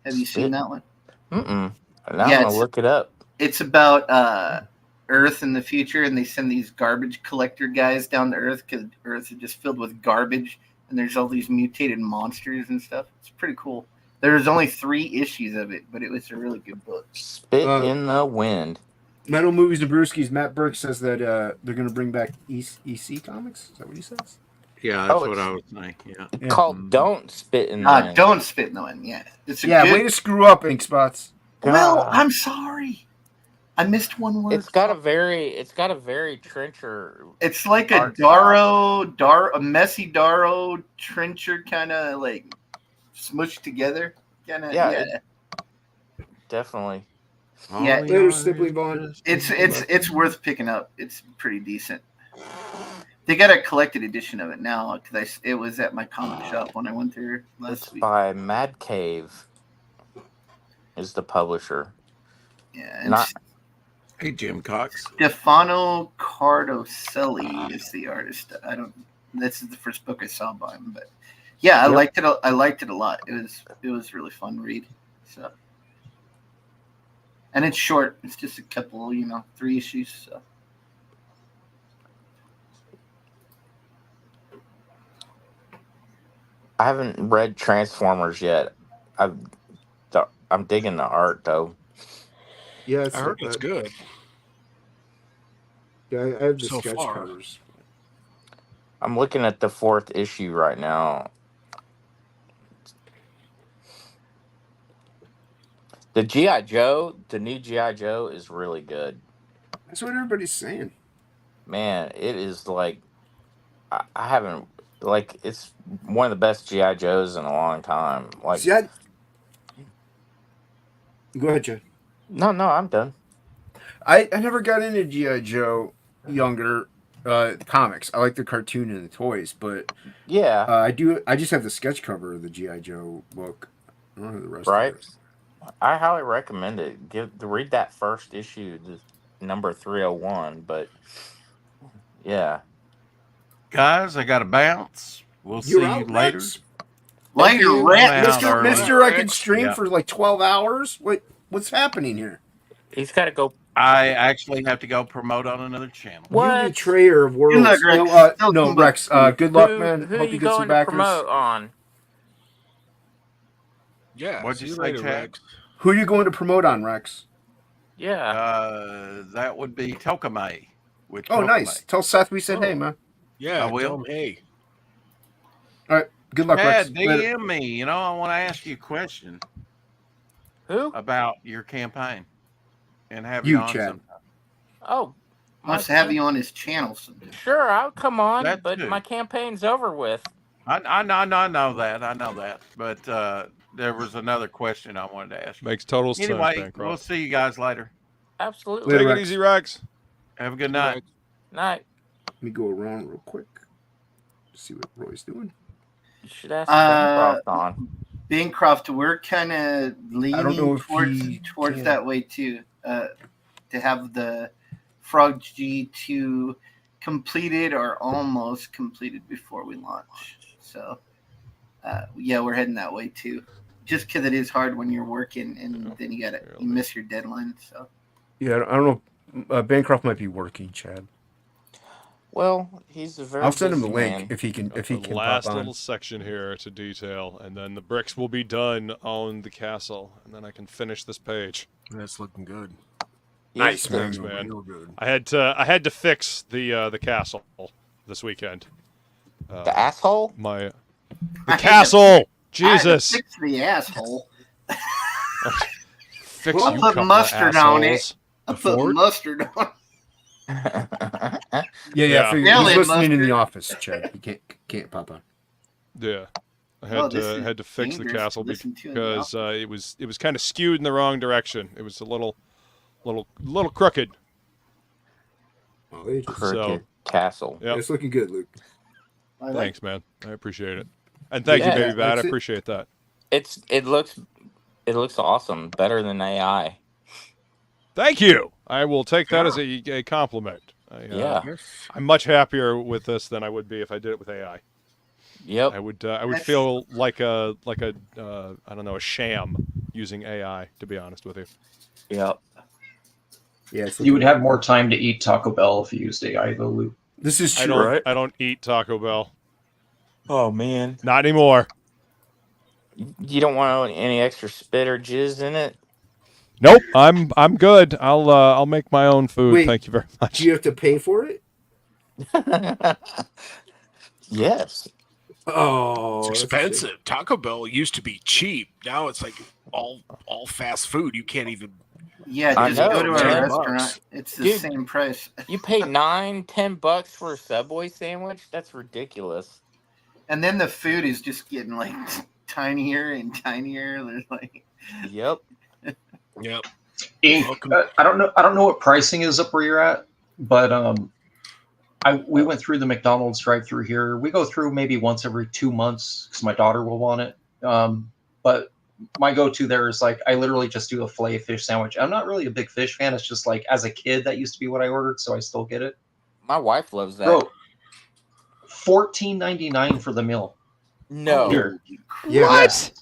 Have you seen that one? Now I'm gonna look it up. It's about Earth in the future, and they send these garbage collector guys down to Earth because Earth is just filled with garbage, and there's all these mutated monsters and stuff. It's pretty cool. There's only 3 issues of it, but it was a really good book. Spit in the Wind. Metal Movies and Brewskis. Matt Burke says that they're going to bring back EC Comics. Is that what he says? Yeah, that's what I was saying. Yeah. It's called Don't Spit in the Wind. Don't Spit in the Wind. Yeah. It's way to screw up, Ink Spots. Well, I'm sorry. I missed one word. It's got a very trencher. It's like a a messy Darrow trencher kind of like smushed together. Yeah. Definitely. Yeah, Later, Stipley Vaughn. It's worth picking up. It's pretty decent. They got a collected edition of it now because it was at my comic shop when I went there last week. By Mad Cave is the publisher. Yeah, Hey, Jim Cox. Stefano Cardoselli is the artist. This is the first book I saw by him, but yeah, I liked it. I liked it a lot. It was really fun to read. So, and it's short. It's just a couple, 3 issues. So. I haven't read Transformers yet. I'm digging the art though. Yeah, I heard it's good. Yeah, I have the So sketch far. covers. I'm looking at the 4th issue right now. The G.I. Joe, the new G.I. Joe is really good. That's what everybody's saying. Man, it is like I haven't it's one of the best G.I. Joes in a long time. Like, See, go ahead, Chad. No, I'm done. I never got into G.I. Joe younger comics. I like the cartoon and the toys, but yeah, I just have the sketch cover of the G.I. Joe book. I don't know the rest right? of it. I highly recommend it. Read that first issue, the number 301. But yeah, Guys, I got to bounce. We'll see you later. Later, Rex. Mister, I can stream for like 12 hours. What's happening here? He's got to go. I actually have to go promote on another channel. What? You betrayer of worlds. No, Rex. Good luck, man. Who Hope you you get some going to backers. promote on? Yeah. What'd you say, Chad? Who are you going to promote on, Rex? Yeah. That would be Tokame. Oh, nice. Tell Seth we said hey, man. Yeah, I will. tell him hey. All right. Good luck, Rex. Chad, DM me. I want to ask you a question. Who? About your campaign. And have you on Chad. sometime. Oh. Wants to have you on his channel sometime. Sure, I'll come on, That but too. my campaign's over with. I know that. But there was another question I wanted to ask you. Makes total sense. Anyway, Bancroft. we'll see you guys later. Absolutely. Take it easy, Rex. Have a good night. Night. Let me go around real quick. See what Roy's doing. You should ask Bancroft on. Bancroft, we're kind of leaning towards that way too. To have the Frog G2 completed or almost completed before we launch. So, yeah, we're heading that way too. Just because it is hard when you're working and then you miss your deadline. So, yeah, I don't know. Bancroft might be working, Chad. Well, he's a very. I'll send him the busy link man. if he can. If he can last pop on. little section here to detail, and then the bricks will be done on the castle, and then I can finish this page. That's looking good. Nice, Thanks, man. man. Real good. I had to fix the castle this weekend. The asshole. The castle. Jesus. Fix the asshole. Fix I'll you put couple mustard of on it. assholes. I'll put mustard on. Yeah. He's listening mustard. in the office, Chad. He can't pop on. Yeah. I this had to is fix the dangerous castle to listen to in the because it was kind of skewed in the wrong direction. It was a little crooked. Oh, Crooked castle. Yeah, it's looking good, Luke. Thanks, man. I appreciate it, and thank you, baby Bat. I appreciate that. It looks awesome. Better than AI. Thank you. I will take that as a compliment. I'm much happier with this than I would be if I did it with AI. Yep. I would feel like a I don't know, a sham using AI, to be honest with you. Yep. Yeah, you would have more time to eat Taco Bell if you used AI, though, Luke. This is true, right? I don't eat Taco Bell. Oh man. Not anymore. You don't want any extra spit or jizz in it? Nope. I'm good. I'll make my own food. Wait, Thank you very much. Do you have to pay for it? Yes. Oh, it's expensive. Taco Bell used to be cheap. Now it's like all fast food. You can't even Yeah, I just know, go to a man. restaurant. It's the Dude, same price. You pay $9-10 for a Subway sandwich? That's ridiculous. And then the food is just getting like tinier and tinier. There's like, yep. Inc. I don't know what pricing is up where you're at, but we went through the McDonald's drive-through here. We go through maybe once every 2 months because my daughter will want it. But my go-to there is like I literally just do a filet fish sandwich. I'm not really a big fish fan. It's just like as a kid that used to be what I ordered, so I still get it. My wife loves that. Bro, $14.99 for the meal. No. Here. Yeah. What?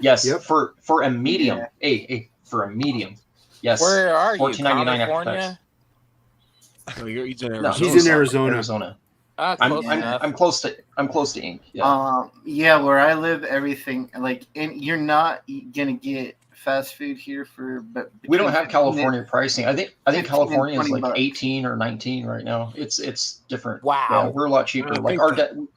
Yes, Yep. for a medium. Hey, for a medium. Yes. Where are you? $14.99 after California? tax. No, he's in Arizona. No, He's in Arizona. Arizona. Close enough. I'm close to Inc. Yeah. Yeah, where I live, everything like, and you're not gonna get fast food here but We don't have California pricing. I think 15 California is and like 20 bucks. 18 or 19 right now. It's different. Wow. Yeah, we're a lot cheaper. I Like think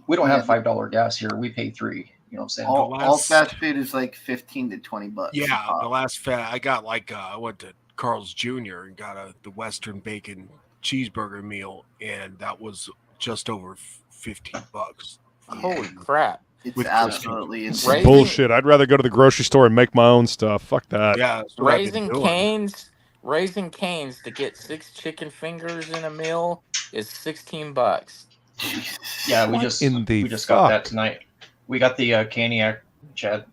we don't have $5 gas here. We pay $3. You know what I'm saying? All fast food is like 15 to 20 bucks. Yeah, the last I got like I went to Carl's Jr. and got the Western bacon cheeseburger meal, and that was just over $15. Holy crap. It's With absolutely It's insane. bullshit. I'd rather go to the grocery store and make my own stuff. Fuck that. Yeah, that's what I've been doing. Raising Cane's to get 6 chicken fingers in a meal is $16. Yeah, we What just in the got fuck? that tonight. We got the Caniac, Chad.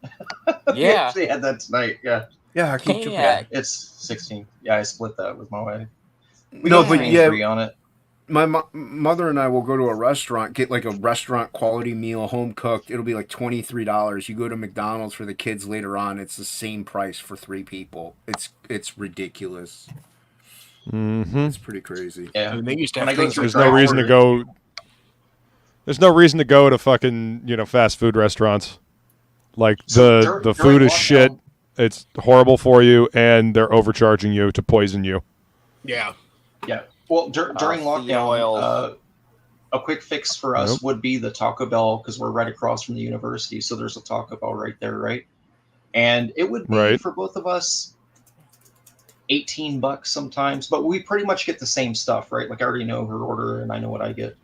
Yeah. we had that tonight. Yeah. Yeah, I keep Caniac. It's 16. Yeah, I split that with my wife. We No, got but 23 on it. My mother and I will go to a restaurant, get like a restaurant quality meal, home cooked. It'll be like $23. You go to McDonald's for the kids later on, it's the same price for 3 people. It's ridiculous. Mm-hmm. It's pretty crazy. Yeah. I mean, they used to When have I go things through like There's no reason to go. There's no reason to go to fucking fast food restaurants. Like So the food is lockdown- shit. It's horrible for you, and they're overcharging you to poison you. Yeah. Yeah. Well, during lockdown, a quick fix for us would be the Taco Bell because we're right across from the university. So there's a Taco Bell right there, right? And it would be for both of us $18 sometimes, but we pretty much get the same stuff, right? Like I already know her order and I know what I get.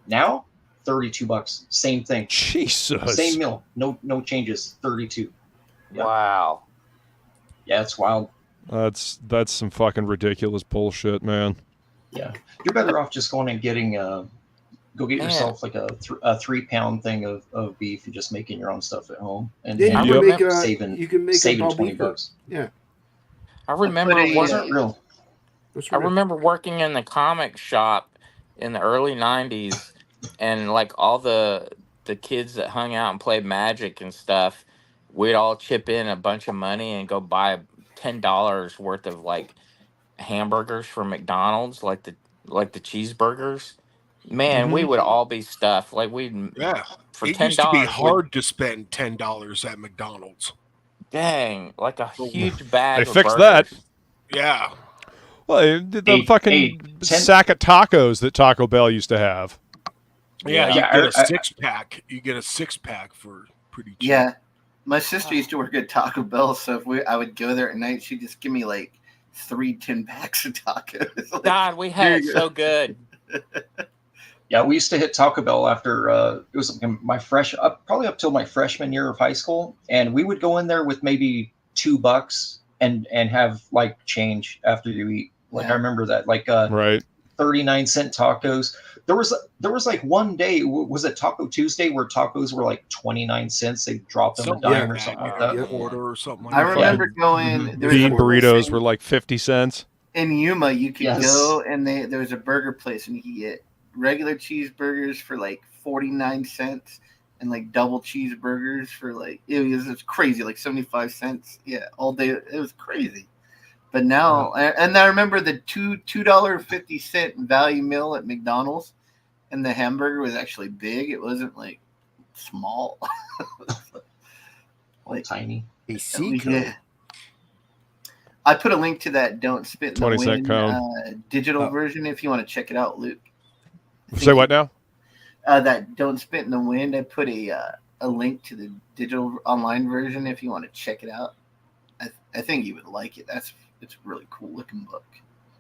Now, $32, same thing. Jesus. Same meal, no changes, 32. Yeah. Wow. Yeah, it's wild. That's some fucking ridiculous bullshit, man. Yeah, you're better off just going and getting go get yourself like a 3-pound thing of beef and just making your own stuff at home and, Yeah, and you can make saving you can make saving up all $20. beef. Yeah. I remember But it wasn't real. I remember working in the comic shop in the early 90s, and like all the kids that hung out and played Magic and stuff, we'd all chip in a bunch of money and go buy $10 worth of like hamburgers from McDonald's, like the cheeseburgers. Man, we would all be stuffed. Like for It $10 used to be hard to spend $10 at McDonald's. Dang, like a huge bag. They of fixed burgers. that. Yeah. Well, the fucking sack of tacos that Taco Bell used to have. Yeah, you get a 6-pack. You get a 6-pack for pretty cheap. Yeah, my sister used to work at Taco Bell, so if I would go there at night, she'd just give me like 3 10-packs of tacos. Like, God, we had it so good. Yeah, we used to hit Taco Bell after it was my probably up till my freshman year of high school, and we would go in there with maybe $2 and have like change after you eat. Like I remember that, like 39-cent tacos. There was like one day, was it Taco Tuesday, where tacos were like 29 cents? They dropped them a dime or something like that. Quarter or something like I remember going. There was Bean a burritos were like 50 cents. in Yuma. You could go and there was a burger place, and you could get regular cheeseburgers for like 49 cents and like double cheeseburgers for like it was crazy, like 75 cents. Yeah, all day. It was crazy. But now, and I remember the $2.50 value meal at McDonald's, and the hamburger was actually big. It wasn't like small, like tiny. I put a link to that "Don't Spit in the 20-cent Wind" cone. digital version if you want to check it out, Luke. Say what now? That "Don't Spit in the Wind." I put a link to the digital online version if you want to check it out. I think you would like it. It's a really cool looking book.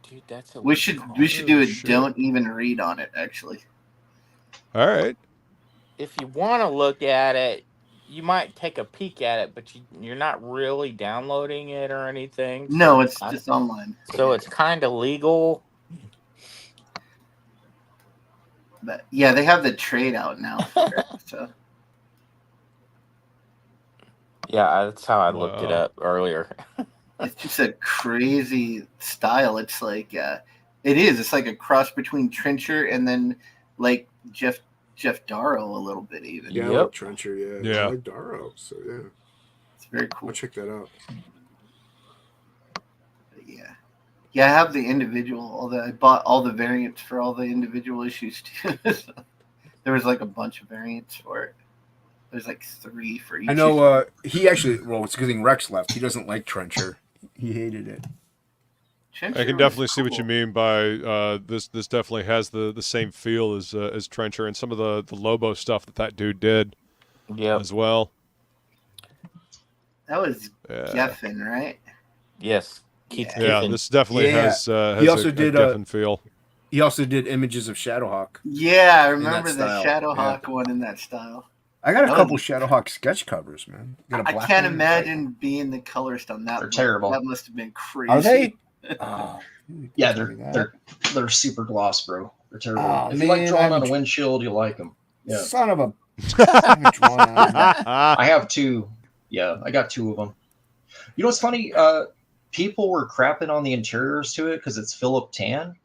Dude, that's we should do it. Don't even read on it. Actually. All right. If you want to look at it, you might take a peek at it, but you're not really downloading it or anything. No, it's just online. So it's kind of legal. But yeah, they have the trade out now for it, so. Yeah, that's how I looked it up earlier. It's just a crazy style. It's like it's like a cross between Trencher and then like Jeff Darrow a little bit even. Yeah, I like Trencher, yeah. I like Darrow, so yeah. It's very cool. I'll check that out. Yeah, I have the individual. I bought all the variants for all the individual issues too. So there was like a bunch of variants for it. There's like 3 for each. I know. He actually. Well, it's because Rex left. He doesn't like Trencher. He hated it. I can definitely see what you mean by this. This definitely has the same feel as Trencher and some of the Lobo stuff that dude did. Yeah. As well. That was Geffen, right? Yes. Yeah, this definitely has he also did Geffen feel. He also did images of Shadowhawk. Yeah, I remember the Shadowhawk one in that style. I got a couple Shadowhawk sketch covers, man. I can't imagine being the colorist on that. They're terrible. That must have been crazy. Are they? Yeah, they're super gloss, bro. They're terrible. Oh, if you like drawing on a windshield, you like them. Yeah. Son of a. I have 2. Yeah, I got 2 of them. You know what's funny? People were crapping on the interiors to it because it's Philip Tan.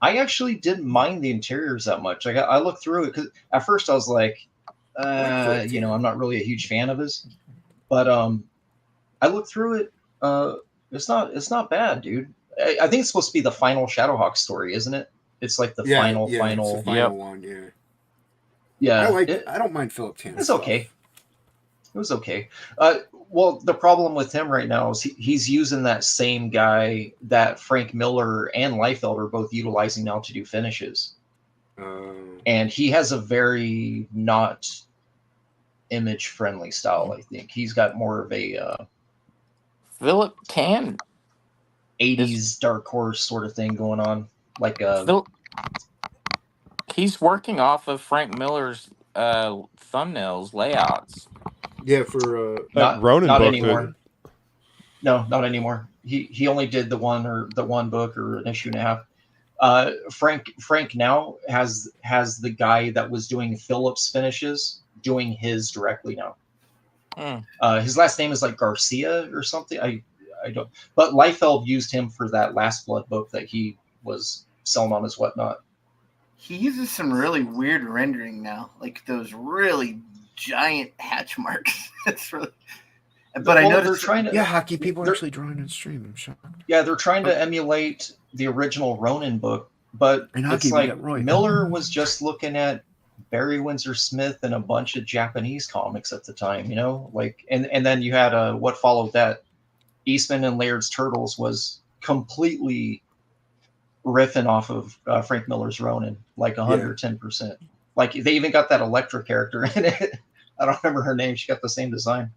I actually didn't mind the interiors that much. I looked through it because at first I was like, I'm not really a huge fan of his, but I looked through it. It's not bad, dude. I think it's supposed to be the final Shadowhawk story, isn't it? It's like the final it's the final one. Yeah. Yeah. I don't mind Philip Tan. It's okay. It was okay. Well, the problem with him right now is he's using that same guy that Frank Miller and Liefeld are both utilizing now to do finishes. And he has a very not image-friendly style, I think. He's got more of a Philip Tan 80s Dark Horse sort of thing going on. Like he's working off of Frank Miller's thumbnails layouts. Yeah, for not book, anymore. dude. No, not anymore. He only did the one book or an issue and a half. Frank now has the guy that was doing Phillips finishes doing his directly now. His last name is like Garcia or something. I don't. But Liefeld used him for that Last Blood book that he was selling on his whatnot. He uses some really weird rendering now, like those really giant hatch marks. It's really. But I know they're trying to. Yeah, Hockey people are actually drawing on stream. I'm shocked. Yeah, they're trying to emulate the original Ronin book, but it's like Miller was just looking at Barry Windsor Smith and a bunch of Japanese comics at the time, like, and then you had what followed that, Eastman and Laird's Turtles was completely riffing off of Frank Miller's Ronin, like 110%. Like they even got that Electra character in it. I don't remember her name. She got the same design.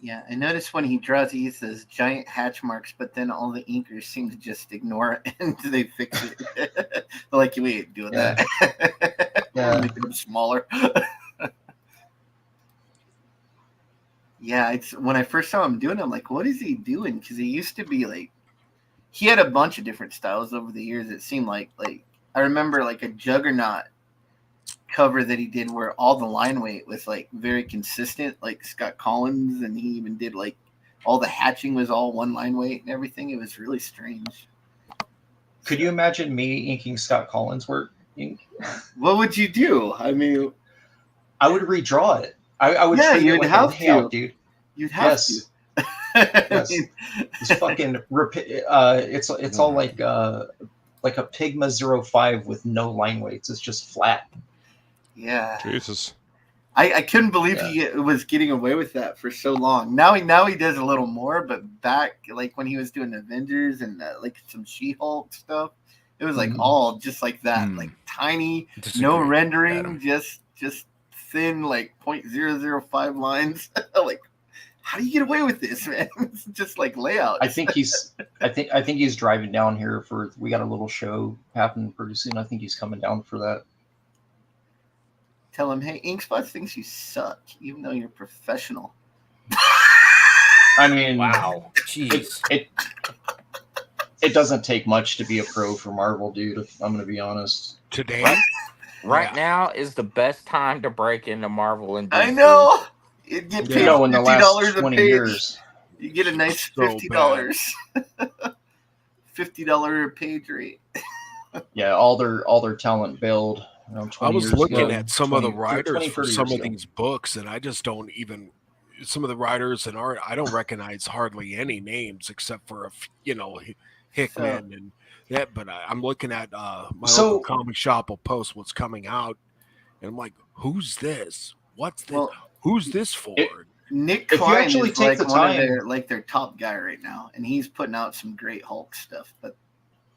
Yeah, I noticed when he draws, he uses giant hatch marks, but then all the inkers seem to just ignore it and they fix it. They're like, we ain't doing that. Yeah. Making them smaller. Yeah, it's when I first saw him doing it, I'm like, what is he doing? Because he used to be like, he had a bunch of different styles over the years. It seemed like I remember like a Juggernaut cover that he did where all the line weight was like very consistent, like Scott Collins, and he even did like all the hatching was all one line weight and everything. It was really strange. Could you imagine me inking Scott Collins' work? What would you do? I mean, I would redraw it. I would. Yeah, treat you'd it like have a to, layout, dude. You'd have to. Yes. It's fucking. It's all like a Pigma 05 with no line weights. It's just flat. Yeah. Jesus. I couldn't believe he was getting away with that for so long. Now he does a little more, but back like when he was doing Avengers and like some She-Hulk stuff, it was like all just like that, like tiny, no rendering, just thin like 0.005 lines. Like how do you get away with this, man? It's just like layouts. I think he's driving down here we got a little show happening pretty soon. I think he's coming down for that. Tell him, hey, Inkspots thinks you suck, even though you're professional. I mean, wow, jeez. It doesn't take much to be a pro for Marvel, dude. If I'm going to be honest. Today, right now is the best time to break into Marvel and DC. I know. You get paid in the last 20 page. years. You get a nice $50. $50 a page rate. Yeah, all their talent build. I was looking at some of the writers for some of these books, and I just don't even. Some of the writers and art, I don't recognize hardly any names except for Hickman and that. But I'm looking at my local comic shop will post what's coming out, and I'm like, "Who's this? What's this? Who's this for?" Nick Klein is like their top guy right now, and he's putting out some great Hulk stuff. But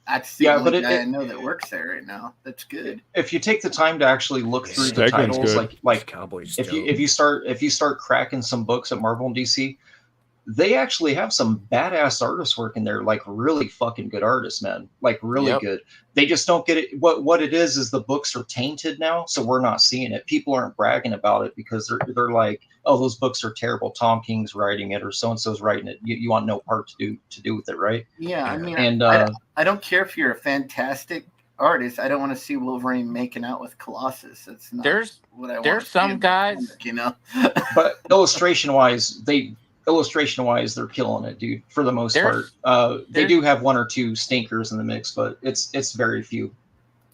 that's the only guy I know that works there right now. That's good. If you take the time to actually look through the titles, like Cowboys, if you start cracking some books at Marvel and DC, they actually have some badass artists working there, like really fucking good artists, man. Like really good. They just don't get it. What it is the books are tainted now, so we're not seeing it. People aren't bragging about it because they're like, oh, those books are terrible. Tom King's writing it, or so and so's writing it. You want no part to do with it, right? Yeah, I mean, and I don't care if you're a fantastic artist. I don't want to see Wolverine making out with Colossus. That's not what I want. There's some guys, But illustration wise, they're killing it, dude. For the most part, they do have one or two stinkers in the mix, but it's very few.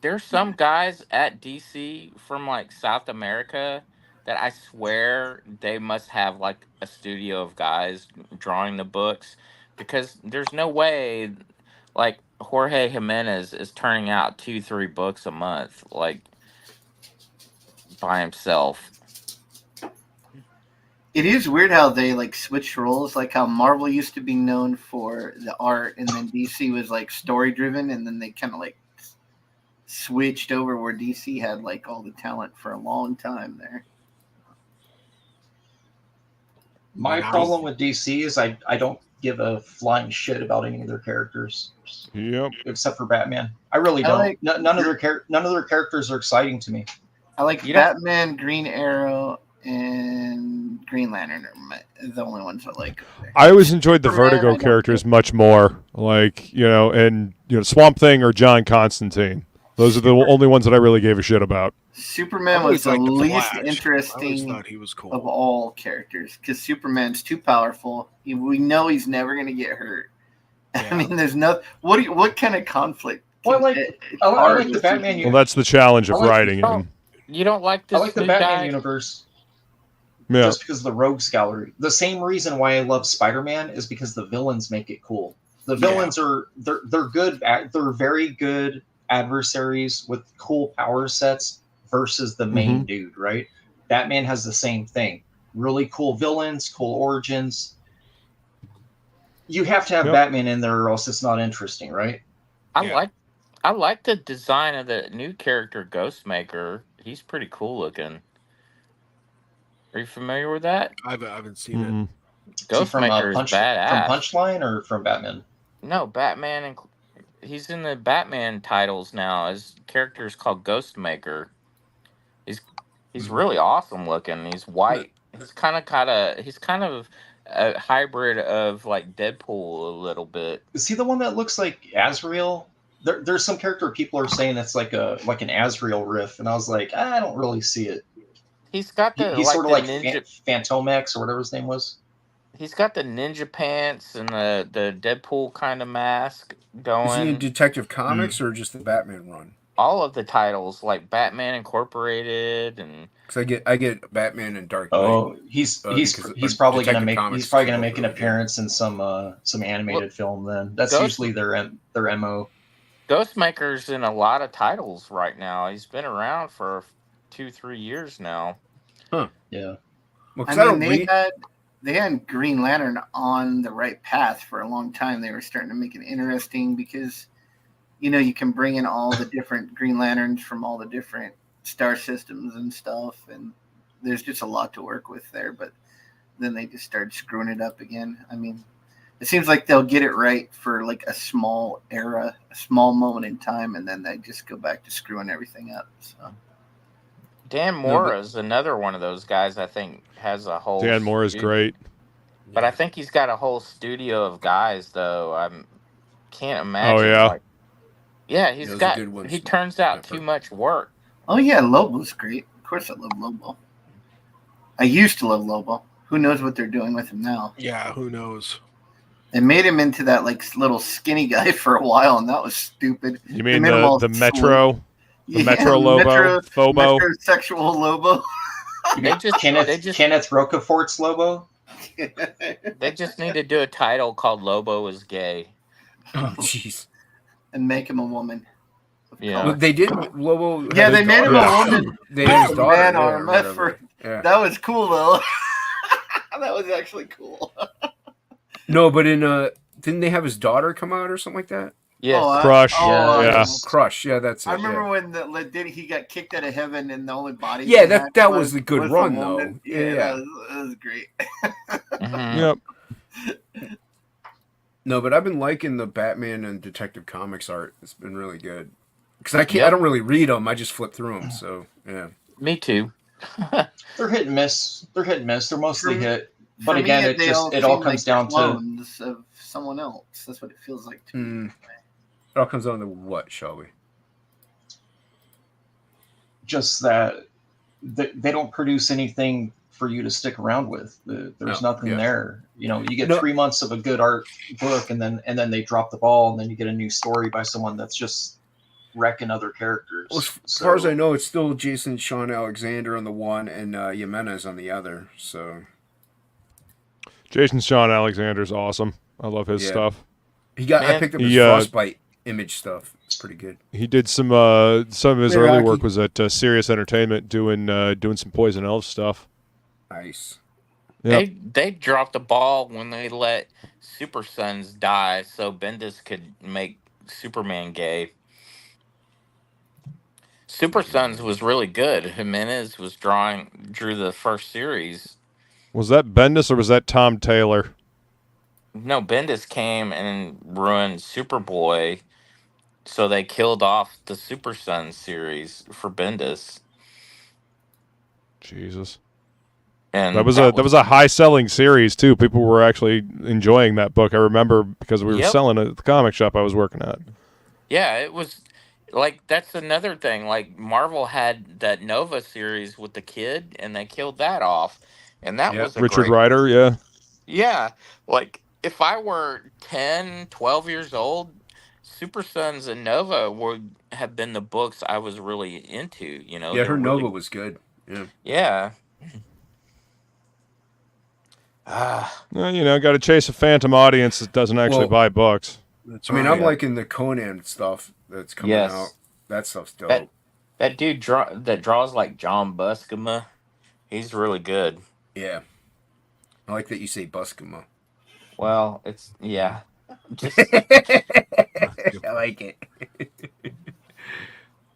There's some guys at DC from like South America that I swear they must have like a studio of guys drawing the books, because there's no way like Jorge Jimenez is turning out 2-3 books a month like by himself. It is weird how they like switch roles, like how Marvel used to be known for the art, and then DC was like story driven, and then they kind of like switched over where DC had like all the talent for a long time there. My problem with DC is I don't give a flying shit about any of their characters. Yep. Except for Batman. I really don't. None of their characters are exciting to me. I like Batman, Green Arrow, and Green Lantern are the only ones I like. I always enjoyed the Vertigo characters much more, like and Swamp Thing or John Constantine. Those are the only ones that I really gave a shit about. Superman was the least interesting of all characters because Superman's too powerful. We know he's never going to get hurt. Yeah. I mean, there's no what kind of conflict? Well, I like the Batman. Well, that's the challenge of writing him. You don't like this? I like the Batman universe. Yeah. Just because of the Rogues Gallery. The same reason why I love Spider-Man is because the villains make it cool. The villains they're good. They're very good adversaries with cool power sets versus the main dude, right? Batman has the same thing. Really cool villains, cool origins. You have to have Batman in there or else it's not interesting, right? I like the design of the new character Ghostmaker. He's pretty cool looking. Are you familiar with that? I haven't seen it. Ghostmaker is badass. From Punchline or from Batman? No, Batman and he's in the Batman titles now. His character is called Ghostmaker. He's really awesome looking. He's white. He's kind of a hybrid of like Deadpool a little bit. Is he the one that looks like Azrael? There's some character people are saying that's like an Azrael riff, and I was like, I don't really see it. He's got he's sort of like Phantomex or whatever his name was. He's got the ninja pants and the Deadpool kind of mask going. Is he in Detective Comics or just the Batman run? All of the titles, like Batman Incorporated, and because I get Batman and Dark Knight. Oh, he's probably gonna make an appearance in some animated film. Then that's usually their MO. Ghostmaker's in a lot of titles right now. He's been around for 2-3 years now. Huh? Yeah. Well, they had Green Lantern on the right path for a long time. They were starting to make it interesting because, you can bring in all the different Green Lanterns from all the different star systems and stuff, and there's just a lot to work with there. But then they just started screwing it up again. I mean, it seems like they'll get it right for like a small era, a small moment in time, and then they just go back to screwing everything up. So. Dan Mora is another one of those guys I think has a whole. Dan Mora is great. But I think he's got a whole studio of guys, though. I can't imagine. Oh, yeah? Like, yeah, he's got. He turns out too much work. Oh, yeah, Lobo's great. Of course I love Lobo. I used to love Lobo. Who knows what they're doing with him now? Yeah, who knows? They made him into that like little skinny guy for a while, and that was stupid. You mean the Metro? The Metro Lobo? Phobo? Metrosexual Lobo? Kenneth Roquefort's Lobo? They just need to do a title called Lobo is Gay. Oh, jeez. And make him a woman. Yeah. Well, they did. Lobo. Yeah, they made him a woman. They made his daughter. Man arm. That was cool, though. That was actually cool. No, but didn't they have his daughter come out or something like that? Yes. Crush. Crush. Yeah, that's it. I remember when he got kicked out of heaven and the only body. Yeah, that was a good run, though. Yeah. That was great. Yep. No, but I've been liking the Batman and Detective Comics art. It's been really good. Because I don't really read them. I just flip through them. So yeah. Me too. They're hit and miss. They're mostly hit. But again, it all comes down to of someone else. That's what it feels like to me. It all comes down to what, Shelby? Just that they don't produce anything for you to stick around with. There's nothing there. You know, you get 3 months of a good art book, and then they drop the ball, and then you get a new story by someone that's just wrecking other characters. Well, as far as I know, it's still Jason Sean Alexander on the one and Jimenez on the other. So Jason Sean Alexander's awesome. I love his stuff. I picked up his Frostbite image stuff. It's pretty good. He did some of his early work was at Sirius Entertainment doing some Poison Elves stuff. Nice. Yep. They dropped the ball when they let Super Sons die so Bendis could make Superman gay. Super Sons was really good. Jimenez drew the first series. Was that Bendis or was that Tom Taylor? No, Bendis came and ruined Superboy, so they killed off the Super Sons series for Bendis. Jesus. And that was a high selling series too. People were actually enjoying that book. I remember because we were selling it at the comic shop I was working at. Yeah, it was like that's another thing. Like Marvel had that Nova series with the kid, and they killed that off, and that was Richard Rider. Yeah. Yeah, like if I were 10, 12 years old, Super Sons and Nova would have been the books I was really into. You know. Yeah, her Nova was good. Yeah. Yeah. Well, got to chase a phantom audience that doesn't actually buy books. I'm liking the Conan stuff that's coming out. That stuff's dope. That dude that draws like John Buscema, he's really good. Yeah. I like that you say Buscema. Well, it's just I like it.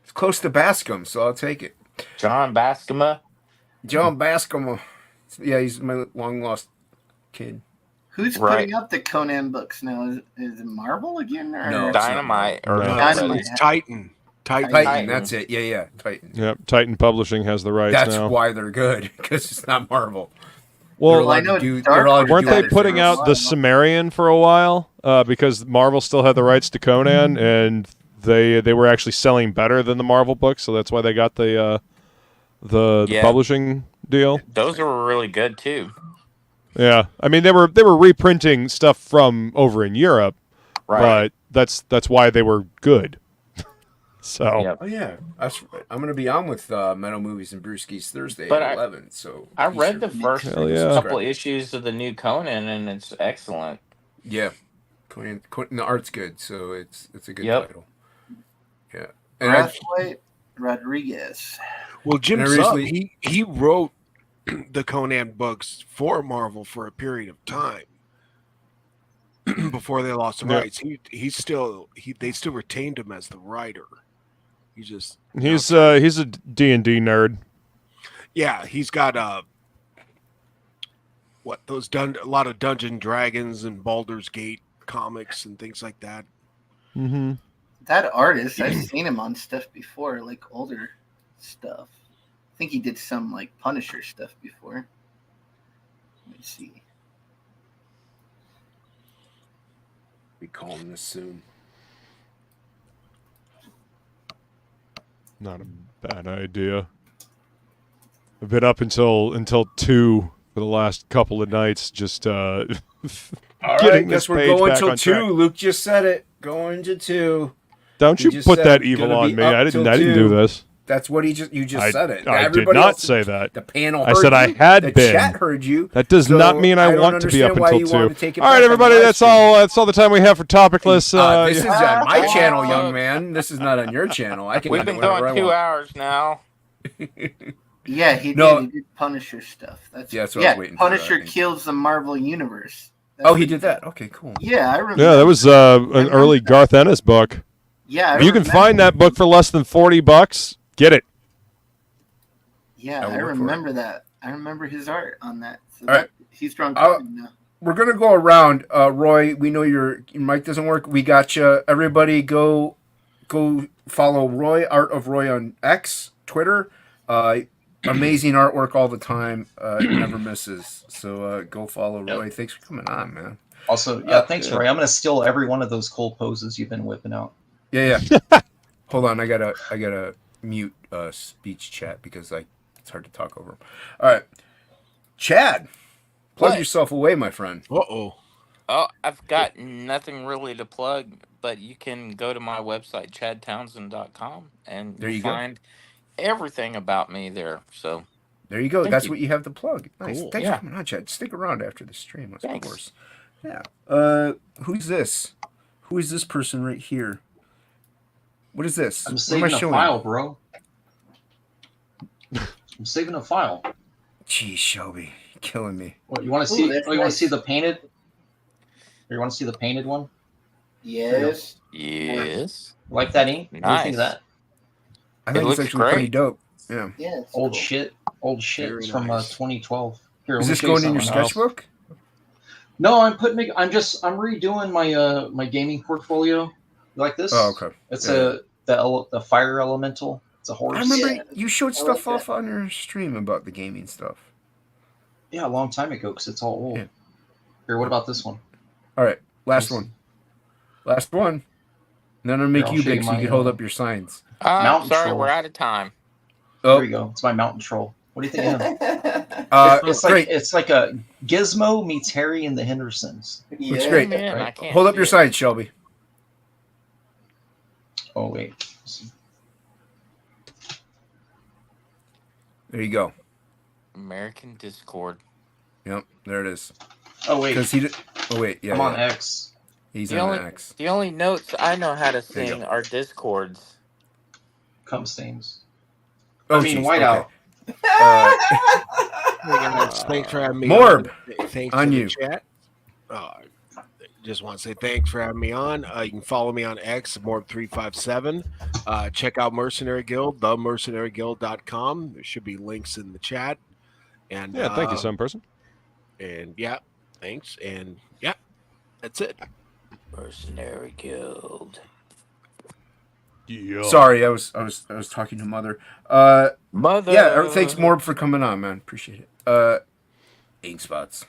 It's close to Bascom, so I'll take it. John Buscema. John Buscema. Yeah, he's my long lost kid. Who's putting up the Conan books now? Is it Marvel again? Or no, Dynamite. It's Titan. Titan, that's it. Yeah, Titan. Yep, Titan Publishing has the rights now. That's why they're good, because it's not Marvel. Well, weren't they putting out the Sumerian for a while? Because Marvel still had the rights to Conan, and they were actually selling better than the Marvel books, so that's why they got the publishing deal. Those were really good too. Yeah, I mean they were reprinting stuff from over in Europe, but that's why they were good. So oh yeah, I'm gonna be on with Metal Movies and Brewskis Thursday at 11. So I read the first couple issues of the new Conan, and it's excellent. Yeah, Conan the art's good, so it's a good title. Yeah, and Rathway Rodriguez. Well, Jim Sub, he wrote the Conan books for Marvel for a period of time before they lost the rights. They still retained him as the writer. He's a D&D nerd. Yeah, he's got a lot of Dungeon Dragons and Baldur's Gate comics and things like that. Mm-hmm. That artist, I've seen him on stuff before, like older stuff. I think he did some like Punisher stuff before. Let me see. Be calling this soon. Not a bad idea. I've been up until 2 for the last couple of nights, just All getting right, this guess we're page going back till on 2. track. Luke just said it. Going to 2. Don't He you just put said that it's evil gonna on be me. up I didn't till do 2. this. That's what you just said it. I did Everybody not else, say that. The panel I heard said I you. had the been. chat heard you. That does so not mean I don't want to be up understand why until you 2. wanted to take it All right, back on the everybody, live that's stream. all. That's all the time we have for TOPicLESS. This is on my channel, young man. This is not on your channel. I can. We've do been whatever I going 2 want. hours now. Yeah, he No. did. He did Punisher stuff. That's what I was waiting for. Punisher kills the Marvel Universe. Oh, he did that. Okay, cool. Yeah, I remember. Yeah, that was an early Garth Ennis book. Yeah, If you can find that book for less than $40, get it. Yeah, I remember that. I remember his art on that. So All right. he's drawn now. We're gonna go around. Roy, we know your mic doesn't work. We got you. Everybody, go follow Roy, Art of Roy on X, Twitter. Amazing artwork all the time. Never misses. So go follow Roy. Thanks for coming on, man. Also, thanks, Roy. I'm gonna steal every one of those cool poses you've been whipping out. Yeah. Hold on, I gotta mute speech chat because it's hard to talk over him. All right, Chad, plug yourself away, my friend. Oh, I've got nothing really to plug, but you can go to my website, chadtownsend.com, and There you go. find everything about me there. So there you go. Thank That's you. what you have to plug. Nice. Cool. Thanks Yeah. for coming on, Chad. Stick around after the stream, of Thanks. course. Yeah. Who's this? Who is this person right here? What is this? I'm What saving am I a showing? file, bro. I'm saving a file. Jeez, Shelby, you're killing me. What you want to see? You want to see the painted? Or you want to see the painted one? Yes. Yes. Like that ink? What do you think of Nice. that? I think it's looks actually pretty great. dope. Yeah. Yeah. Old shit. Very It's from nice. 2012. Here, Is let me this show you going in your something else. sketchbook? No, I'm redoing my my gaming portfolio. You like this? Oh, okay. It's Yeah. the fire elemental. It's a horse. I remember you showed I stuff like off on your stream about the gaming stuff. Yeah, a long time ago because it's all old. Yeah. Here, what about this one? All right, last This- one. Last one. And then I'll make Here, I'll you show you big so you my, can hold up your signs. I'm Mountain sorry, troll. we're out of time. Oh, There we go. It's my mountain troll. What do you think of him? It's great. like a Gizmo meets Harry and the Hendersons. Looks great. Man, I Right. can't Hold up see your it. signs, Shelby. Oh wait. There you go. American Discord. Yep, there it is. Oh wait. Because he did. Oh wait, yeah. I'm on yeah. X. He's The on only, X. the only notes I know how to There you sing go. are Discords. Cum stains. Oh, I mean, geez, whiteout. Thanks for having me Morb, on. Thanks on for you. the chat. Just want to say thanks for having me on. You can follow me on X, Morb357. Check out Mercenary Guild, themercenaryguild.com. There should be links in the chat. And Yeah, thank you, some person. And yeah, thanks. And yeah, that's it. Mercenary Guild. Yeah. Sorry, I was talking to Mother. Mother. Yeah, thanks Morb for coming on, man. Appreciate it. Ink spots.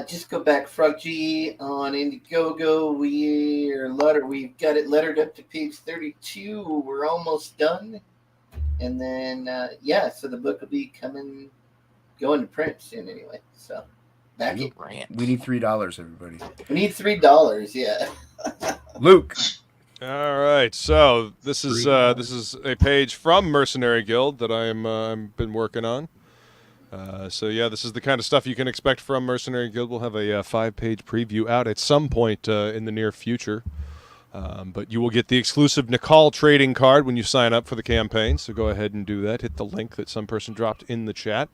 Just go back, Frog G on Indiegogo. We've got it lettered up to page 32. We're almost done, and then so the book will be going to print soon anyway. So back it. We need $3, everybody. We need $3. Yeah. Luke. All right, so this is a page from Mercenary Guild that I'm been working on. So yeah, this is the kind of stuff you can expect from Mercenary Guild. We'll have a 5-page preview out at some point in the near future. But you will get the exclusive Nicole trading card when you sign up for the campaign. So go ahead and do that. Hit the link that some person dropped in the chat.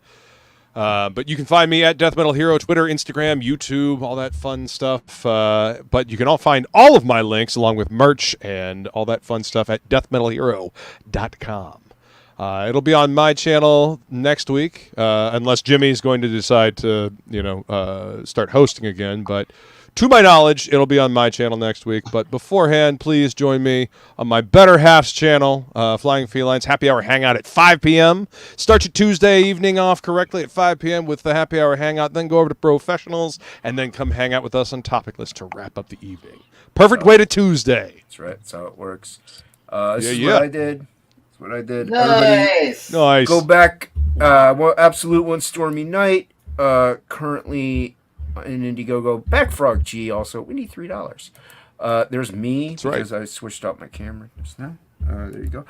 But you can find me at Death Metal Hero, Twitter, Instagram, YouTube, all that fun stuff. But you can all find all of my links along with merch and all that fun stuff at deathmetalhero.com. It'll be on my channel next week, unless Jimmy's going to decide to, start hosting again. But to my knowledge, it'll be on my channel next week. But beforehand, please join me on my Better Half's channel, Flying Felines Happy Hour Hangout at 5 p.m. Start your Tuesday evening off correctly at 5 p.m. with the Happy Hour Hangout. Then go over to Professionals and then come hang out with us on TOPicLESS to wrap up the evening. Perfect way to Tuesday. That's right. That's how it works. This is what I did. That's what I did. Nice. Nice. Go back. Absolute One Stormy Night. Currently in Indiegogo. Backfrog G also. We need $3. There's me. That's because right. I switched out my camera just now. There you go.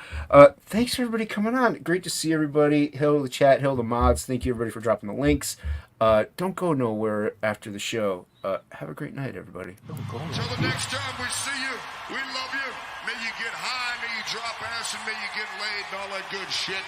Thanks for everybody coming on. Great to see everybody. Hill the chat, Hill the mods. Thank you everybody for dropping the links. Don't go nowhere after the show. Have a great night, everybody. Until the next time we see you, we love you. May you get high, may you drop ass, and may you get laid and all that good shit.